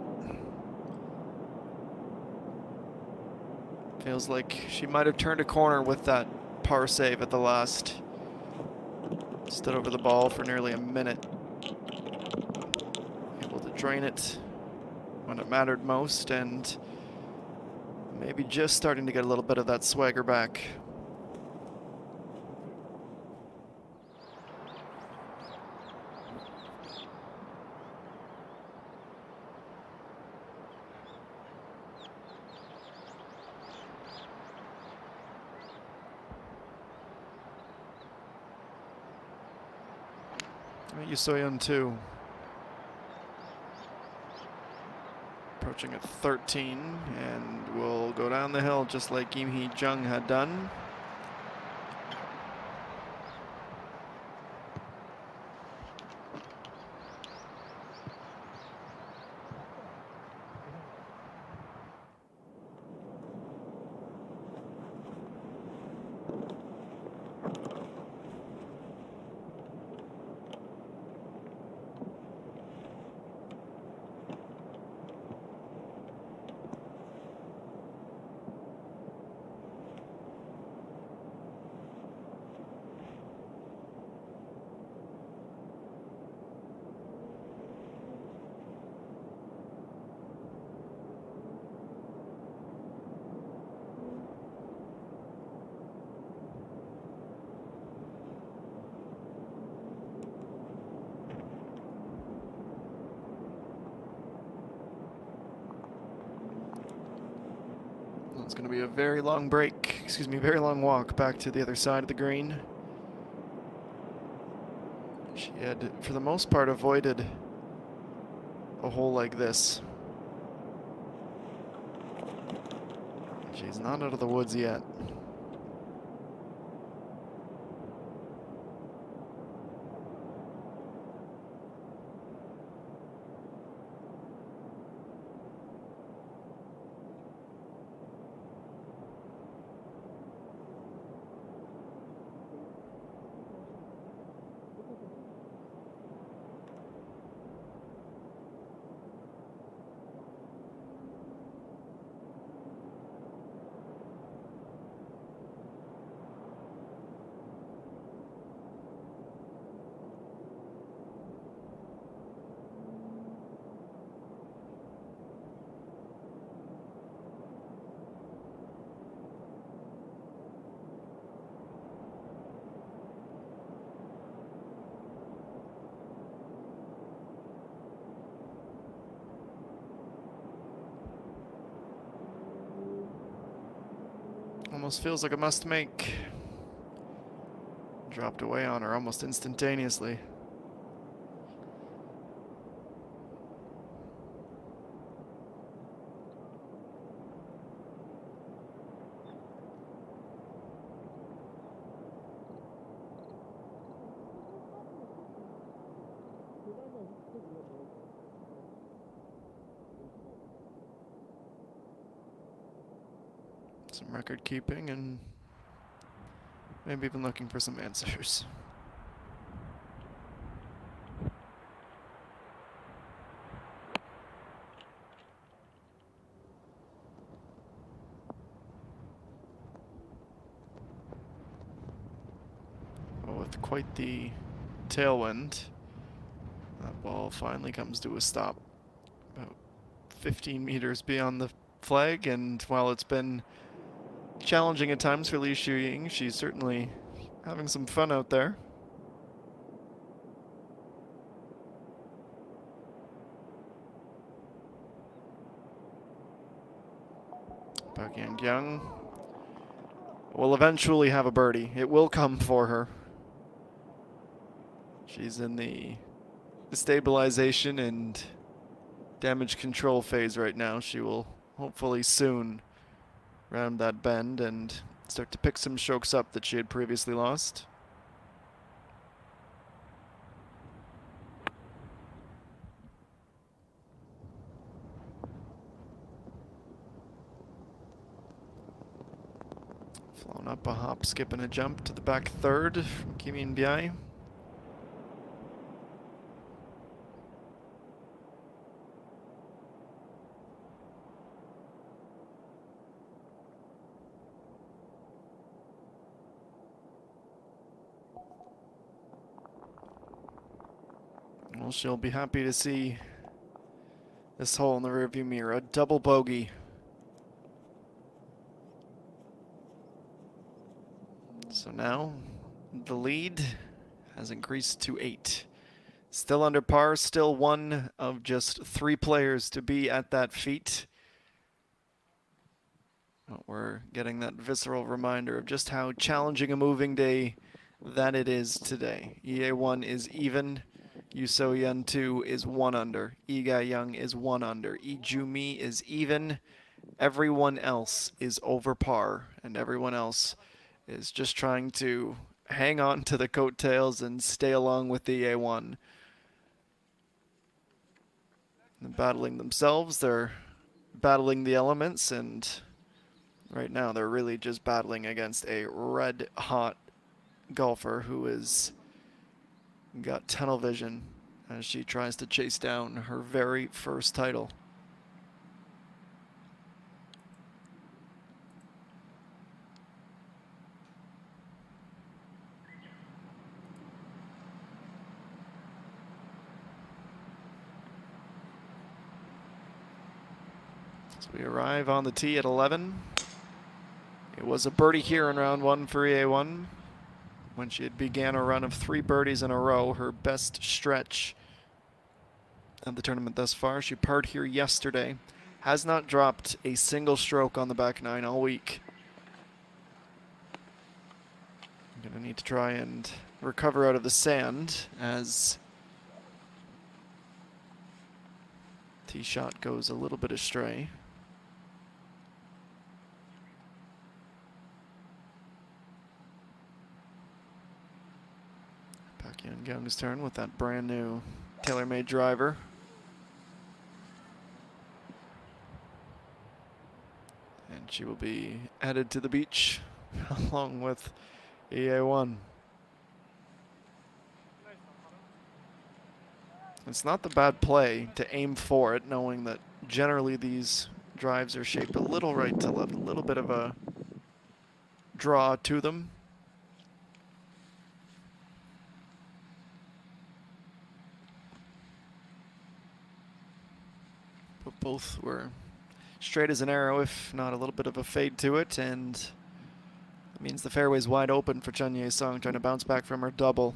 Feels like she might have turned a corner with that par save at the last. Stood over the ball for nearly a minute. Able to drain it when it mattered most, and maybe just starting to get a little bit of that swagger back. Yusoyun too. Approaching at 13 and will go down the hill just like Kim Hee-jung had done. It's going to be a very long very long walk back to the other side of the green. She had, for the most part, avoided a hole like this. She's not out of the woods yet. Almost feels like a must make. Dropped away on her almost instantaneously. Some record keeping and maybe even looking for some answers. quite the tailwind. That ball finally comes to a stop about 15 meters beyond the flag, and while it's been challenging at times for Li Shuying, she's certainly having some fun out there. Park Yang will eventually have a birdie. It will come for her. She's in the stabilization and damage control phase right now. She will hopefully soon round that bend and start to pick some strokes up that she had previously lost. Flown up a hop, skip, and a jump to the back third from Kim In-biai. Well, she'll be happy to see this hole in the rearview mirror, a double bogey. So now the lead has increased to 8. Still under par, still one of just 3 players to be at that feat. But we're getting that visceral reminder of just how challenging a moving day that it is today. EA1 is even. Yu So-yeon 2 is 1 under. Lee Ga-young is 1 under. Lee Ju-mi is even. Everyone else is over par, and everyone else is just trying to hang on to the coattails and stay along with the EA1. They're battling themselves, they're battling the elements, and right now they're really just battling against a red-hot golfer who is got tunnel vision as she tries to chase down her very first title. So we arrive on the tee at 11. It was a birdie here in round 1 for EA1. When she had began a run of 3 birdies in a row, her best stretch of the tournament thus far. She parred here yesterday, has not dropped a single stroke on the back 9 all week. I'm gonna need to try and recover out of the sand as tee shot goes a little bit astray. Young's turn with that brand new tailor-made driver. And she will be headed to the beach along with EA1. It's not the bad play to aim for it, knowing that generally these drives are shaped a little right to left, a little bit of a draw to them. But both were straight as an arrow, if not a little bit of a fade to it, and that means the fairway's wide open for Chun Ye-sung, trying to bounce back from her double.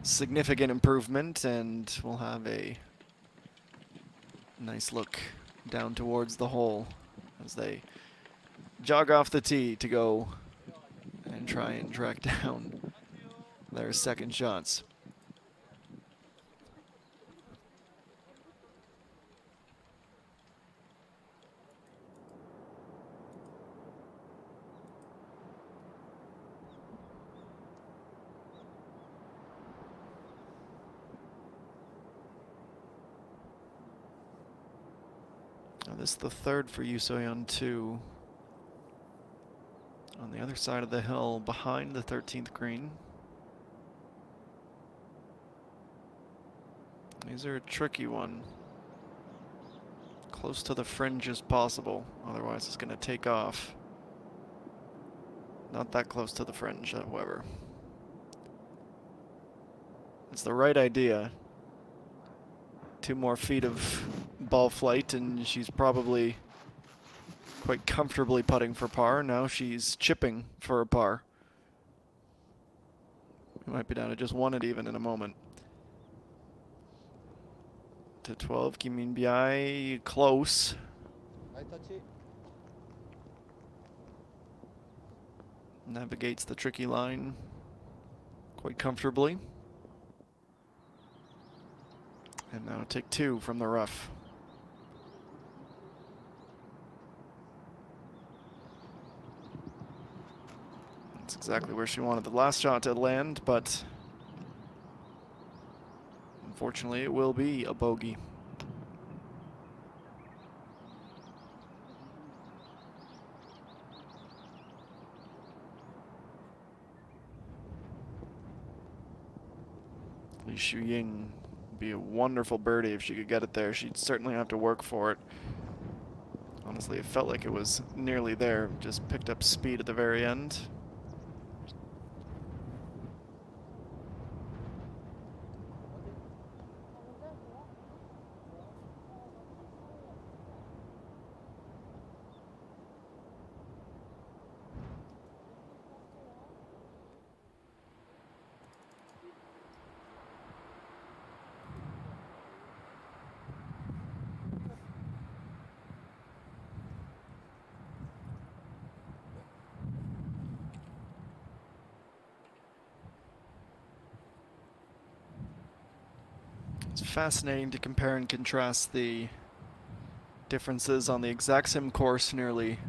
Significant improvement, and we'll have a nice look down towards the hole as they jog off the tee to go and try and track down their second shots. Now this is the third for Yu So-yeon 2. On the other side of the hill, behind the 13th green. These are a tricky one. Close to the fringe as possible, otherwise it's going to take off. Not that close to the fringe, however. It's the right idea. 2 more feet of ball flight, and she's probably quite comfortably putting for par. Now she's chipping for a par. We might be down to just 1 at even in a moment. To 12, Kim Min-biai close. Navigates the tricky line quite comfortably. And now take 2 from the rough. That's exactly where she wanted the last shot to land, but unfortunately it will be a bogey. Li Shuying would be a wonderful birdie if she could get it there. She'd certainly have to work for it. Honestly, it felt like it was nearly there. Just picked up speed at the very end. It's fascinating to compare and contrast the differences on the exact same course nearly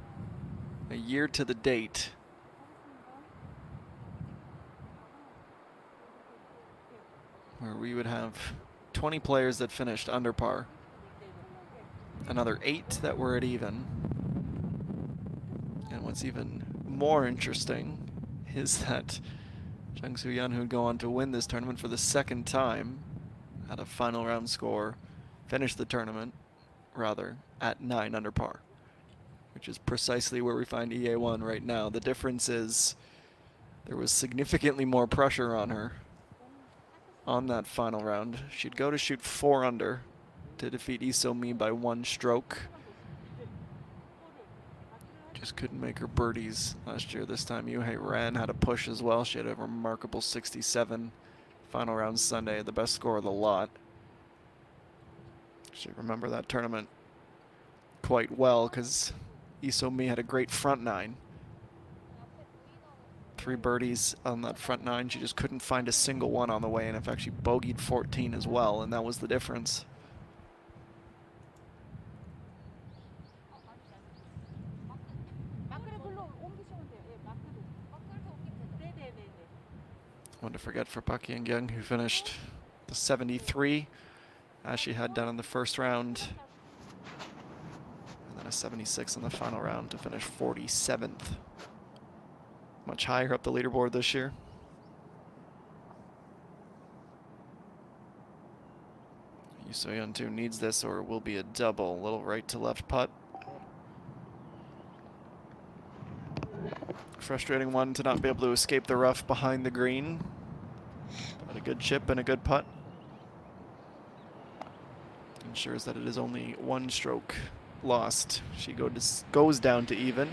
a year to the date. Where we would have 20 players that finished under par. Another 8 that were at even. And what's even more interesting is that Zhang Suyan, who would go on to win this tournament for the 2nd time, had a final round score, finished the tournament, rather, at 9 under par, which is precisely where we find EA1 right now. The difference is there was significantly more pressure on her on that final round. She'd go to shoot 4 under to defeat Iso Mi by 1 stroke. Just couldn't make her birdies last year. This time Yuhei Ran had a push as well. She had a remarkable 67 final round Sunday, the best score of the lot. Actually remember that tournament quite well because Iso Mi had a great front 9. 3 birdies on that front 9. She just couldn't find a single one on the way, and in fact she bogeyed 14 as well, and that was the difference. One to forget for Park Yang, who finished the 73, as she had done in the first round. And then a 76 in the final round to finish 47th. Much higher up the leaderboard this year. Yu So-yeon too needs this or it will be a double. Little right to left putt. Frustrating one to not be able to escape the rough behind the green. But a good chip and a good putt. Ensures that it is only 1 stroke lost. She goes down to even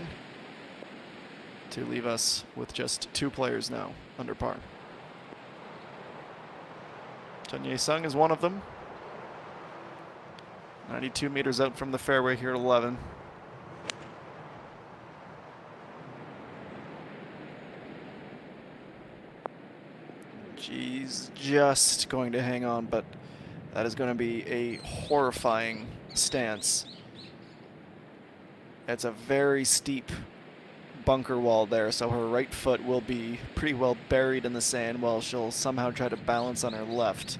to leave us with just 2 players now under par. Chun Ye-sung is one of them. 92 meters out from the fairway here at 11. She's just going to hang on, but that is going to be a horrifying stance. It's a very steep bunker wall there, so her right foot will be pretty well buried in the sand while she'll somehow try to balance on her left.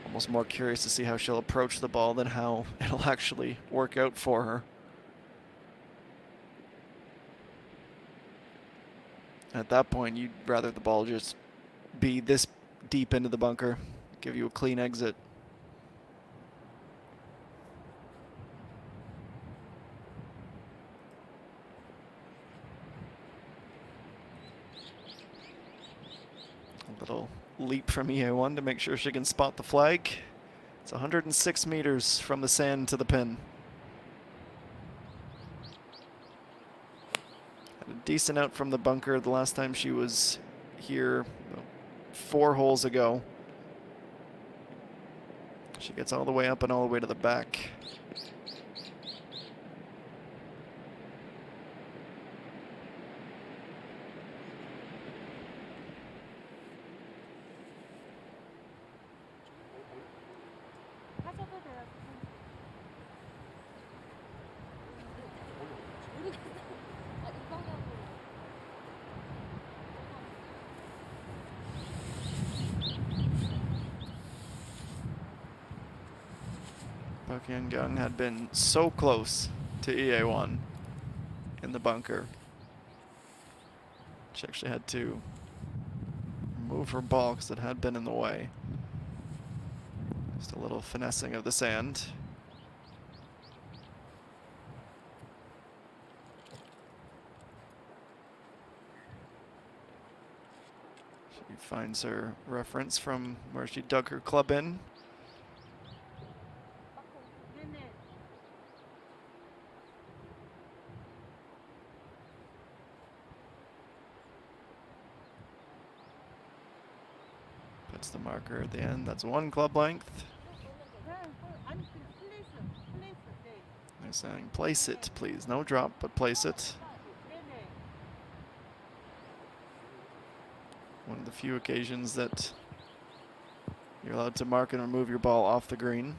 Almost more curious to see how she'll approach the ball than how it'll actually work out for her. At that point, you'd rather the ball just be this deep into the bunker give you a clean exit. A little leap from EA1 to make sure she can spot the flag. It's 106 meters from the sand to the pin. Had a decent out from the bunker the last time she was here, 4 holes ago. She gets all the way up and all the way to the back. 하셔도 돼요. 모르겠어요. 아, 이 방향으로. Park Young had been so close to EA1 in the bunker. She actually had to move her ball because it had been in the way. Just a little finessing of the sand. She finds her reference from where she dug her club in. 네네. Puts the marker at the end. That's 1 club length. 아니, 플레이스. 네. They're saying place it, please. No drop, but place it. 네네. One of the few occasions that you're allowed to mark and remove your ball off the green.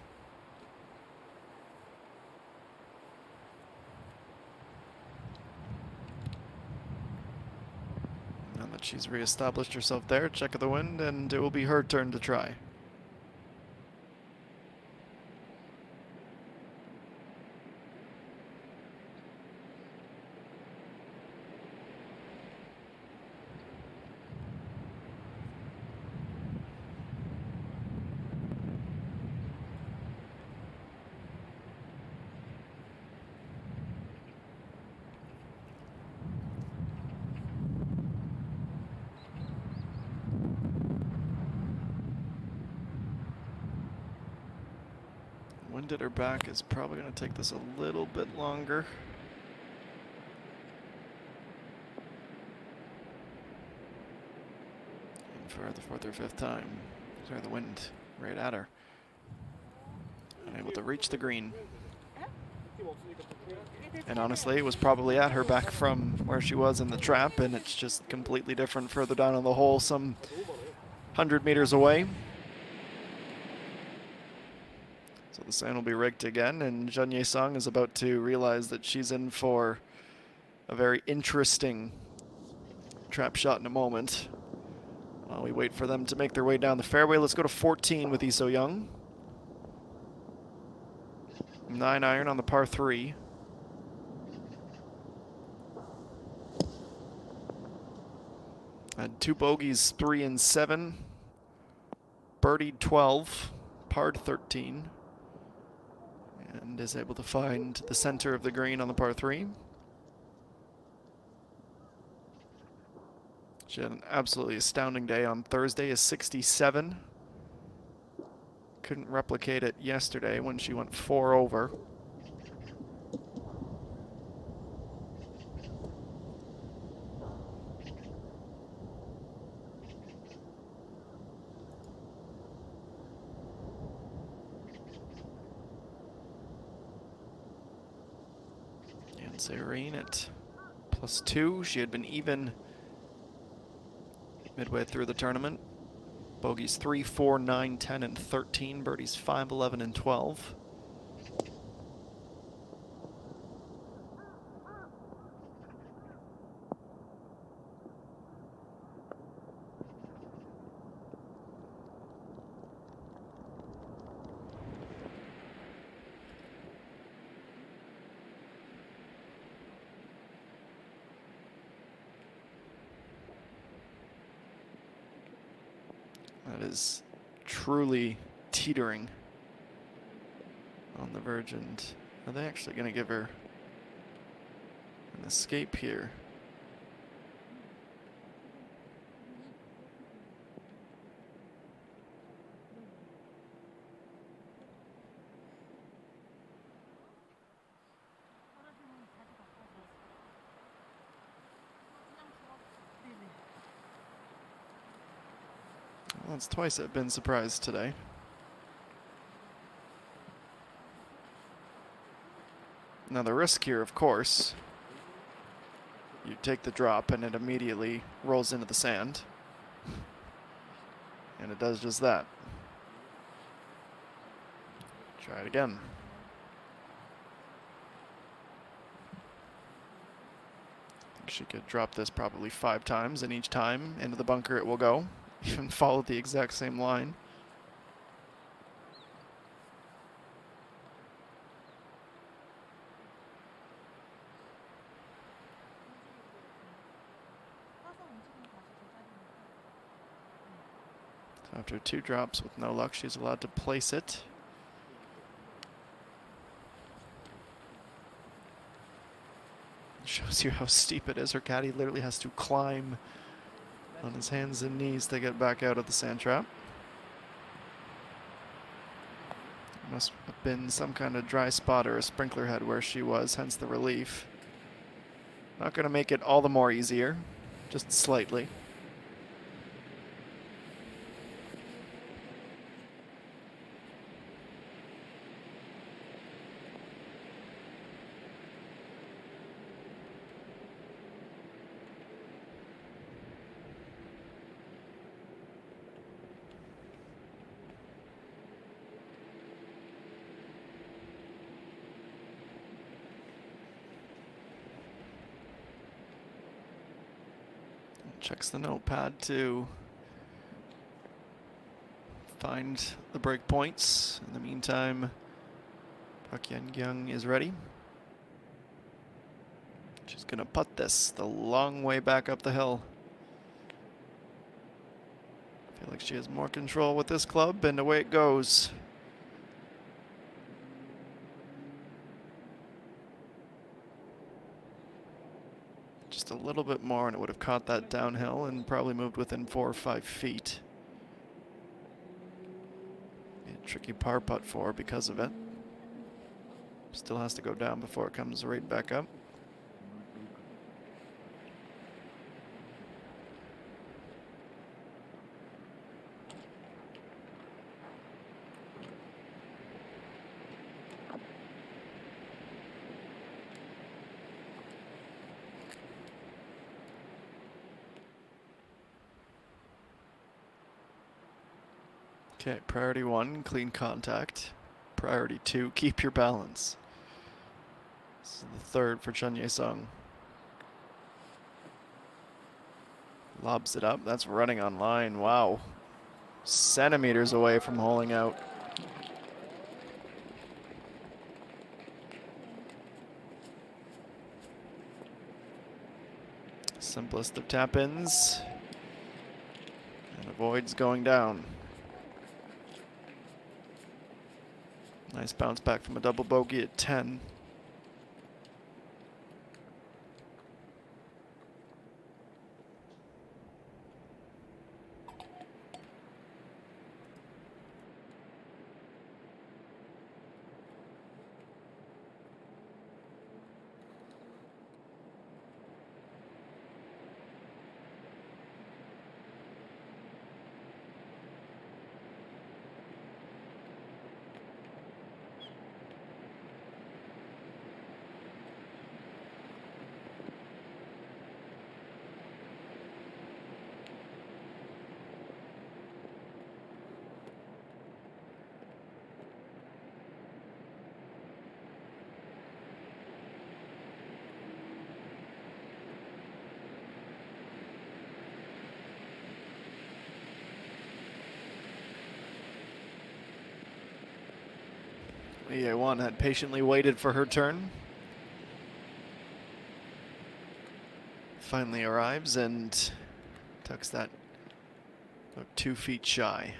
Now that she's reestablished herself there, check of the wind, and it will be her turn to try. Wind at her back is probably going to take this a little bit longer. And for the 4th or 5th time, sorry, the wind right at her. Unable to reach the green. And honestly, it was probably at her back from where she was in the trap, and it's just completely different further down on the hole, some 100 meters away. So the sand will be rigged again, and Jeon Ye-sung is about to realize that she's in for a very interesting trap shot in a moment. While we wait for them to make their way down the fairway, let's go to 14 with Lee So-young. 9 iron on the par 3. Had 2 bogeys, 3 and 7. Birdied 12, parred 13. And is able to find the center of the green on the par 3. She had an absolutely astounding day on Thursday, a 67. Couldn't replicate it yesterday when she went 4 over. And Zareen at +2. She had been even midway through the tournament. Bogeys 3, 4, 9, 10, and 13. Birdies 5, 11, and 12. That is truly teetering on the verge. And are they actually going to give her an escape here? Well, that's twice I've been surprised today. Now the risk here, of course, you take the drop and it immediately rolls into the sand. And it does just that. Try it again. I think she could drop this probably 5 times, and each time into the bunker it will go. Even follow the exact same line. So after 2 drops with no luck, she's allowed to place it. Shows you how steep it is. Her caddy literally has to climb on his hands and knees to get back out of the sand trap. Must have been some kind of dry spot or a sprinkler head where she was, hence the relief. Not going to make it all the more easier, just slightly. Checks the notepad to find the break points. In the meantime, Park Yeon-gyung is ready. She's going to putt this the long way back up the hill. I feel like she has more control with this club, and away it goes. Just a little bit more and it would have caught that downhill and probably moved within 4 or 5 feet. A tricky par putt for her because of it. Still has to go down before it comes right back up. Okay, priority 1, clean contact. Priority 2, keep your balance. This is the 3rd for Chun Ye-sung. Lobs it up. That's running on line. Wow. Centimeters away from holing out. Simplest of tap-ins. And avoids going down. Nice bounce back from a double bogey at 10. EA1 had patiently waited for her turn. Finally arrives and tucks that about 2 feet shy.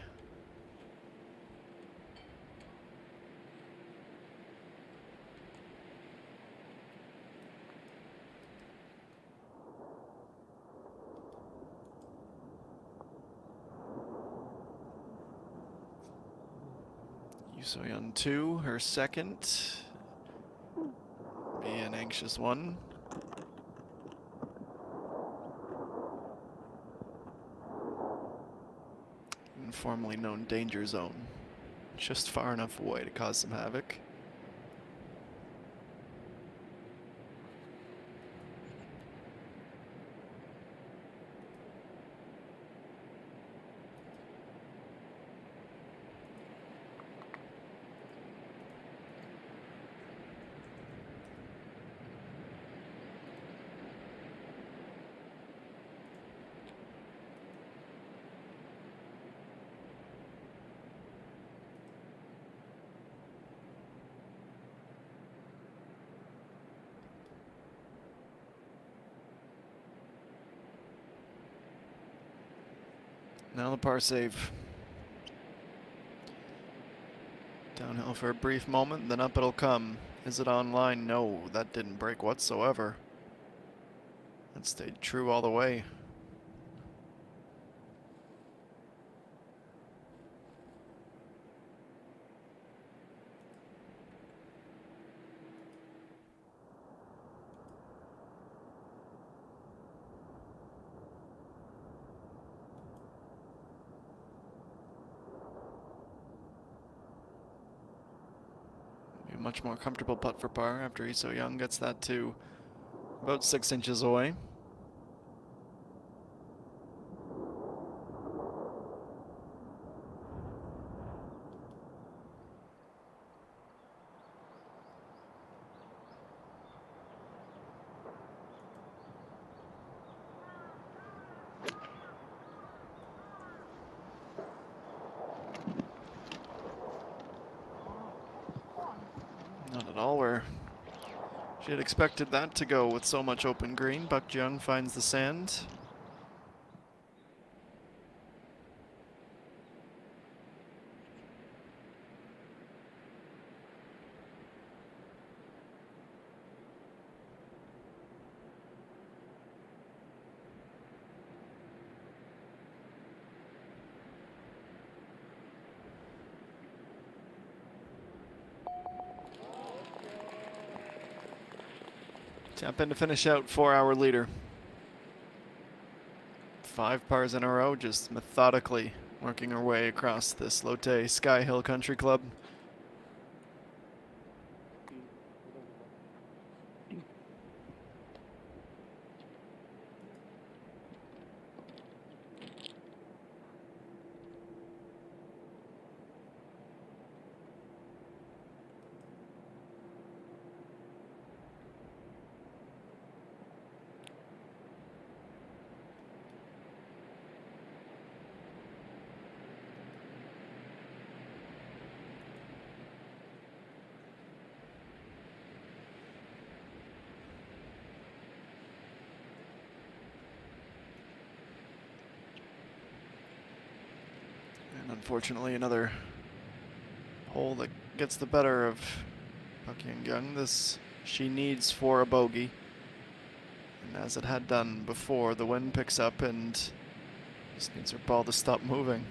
Yusoyeon 2, her second. Be an anxious one. Informally known danger zone. Just far enough away to cause some havoc. Now the par save. Downhill for a brief moment, then up it'll come. Is it online? No, that didn't break whatsoever. That stayed true all the way. A much more comfortable putt for par after he's so young. Gets that to about 6 inches away. Not at all where she had expected that to go with so much open green. Buck Jung finds the sand. Tap in to finish out for our leader. 5 pars in a row, just methodically working her way across this Lotte Sky Hill Country Club. And unfortunately, another hole that gets the better of Buck Young. This she needs for a bogey. And as it had done before, the wind picks up and just needs her ball to stop moving.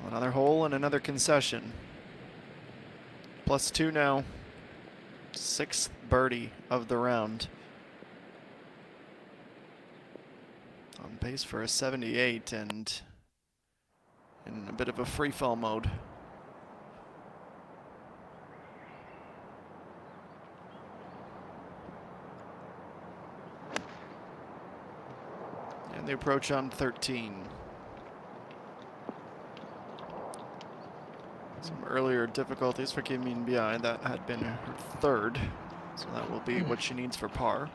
Another hole and another concession. +2 now. 6th birdie of the round. On pace for a 78 and in a bit of a free fall mode. And the approach on 13. Some earlier difficulties for Kim Min Bi. That had been her 3rd, so that will be what she needs for par.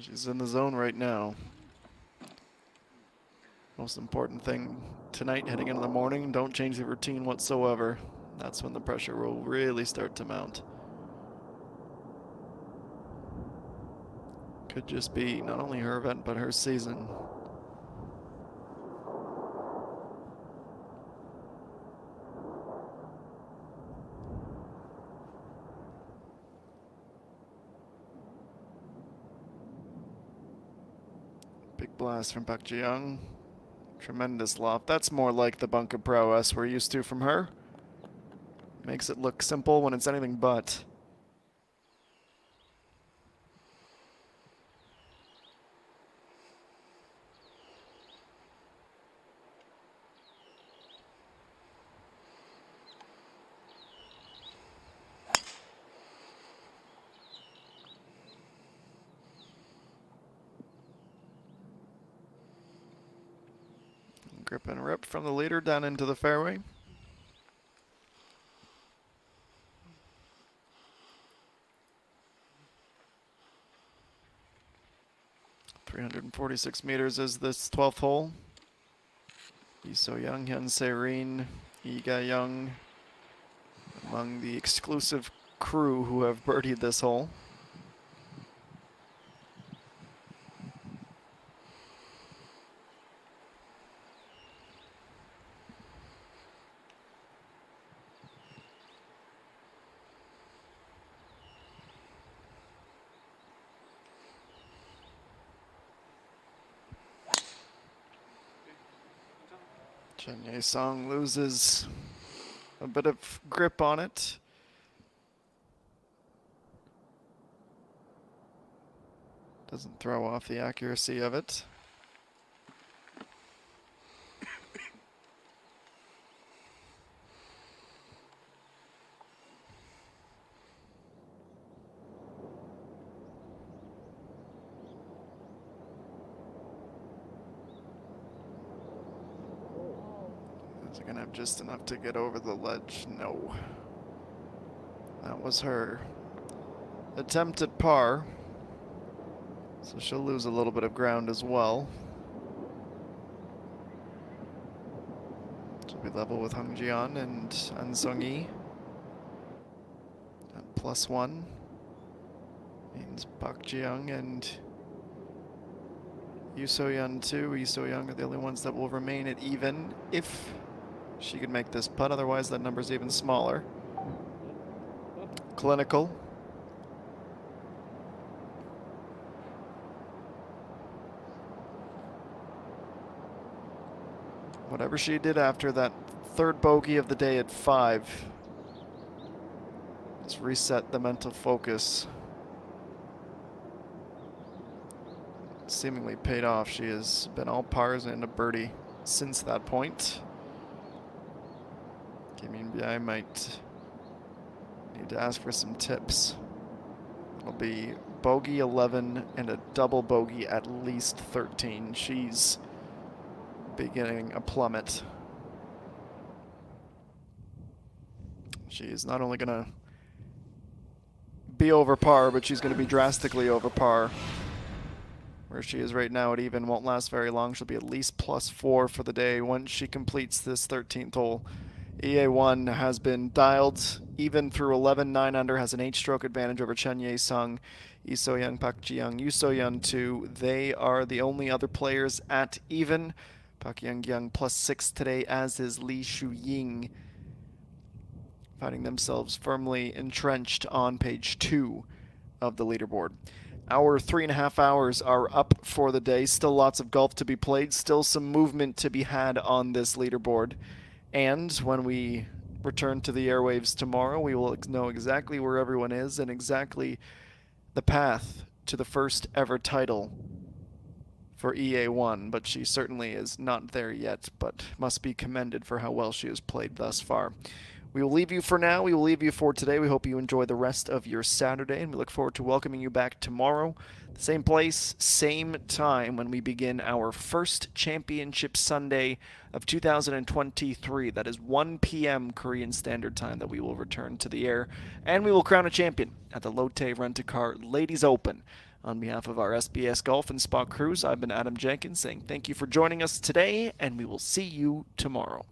She's in the zone right now. Most important thing tonight, heading into the morning, don't change the routine whatsoever. That's when the pressure will really start to mount. Could just be not only her event, but her season. Big blast from Park Ji-young. Tremendous loft. That's more like the bunker prowess we're used to from her. Makes it look simple when it's anything but. Grip and rip from the leader down into the fairway. .346 meters is this 12th hole. Lee So-young, Hyun Se-rin, Lee Ga-young among the exclusive crew who have birdied this hole. Chen Ye-sung loses a bit of grip on it. Doesn't throw off the accuracy of it. Is it gonna have just enough to get over the ledge? No. That was her attempt at par. So she'll lose a little bit of ground as well. She'll be level with Hung Ji-an and An Sung-yi. At +1 means Park Ji-young and Yu So-yeon too. Yu So-young are the only ones that will remain at even if she could make this putt. Otherwise, that number's even smaller. Clinical. Whatever she did after that third bogey of the day at 5, just reset the mental focus. Seemingly paid off. She has been all pars and a birdie since that point. Kim Yoon-bi might need to ask for some tips. It'll be bogey 11 and a double bogey at least 13. She's beginning a plummet. She is not only going to be over par, but she's going to be drastically over par. Where she is right now at even won't last very long. She'll be at least +4 for the day once she completes this 13th hole. EA1 has been dialed even through 11, 9 under, has an 8-stroke advantage over Chen Ye-sung, Lee So-young, Park Ji-young, Yu So-yeon too. They are the only other players at even. Park Young +6 today, as is Lee Shu-ying, finding themselves firmly entrenched on page 2 of the leaderboard. Our 3.5 hours are up for the day. Still lots of golf to be played. Still some movement to be had on this leaderboard. And when we return to the airwaves tomorrow, we will know exactly where everyone is and exactly the path to the first ever title for EA1. But she certainly is not there yet, but must be commended for how well she has played thus far. We will leave you for now. We will leave you for today. We hope you enjoy the rest of your Saturday, and we look forward to welcoming you back tomorrow. Same place, same time, when we begin our first Championship Sunday of 2023. That is 1 p.m. Korean Standard Time that we will return to the air, and we will crown a champion at the Lotte Rent-A-Car Ladies Open On behalf of our SBS Golf and Spa crews, I've been Adam Jenkins saying thank you for joining us today, and we will see you tomorrow.